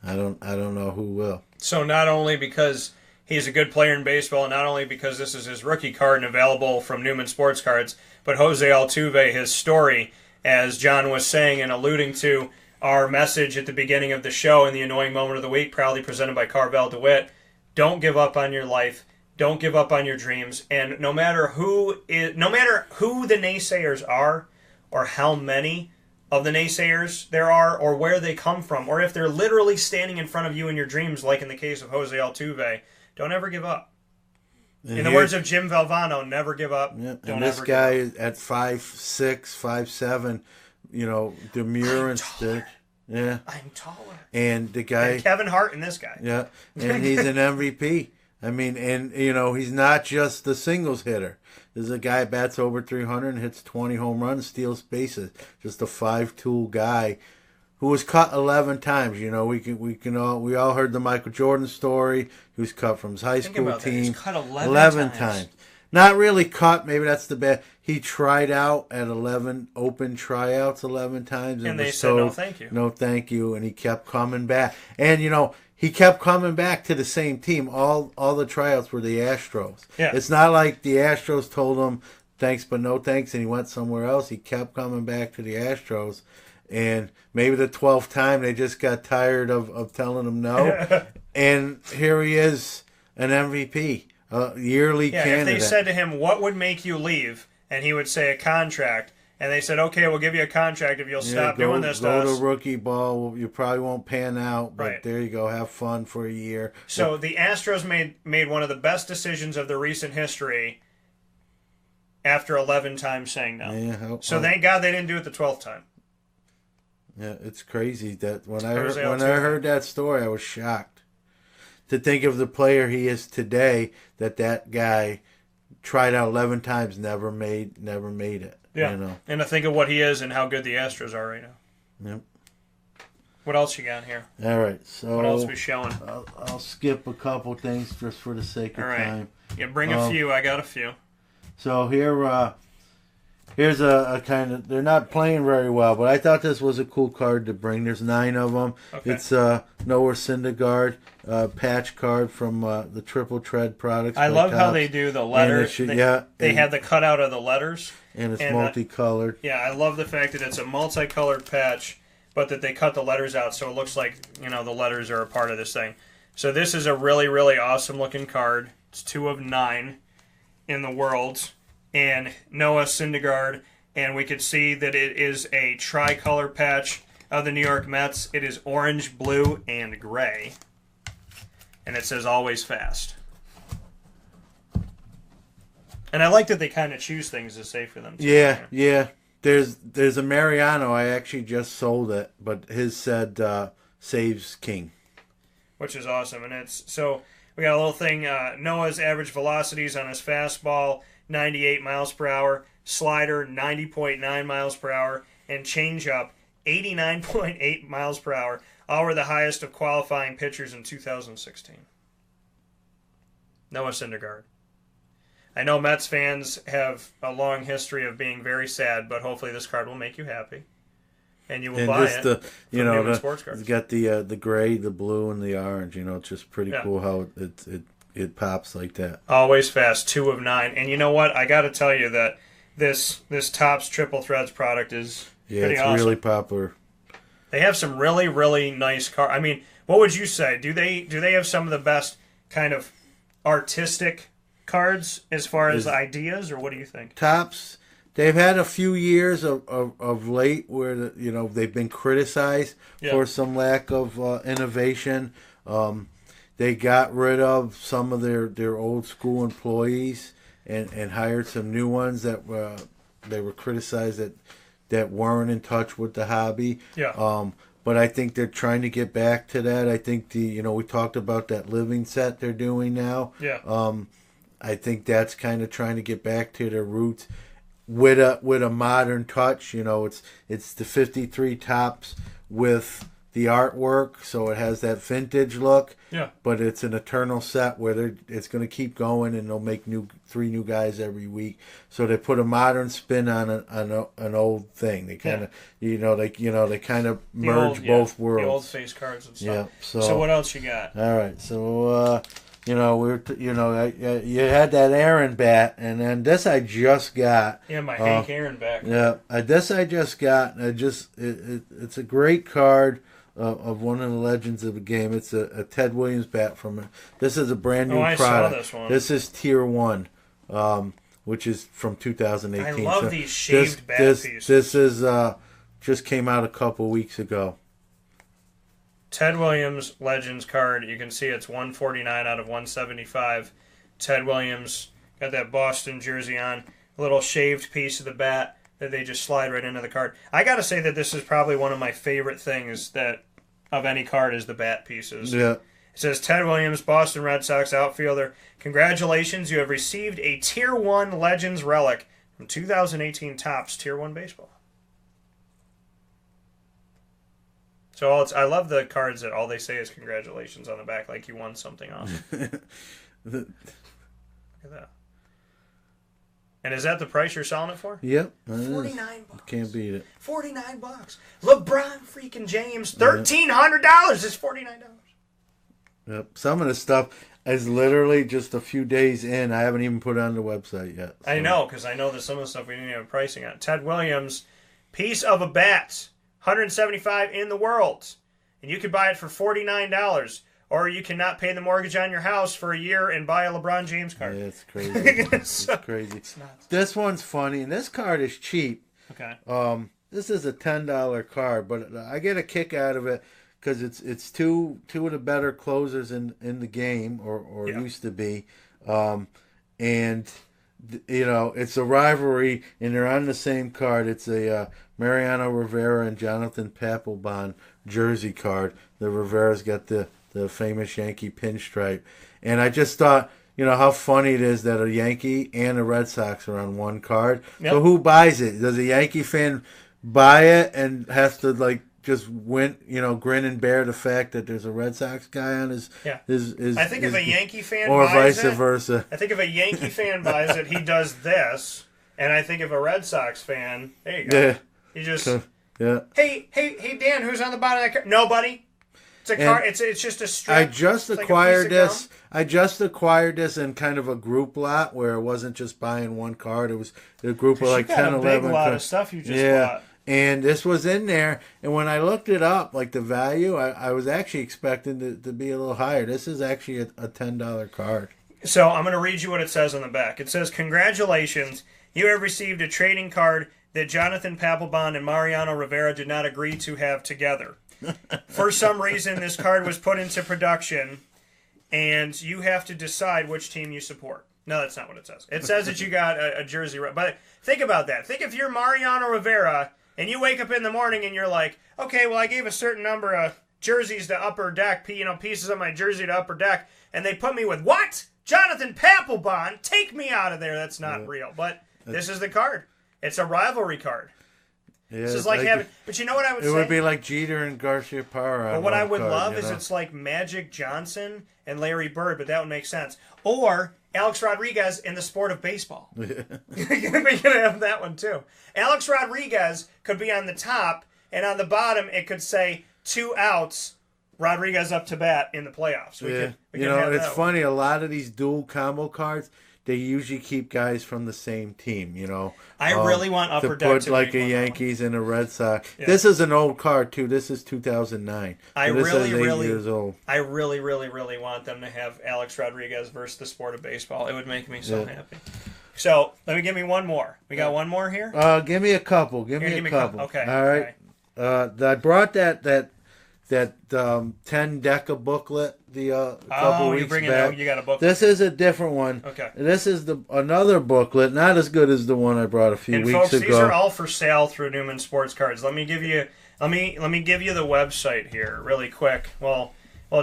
I don't know who will. So not only because he's a good player in baseball, not only because this is his rookie card and available from Newman Sports Cards, but Jose Altuve, his story, as John was saying and alluding to our message at the beginning of the show in the Annoying Moment of the Week, proudly presented by Carvel DeWitt. Don't give up on your life. Don't give up on your dreams. And no matter who the naysayers are, or how many, of the naysayers there are, or where they come from, or if they're literally standing in front of you in your dreams, like in the case of Jose Altuve, don't ever give up. In the words of Jim Valvano, never give up. Yeah. Don't And this ever guy give up. is at 5'6", 5'7", demure and stick. Yeah. I'm taller. And the guy... And Kevin Hart and this guy. Yeah. And he's an MVP. I mean, and, he's not just the singles hitter. There's a guy bats over 300 and hits 20 home runs, steals bases. Just a 5-tool guy who was cut 11 times. We all heard the Michael Jordan story. He was cut from his high school team. He's cut 11 times. Not really cut. Maybe that's the bad. He tried out at 11 open tryouts 11 times. And they said, no, thank you. No, thank you. And he kept coming back. And, he kept coming back to the same team. All the tryouts were the Astros. Yeah. It's not like the Astros told him thanks but no thanks and he went somewhere else. He kept coming back to the Astros. And maybe the 12th time they just got tired of telling him no. And here he is, an MVP, a yearly candidate. If they said to him, what would make you leave? And he would say a contract. And they said, okay, we'll give you a contract if you'll stop doing this to us. Go to rookie ball. You probably won't pan out, but Right. there you go. Have fun for a year. So the Astros made one of the best decisions of their recent history after 11 times saying no. Yeah, Thank God they didn't do it the 12th time. Yeah, it's crazy that when I Jose heard that story, I was shocked to think of the player he is today. That guy tried out 11 times, never made it. Yeah, and to think of what he is and how good the Astros are right now. Yep. What else you got here? All right, so what else we showing? I'll skip a couple things just for the sake of time. Yeah, bring a few. I got a few. So here's a kind of, they're not playing very well, but I thought this was a cool card to bring. There's 9 of them. Okay. It's Noah Syndergaard patch card from the Triple Tread products. I by love how Topps. they do the letters. They have the cutout of the letters. And it's multicolored. I love the fact that it's a multicolored patch, but that they cut the letters out so it looks like, the letters are a part of this thing. So this is a really, really awesome looking card. It's 2 of 9 in the world. And Noah Syndergaard, and we could see that it is a tricolor patch of the New York Mets. It is orange, blue, and gray. And it says always fast. And I like that they kind of choose things to say for them. Too. Yeah. There's a Mariano. I actually just sold it, but his said saves king, which is awesome. And so we got a little thing. Noah's average velocities on his fastball 98 miles per hour, slider 90.9 miles per hour, and changeup 89.8 miles per hour. All were the highest of qualifying pitchers in 2016. Noah Syndergaard. I know Mets fans have a long history of being very sad, but hopefully this card will make you happy, and you will buy it. It's got the gray, the blue, and the orange. It's just pretty cool how it pops like that. Always fast, 2 of 9, and you know what? I got to tell you that this Topps Triple Threads product is pretty awesome. Really popular. They have some really, really nice cards. I mean, what would you say? Do they have some of the best kind of artistic cards as far as ideas, or what do you think? Topps, they've had a few years of late where they've been criticized for some lack of innovation. They got rid of some of their old school employees and hired some new ones that they were criticized that weren't in touch with the hobby. But I think they're trying to get back to that. I think we talked about that living set they're doing now. I think that's kind of trying to get back to their roots with a modern touch. It's the 53 Topps with the artwork, so it has that vintage look. But it's an eternal set where it's going to keep going, and they'll make 3 new guys every week. So they put a modern spin on an old thing. They kind of they kind of merge both worlds. The old face cards and stuff. Yeah. So what else you got? All right. So you had that Aaron bat, and then this I just got. Yeah, my Hank Aaron back. Yeah, this I just got. It's a great card of one of the legends of the game. It's a Ted Williams bat from it. This is a brand new product. I saw this one. This is Tier 1, which is from 2018. I love these shaved bat pieces. This is just came out a couple weeks ago. Ted Williams Legends card. You can see it's 149 out of 175. Ted Williams got that Boston jersey on. A little shaved piece of the bat that they just slide right into the card. I got to say that this is probably one of my favorite things that of any card is the bat pieces. Yeah. It says, Ted Williams, Boston Red Sox outfielder. Congratulations, you have received a Tier 1 Legends relic from 2018 Topps Tier 1 Baseball. So I love the cards that all they say is congratulations on the back, like you won something off. Look at that. And is that the price you're selling it for? Yep. $49. Can't beat it. $49. LeBron freaking James, $1,300 is $49. Yep. Some of the stuff is literally just a few days in. I haven't even put it on the website yet. So. I know, because I know that some of the stuff we didn't have pricing on. Ted Williams, piece of a bat, $175 in the world. And you could buy it for $49. Or you cannot pay the mortgage on your house for a year and buy a LeBron James card. Yeah, it's crazy. It's crazy. This one's funny, and this card is cheap. Okay. This is a $10 card, but I get a kick out of it because it's two of the better closers in the game, or used to be, and it's a rivalry, and they're on the same card. It's a Mariano Rivera and Jonathan Papelbon jersey card. The Rivera's got the famous Yankee pinstripe. And I just thought, how funny it is that a Yankee and a Red Sox are on one card. Yep. So who buys it? Does a Yankee fan buy it and has to, just grin and bear the fact that there's a Red Sox guy on his I think if a Yankee fan or buys vice versa. I think if a Yankee fan buys it, he does this. And I think if a Red Sox fan, there you go. Yeah. He just, hey, Dan, who's on the bottom of that card? Nobody. It's a card. It's just a strip. I just acquired this. I just acquired this in kind of a group lot where it wasn't just buying one card. It was a group of like 10, 11 cards. A lot of stuff you just bought. And this was in there. And when I looked it up, like the value, I was actually expecting to be a little higher. This is actually a $10 card. So I'm going to read you what it says on the back. It says, congratulations, you have received a trading card that Jonathan Papelbon and Mariano Rivera did not agree to have together. For some reason, this card was put into production, and you have to decide which team you support. No, that's not what it says. It says that you got a jersey. But think about that. Think if you're Mariano Rivera, and you wake up in the morning and you're like, okay, well, I gave a certain number of jerseys to Upper Deck, pieces of my jersey to Upper Deck, and they put me with, what? Jonathan Papelbon? Take me out of there. That's not real. But this is the card. It's a rivalry card. Yeah, this is like having, but you know what I would say? It would be like Jeter and Garcia Parra. But what I would love is it's like Magic Johnson and Larry Bird, but that would make sense. Or Alex Rodriguez in the sport of baseball. You're going to have that one too. Alex Rodriguez could be on the top, and on the bottom it could say 2 outs, Rodriguez up to bat in the playoffs. We could have it's that funny, a lot of these dual combo cards, they usually keep guys from the same team, I really want Upper Deck to put like a Yankees and a Red Sox. Yeah. This is an old card too. This is 2009. I really years old. I really want them to have Alex Rodriguez versus the sport of baseball. It would make me so happy. So give me one more. We got one more here. Give me a couple. Give me a couple. Okay. All right. I brought that 10 Deca booklet a couple weeks back. You got a booklet. This is a different one. Okay. This is another booklet, not as good as the one I brought a few weeks folks, ago. These are all for sale through Newman Sports Cards. Let me give you the website here really quick. While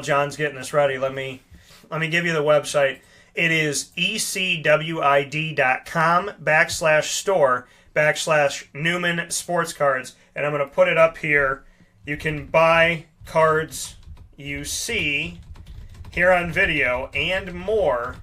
John's getting this ready, let me give you the website. It is ecwid.com/store/Newman Sports Cards, and I'm going to put it up here. You can buy cards you see here on video and more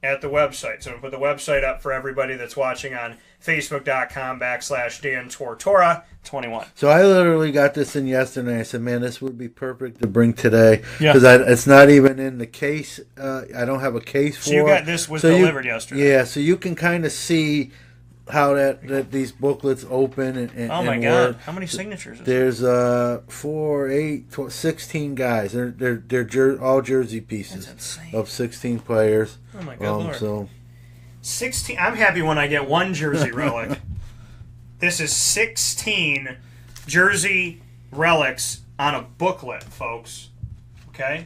at the website. So I'm going to put the website up for everybody that's watching on Facebook.com/Dan Tortora21. So I literally got this in yesterday. I said, man, this would be perfect to bring today. Yeah. Because it's not even in the case. I don't have a case for it. So you got this was delivered yesterday. Yeah, so you can kind of see how that these booklets open and oh my and God! work. How many signatures? There's 4, 8, 12, 16 guys. They're all jersey pieces of 16 players. Oh my God, Lord! So 16. I'm happy when I get one jersey relic. This is 16 jersey relics on a booklet, folks. Okay?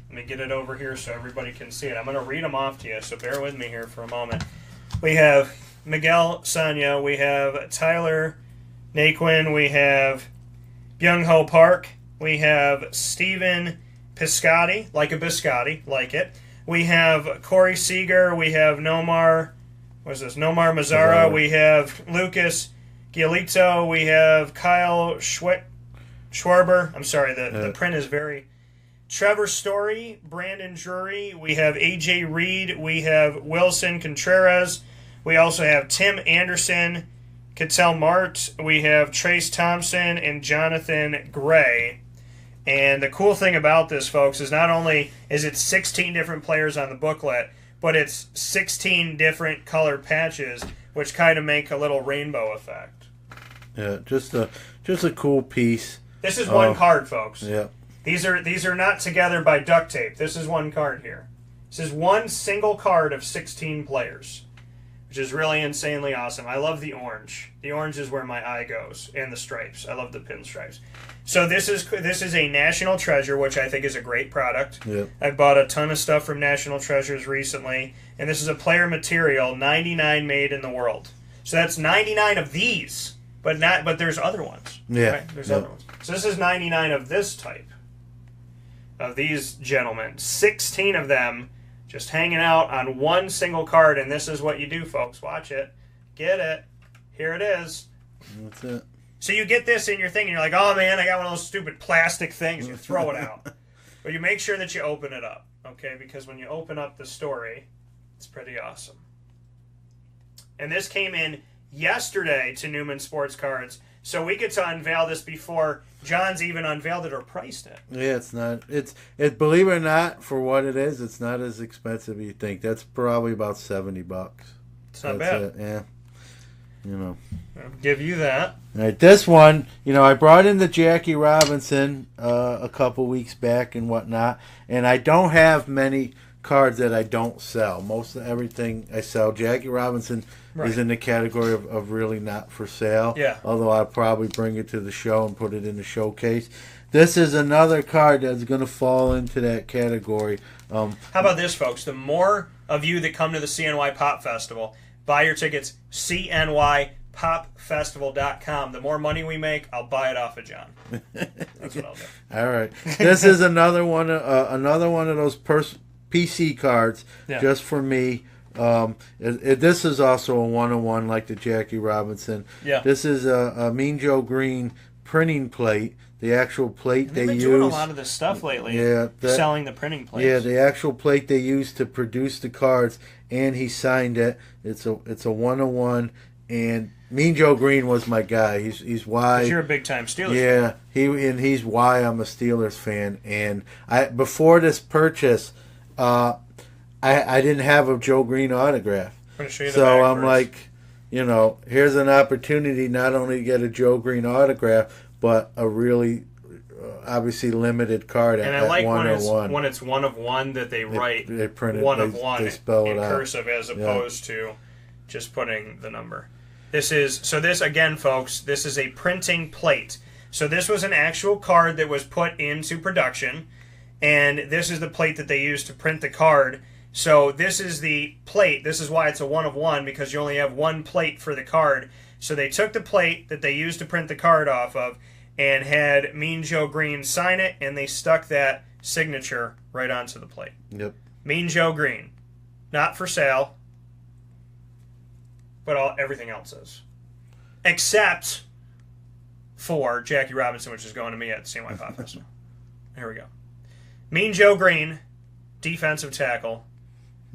Let me get it over here so everybody can see it. I'm going to read them off to you, so bear with me here for a moment. We have Miguel Sanya. We have Tyler Naquin. We have Byung-Ho Park. We have Steven Piscotty, like a biscotti, like it. We have Corey Seager. We have Nomar Mazzara. We have Lucas Giolito. We have Kyle Schwarber. I'm sorry, the print is very... Trevor Story, Brandon Drury. We have A.J. Reed. We have Wilson Contreras. We also have Tim Anderson, Cattell Mart. We have Trace Thompson and Jonathan Gray. And the cool thing about this, folks, is not only is it 16 different players on the booklet, but it's 16 different color patches, which kind of make a little rainbow effect. Yeah, just a cool piece. This is one card, folks. Yeah. These are not together by duct tape. This is one card here. This is one single card of 16 players, which is really insanely awesome. I love the orange. The orange is where my eye goes, and the stripes. I love the pinstripes. So this is a National Treasure, which I think is a great product. Yeah. I've bought a ton of stuff from National Treasures recently, and this is a player material, 99 made in the world. So that's 99 of these, but there's other ones. Yeah. Right? There's other ones. So this is 99 of this type. Of these gentlemen, 16 of them just hanging out on one single card, and this is what you do, folks. Watch it. Get it. Here it is. That's it. So you get this in your thing, and you're like, oh, man, I got one of those stupid plastic things. You throw it out. But you make sure that you open it up, okay? Because when you open up the story, it's pretty awesome. And this came in yesterday to Newman Sports Cards, so we get to unveil this before John's even unveiled it or priced it. Yeah, it's not. It's believe it or not, for what it is, it's not as expensive as you think. That's probably about $70. It's not bad. It. Yeah. You know. I'll give you that. All right, this one, I brought in the Jackie Robinson a couple weeks back and whatnot, and I don't have many cards that I don't sell. Most of everything I sell. Jackie Robinson is in the category of really not for sale. Yeah. Although I'll probably bring it to the show and put it in the showcase. This is another card that's going to fall into that category. How about this, folks? The more of you that come to the CNY Pop Festival, buy your tickets, CNYPopFestival.com. The more money we make, I'll buy it off of John. That's what I'll do. All right. This is another one of those PC cards just for me. This is also a 101 like the Jackie Robinson. Yeah. This is a Mean Joe Green printing plate. The actual plate They've been doing a lot of this stuff lately. Yeah, selling the printing plates. Yeah, the actual plate they used to produce the cards, and he signed it. It's a 101, and Mean Joe Green was my guy. He's why. 'Cause you're a big time Steelers fan. Yeah, he's why I'm a Steelers fan. And before this purchase, I didn't have a Joe Green autograph. I'm gonna show you the so back I'm first. like, here's an opportunity not only to get a Joe Green autograph, but a really obviously limited card and at I like 101. when it's one of one that they write they print it, one they, of one they spell in it out. cursive as opposed to just putting the number. This again, folks, this is a printing plate. So this was an actual card that was put into production, and this is the plate that they used to print the card. So this is the plate. This is why it's a 1 of 1, because you only have one plate for the card. So they took the plate that they used to print the card off of and had Mean Joe Green sign it, and they stuck that signature right onto the plate. Yep. Mean Joe Green. Not for sale, but everything else is. Except for Jackie Robinson, which is going to me at the CNY Pop Festival. Here we go. Mean Joe Green, defensive tackle.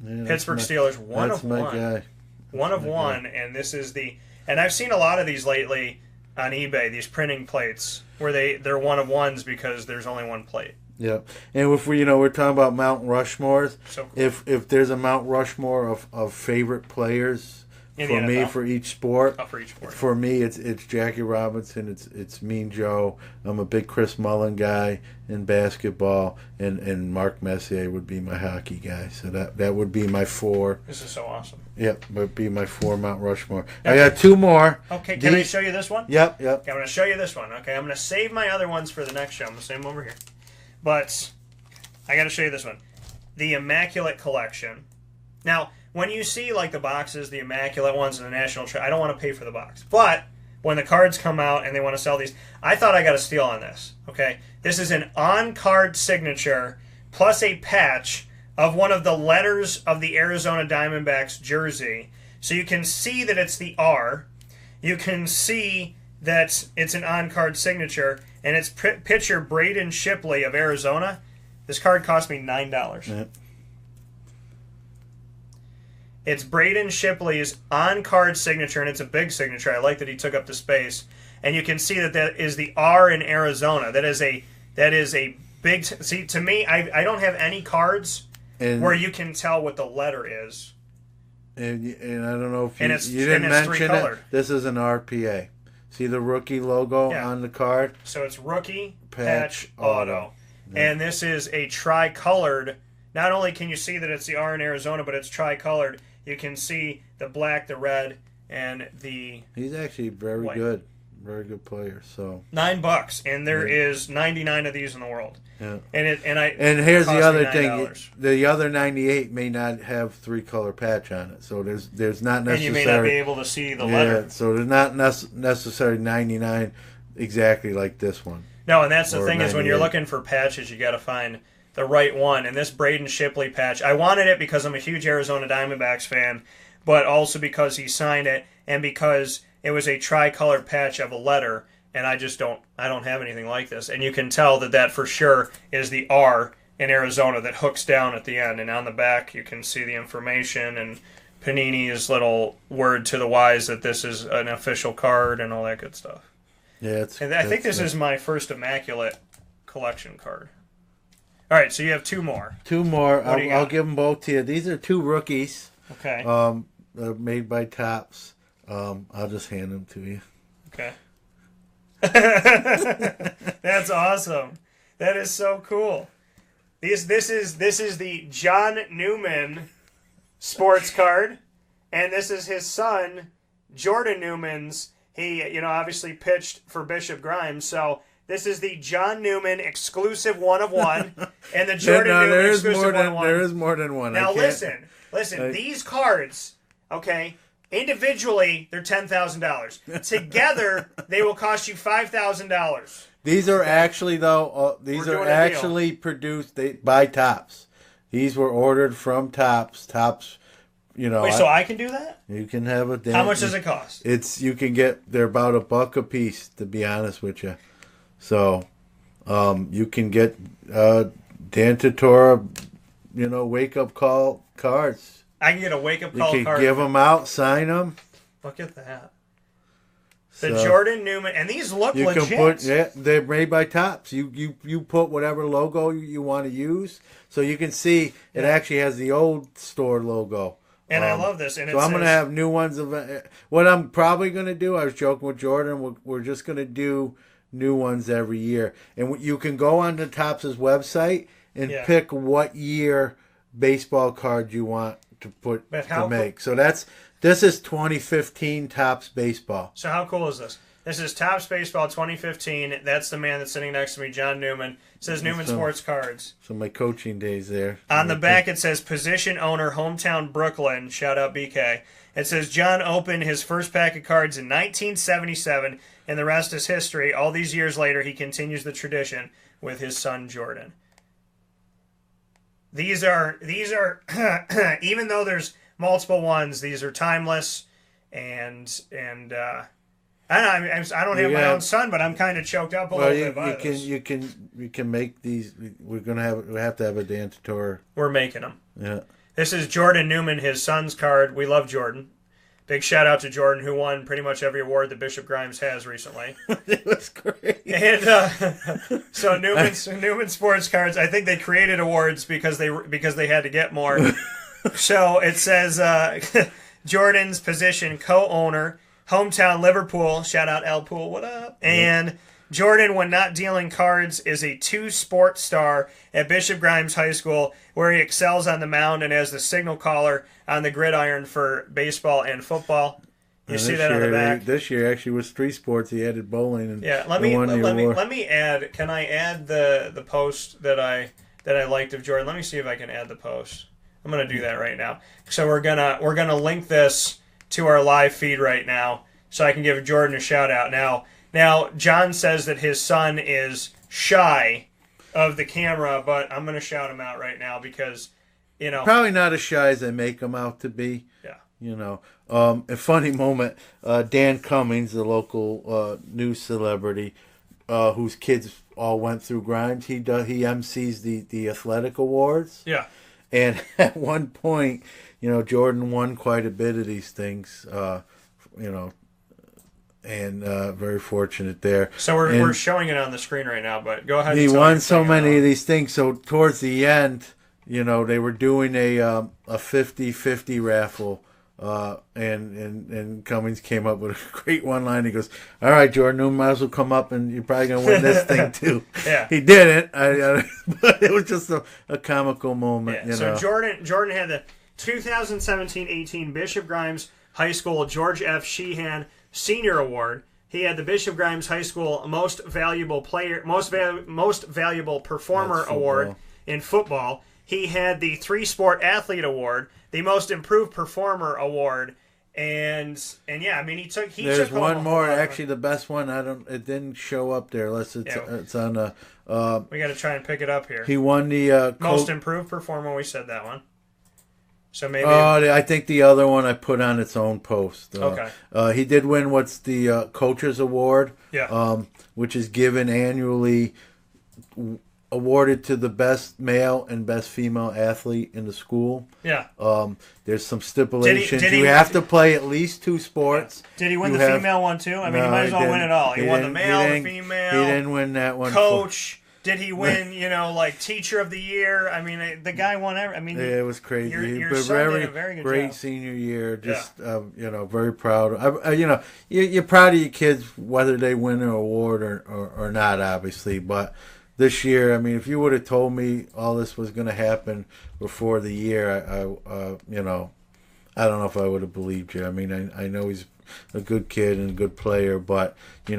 Yeah, Pittsburgh Steelers, 1 of 1. Guy. 1 of 1, and this is the... And I've seen a lot of these lately on eBay, these printing plates, where they're 1 of 1s because there's only one plate. Yeah, and if we're talking about Mount Rushmores, so cool. if there's a Mount Rushmore of favorite players In for the me, NFL? for each sport. Oh, for each sport. For me, it's Jackie Robinson. It's Mean Joe. I'm a big Chris Mullin guy in basketball, and Mark Messier would be my hockey guy. So that would be my 4. This is so awesome. Yep, would be my 4 Mount Rushmore. I got 2 more. Okay, can I show you this one? Yep. Okay, I'm going to show you this one. Okay, I'm going to save my other ones for the next show. I'm going to save them over here. But I got to show you this one. The Immaculate Collection. Now, when you see like the boxes, the Immaculate ones, and the National Treasure, I don't want to pay for the box. But when the cards come out and they want to sell these, I thought I got a steal on this. Okay, this is an on-card signature plus a patch of one of the letters of the Arizona Diamondbacks jersey. So you can see that it's the R. You can see that it's an on-card signature, and it's pitcher Braden Shipley of Arizona. This card cost me $9. Yep. It's Braden Shipley's on-card signature, and it's a big signature. I like that he took up the space. And you can see that is the R in Arizona. That is a big... See, to me, I don't have any cards where you can tell what the letter is. And I don't know if you and didn't it's mention it. This is an RPA. See the rookie logo on the card? So it's rookie, patch, auto. Yeah. And this is a tricolored... Not only can you see that it's the R in Arizona, but it's tricolored. You can see the black, the red, and the He's actually very white. good. Very good player. So $9, and there is 99 of these in the world. Yeah. And here's the other $9. thing: the other 98 may not have 3-color patch on it, so there's not necessarily. And you may not be able to see the letter. So there's not necessarily 99 exactly like this one. No, and that's the thing 98. is when you're looking for patches, you got to find the right one. And this Braden Shipley patch, I wanted it because I'm a huge Arizona Diamondbacks fan, but also because he signed it and because it was a tricolored patch of a letter, and I don't have anything like this. And you can tell that for sure is the R in Arizona that hooks down at the end. And on the back, you can see the information and Panini's little word to the wise that this is an official card and all that good stuff. Yeah, I think this is my first Immaculate Collection card. All right, so you have 2 more. 2 more. What I'll give them both to you. These are 2 rookies. Okay. Made by Topps. I'll just hand them to you. Okay. That's awesome. That is so cool. This is the John Newman sports card, and this is his son, Jordan Newman's. He, obviously pitched for Bishop Grimes, so this is the John Newman exclusive 1 of 1, and the Jordan Newman exclusive 1 of 1. There is more than one. Now listen. These cards, okay, individually they're $10,000. Together they will cost you $5,000. These are actually produced by Topps. These were ordered from Topps. Topps, Wait, so I can do that? You can have a. How much does it cost? You can get. They're about $1 a piece, to be honest with you. So, you can get Dan Tortora, wake up call cards. I can get a wake up call card. You can give them out, sign them. Look at that. The Jordan Newman, and these look you legit. They're made by Topps. You put whatever logo you want to use, so you can see it actually has the old store logo. And I love this. And I'm going to have new ones. What I'm probably going to do, I was joking with Jordan, we're just going to do new ones every year. And you can go on the Topps' website and pick what year baseball card you want to make. So this is 2015 Topps Baseball. So how cool is this? This is Topps Baseball 2015. That's the man that's sitting next to me, John Newman. It says Newman Sports Cards. So my coaching days there. On the back it says position owner, hometown Brooklyn. Shout out BK. It says John opened his first pack of cards in 1977, and the rest is history. All these years later, he continues the tradition with his son Jordan. These are even though there's multiple ones, these are timeless, and I don't have my own son, but I'm kind of choked up a little bit by this. You can make these. We have to have a Dan Tortora. We're making them. Yeah. This is Jordan Newman, his son's card. We love Jordan. Big shout out to Jordan, who won pretty much every award that Bishop Grimes has recently. It was great. And so Newman Sports Cards, I think they created awards because they had to get more. So it says Jordan's position co-owner, hometown Liverpool, shout out L Pool, what up? And Jordan, when not dealing cards, is a 2-sport star at Bishop Grimes High School, where he excels on the mound and as the signal caller on the gridiron for baseball and football. You see that on the back. This year actually was 3 sports. He added bowling and let me add. Can I add the post that I liked of Jordan? Let me see if I can add the post. I'm gonna do that right now. So we're gonna link this to our live feed right now, so I can give Jordan a shout out. Now John says that his son is shy of the camera, but I'm gonna shout him out right now because probably not as shy as they make him out to be. Yeah. A funny moment. Dan Cummings, the local news celebrity, whose kids all went through Grimes. He MCs the athletic awards. Yeah. And at one point, Jordan won quite a bit of these things. And very fortunate there. So we're showing it on the screen right now, but go ahead. He won so many of these things. So towards the end, they were doing a 50-50 raffle. And Cummings came up with a great one line. He goes, "All right, Jordan, you might as well come up, and you're probably gonna win this thing too." Yeah, he didn't. But it was just a comical moment. Yeah. So Jordan had the 2017-18 Bishop Grimes High School George F. Sheehan Senior Award. He had the Bishop Grimes High School Most Valuable Performer Award in football. He had the 3-Sport Athlete Award, the Most Improved Performer Award, and yeah, I mean he took. There's one more, actually, the best one. It didn't show up there unless it's on a. We got to try and pick it up here. He won the Most Improved Performer. We said that one. So maybe. I think the other one I put on its own post. Okay. He did win what's the Coaches Award. Yeah. Which is given annually. Awarded to the best male and best female athlete in the school. Yeah. There's some stipulations. Did he you have to play at least 2 sports. Yeah. Did he win the female one too? I mean, he might as well win it all. He won the male, the female. He didn't win that one. Coach. Did he win? Like Teacher of the Year. I mean, the guy won every. I mean, it was crazy. Your son did a very good great job. Senior year. Just very proud. You're proud of your kids whether they win an award or not, obviously, but. This year, I mean, if you would have told me all this was going to happen before the year, I don't know if I would have believed you. I mean, I know he's a good kid and a good player, but you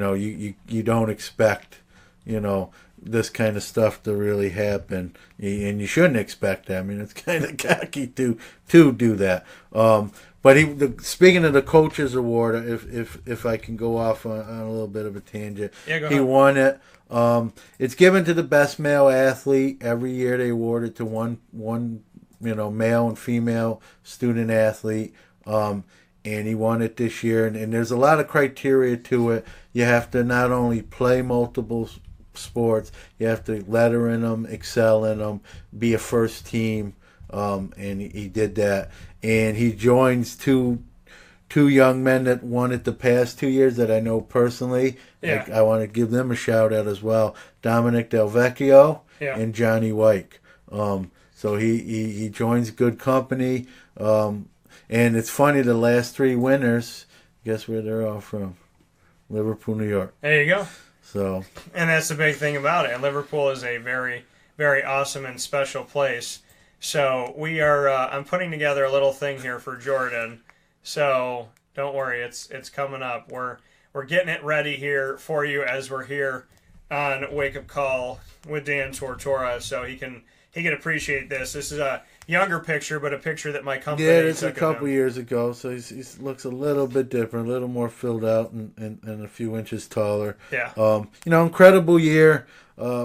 don't expect this kind of stuff to really happen, and you shouldn't expect that. I mean, it's kind of cocky to do that. But speaking of the Coaches Award, if I can go off on a little bit of a tangent, go ahead. He won it. It's given to the best male athlete every year. They award it to one male and female student athlete, and he won it this year. And there's a lot of criteria to it. You have to not only play multiple sports, you have to letter in them, excel in them, be a first team, and he did that. And he joins two young men that won it the past 2 years that I know personally. Yeah. I want to give them a shout out as well. Dominic Del Vecchio and Johnny Wyke. So he joins good company. And it's funny, the last 3 winners, guess where they're all from? Liverpool, New York. There you go. So. And that's the big thing about it. Liverpool is a very, very awesome and special place. So we are. I'm putting together a little thing here for Jordan. So don't worry, it's coming up. We're getting it ready here for you as we're here on Wake Up Call with Dan Tortora, so he can appreciate this. This is a younger picture, but a picture that my company took. Yeah, it's a took couple years ago, so he looks a little bit different, a little more filled out and a few inches taller. Yeah. Incredible year.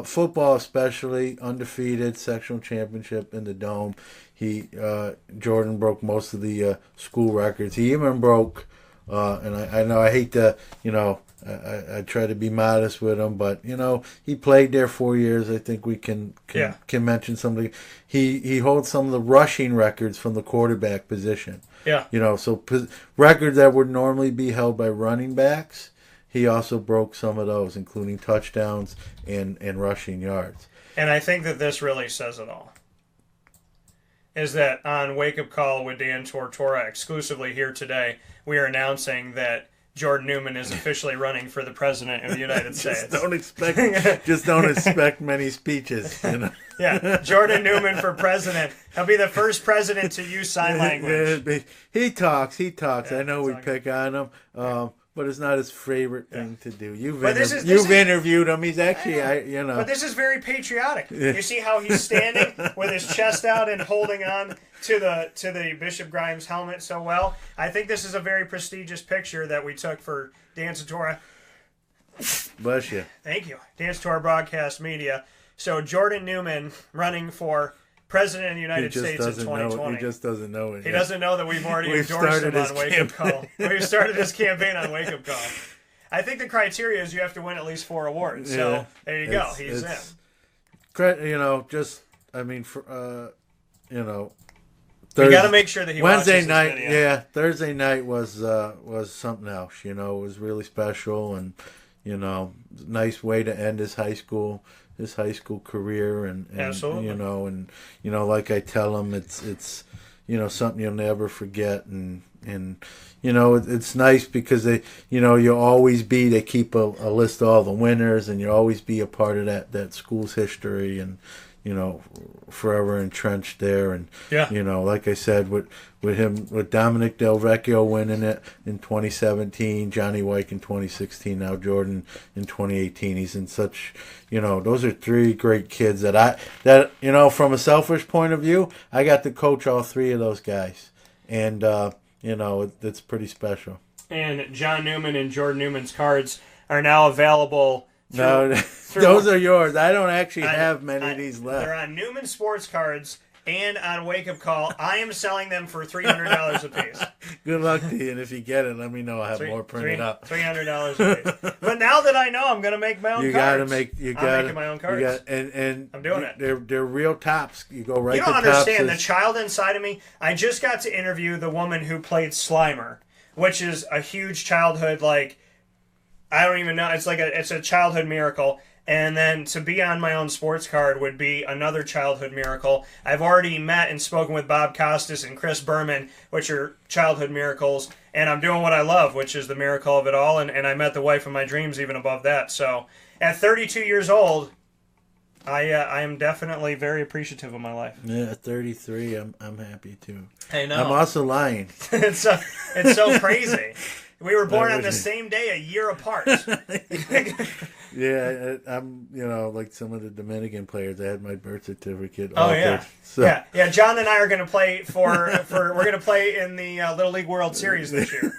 Football especially, undefeated, sectional championship in the Dome. Jordan broke most of the school records. He even broke, and I know I hate to, I try to be modest with him, but he played there 4 years. I think we can mention something. He holds some of the rushing records from the quarterback position. Yeah. So records that would normally be held by running backs. He also broke some of those, including touchdowns and rushing yards. And I think that this really says it all. is that on Wake Up Call with Dan Tortora, exclusively here today, we are announcing that Jordan Newman is officially running for the president of the United States. Don't expect many speeches. You know? Yeah, Jordan Newman for president. He'll be the first president to use sign language. He talks. I know we pick on him, but it's not his favorite thing to do. You've interviewed him. He's actually, But this is very patriotic. You see how he's standing with his chest out and holding on to the Bishop Grimes helmet so well. I think this is a very prestigious picture that we took for Dan Tortora. Bless you. Thank you. Dan Tortora Broadcast Media. So Jordan Newman running for President of the United States in 2020. He just doesn't know it. He doesn't know that we've already endorsed him on Wake Up Call. We've started his campaign on Wake Up Call. I think the criteria is you have to win at least 4 awards. So there you go. He's in. We got to make sure that he Wednesday watches night. this video. Yeah, Thursday night was something else. It was really special, and nice way to end his high school career, and absolutely. Like I tell him, it's something you'll never forget, and it's nice because you'll always be, they keep a list of all the winners, and you'll always be a part of that school's history, and forever entrenched there. And like I said, with Dominic Del Vecchio winning it in 2017, Johnny White in 2016, now Jordan in 2018. He's in such, those are 3 great kids that from a selfish point of view, I got to coach all 3 of those guys, and it's pretty special. And John Newman and Jordan Newman's cards are now available. Those are yours. I don't actually have many of these left. They're on Newman Sports Cards and on Wake Up Call. I am selling them for $300 a piece. Good luck to you, and if you get it, let me know. I'll have more printed up. $300 a piece. But now that I know, I'm going to make my own cards. I'm making my own cards. And I'm doing it. They're real tops. You go right to tops. You don't understand. The child inside of me, I just got to interview the woman who played Slimer, which is a huge childhood, I don't even know. It's it's a childhood miracle. And then to be on my own sports card would be another childhood miracle. I've already met and spoken with Bob Costas and Chris Berman, which are childhood miracles. And I'm doing what I love, which is the miracle of it all. And I met the wife of my dreams even above that. So at 32 years old, I am definitely very appreciative of my life. Yeah, at 33, I'm happy too. I know. I'm also lying. It's so crazy. We were born on the same day, a year apart. Yeah, I'm, like some of the Dominican players. I had my birth certificate. Oh, yeah. So. Yeah. John and I are going to play we're going to play in the Little League World Series this year.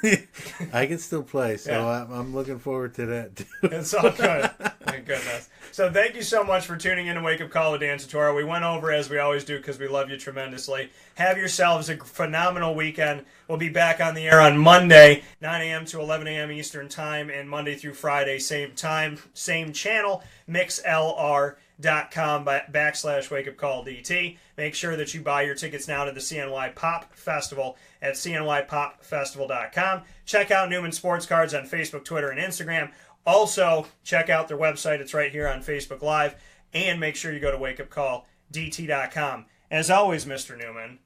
I can still play, so I'm looking forward to that, too. It's all good. Thank goodness. So thank you so much for tuning in to Wake Up Call with Dan Tortora. We went over, as we always do, because we love you tremendously. Have yourselves a phenomenal weekend. We'll be back on the air on Monday, 9 a.m. to 11 a.m. Eastern Time, and Monday through Friday, same time, same channel, mixlr.com/wakeupcalldt. Make sure that you buy your tickets now to the CNY Pop Festival at cnypopfestival.com. Check out Newman Sports Cards on Facebook, Twitter, and Instagram. Also, check out their website. It's right here on Facebook Live. And make sure you go to wakeupcalldt.com. As always, Mr. Newman,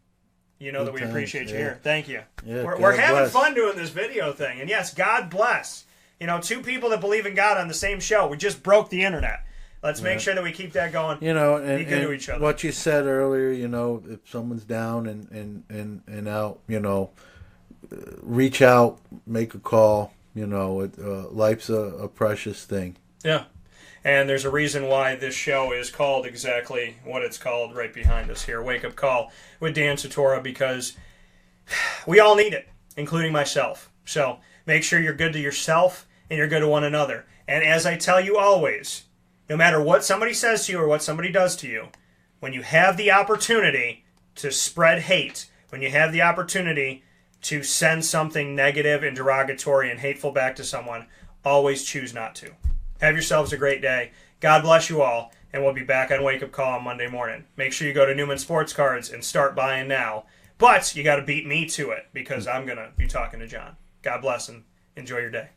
you know that we appreciate you here. Thank you. Yeah, we're having fun doing this video thing. And yes, God bless. 2 people that believe in God on the same show. We just broke the internet. Let's make sure that we keep that going. Be good to each other. What you said earlier, if someone's down and out, reach out, make a call. Life's a precious thing. Yeah. And there's a reason why this show is called exactly what it's called right behind us here, Wake Up Call with Dan Tortora, because we all need it, including myself. So make sure you're good to yourself and you're good to one another. And as I tell you always, no matter what somebody says to you or what somebody does to you, when you have the opportunity to spread hate, when you have the opportunity to send something negative and derogatory and hateful back to someone, always choose not to. Have yourselves a great day. God bless you all, and we'll be back on Wake Up Call on Monday morning. Make sure you go to Newman Sports Cards and start buying now. But you got to beat me to it, because I'm going to be talking to John. God bless and enjoy your day.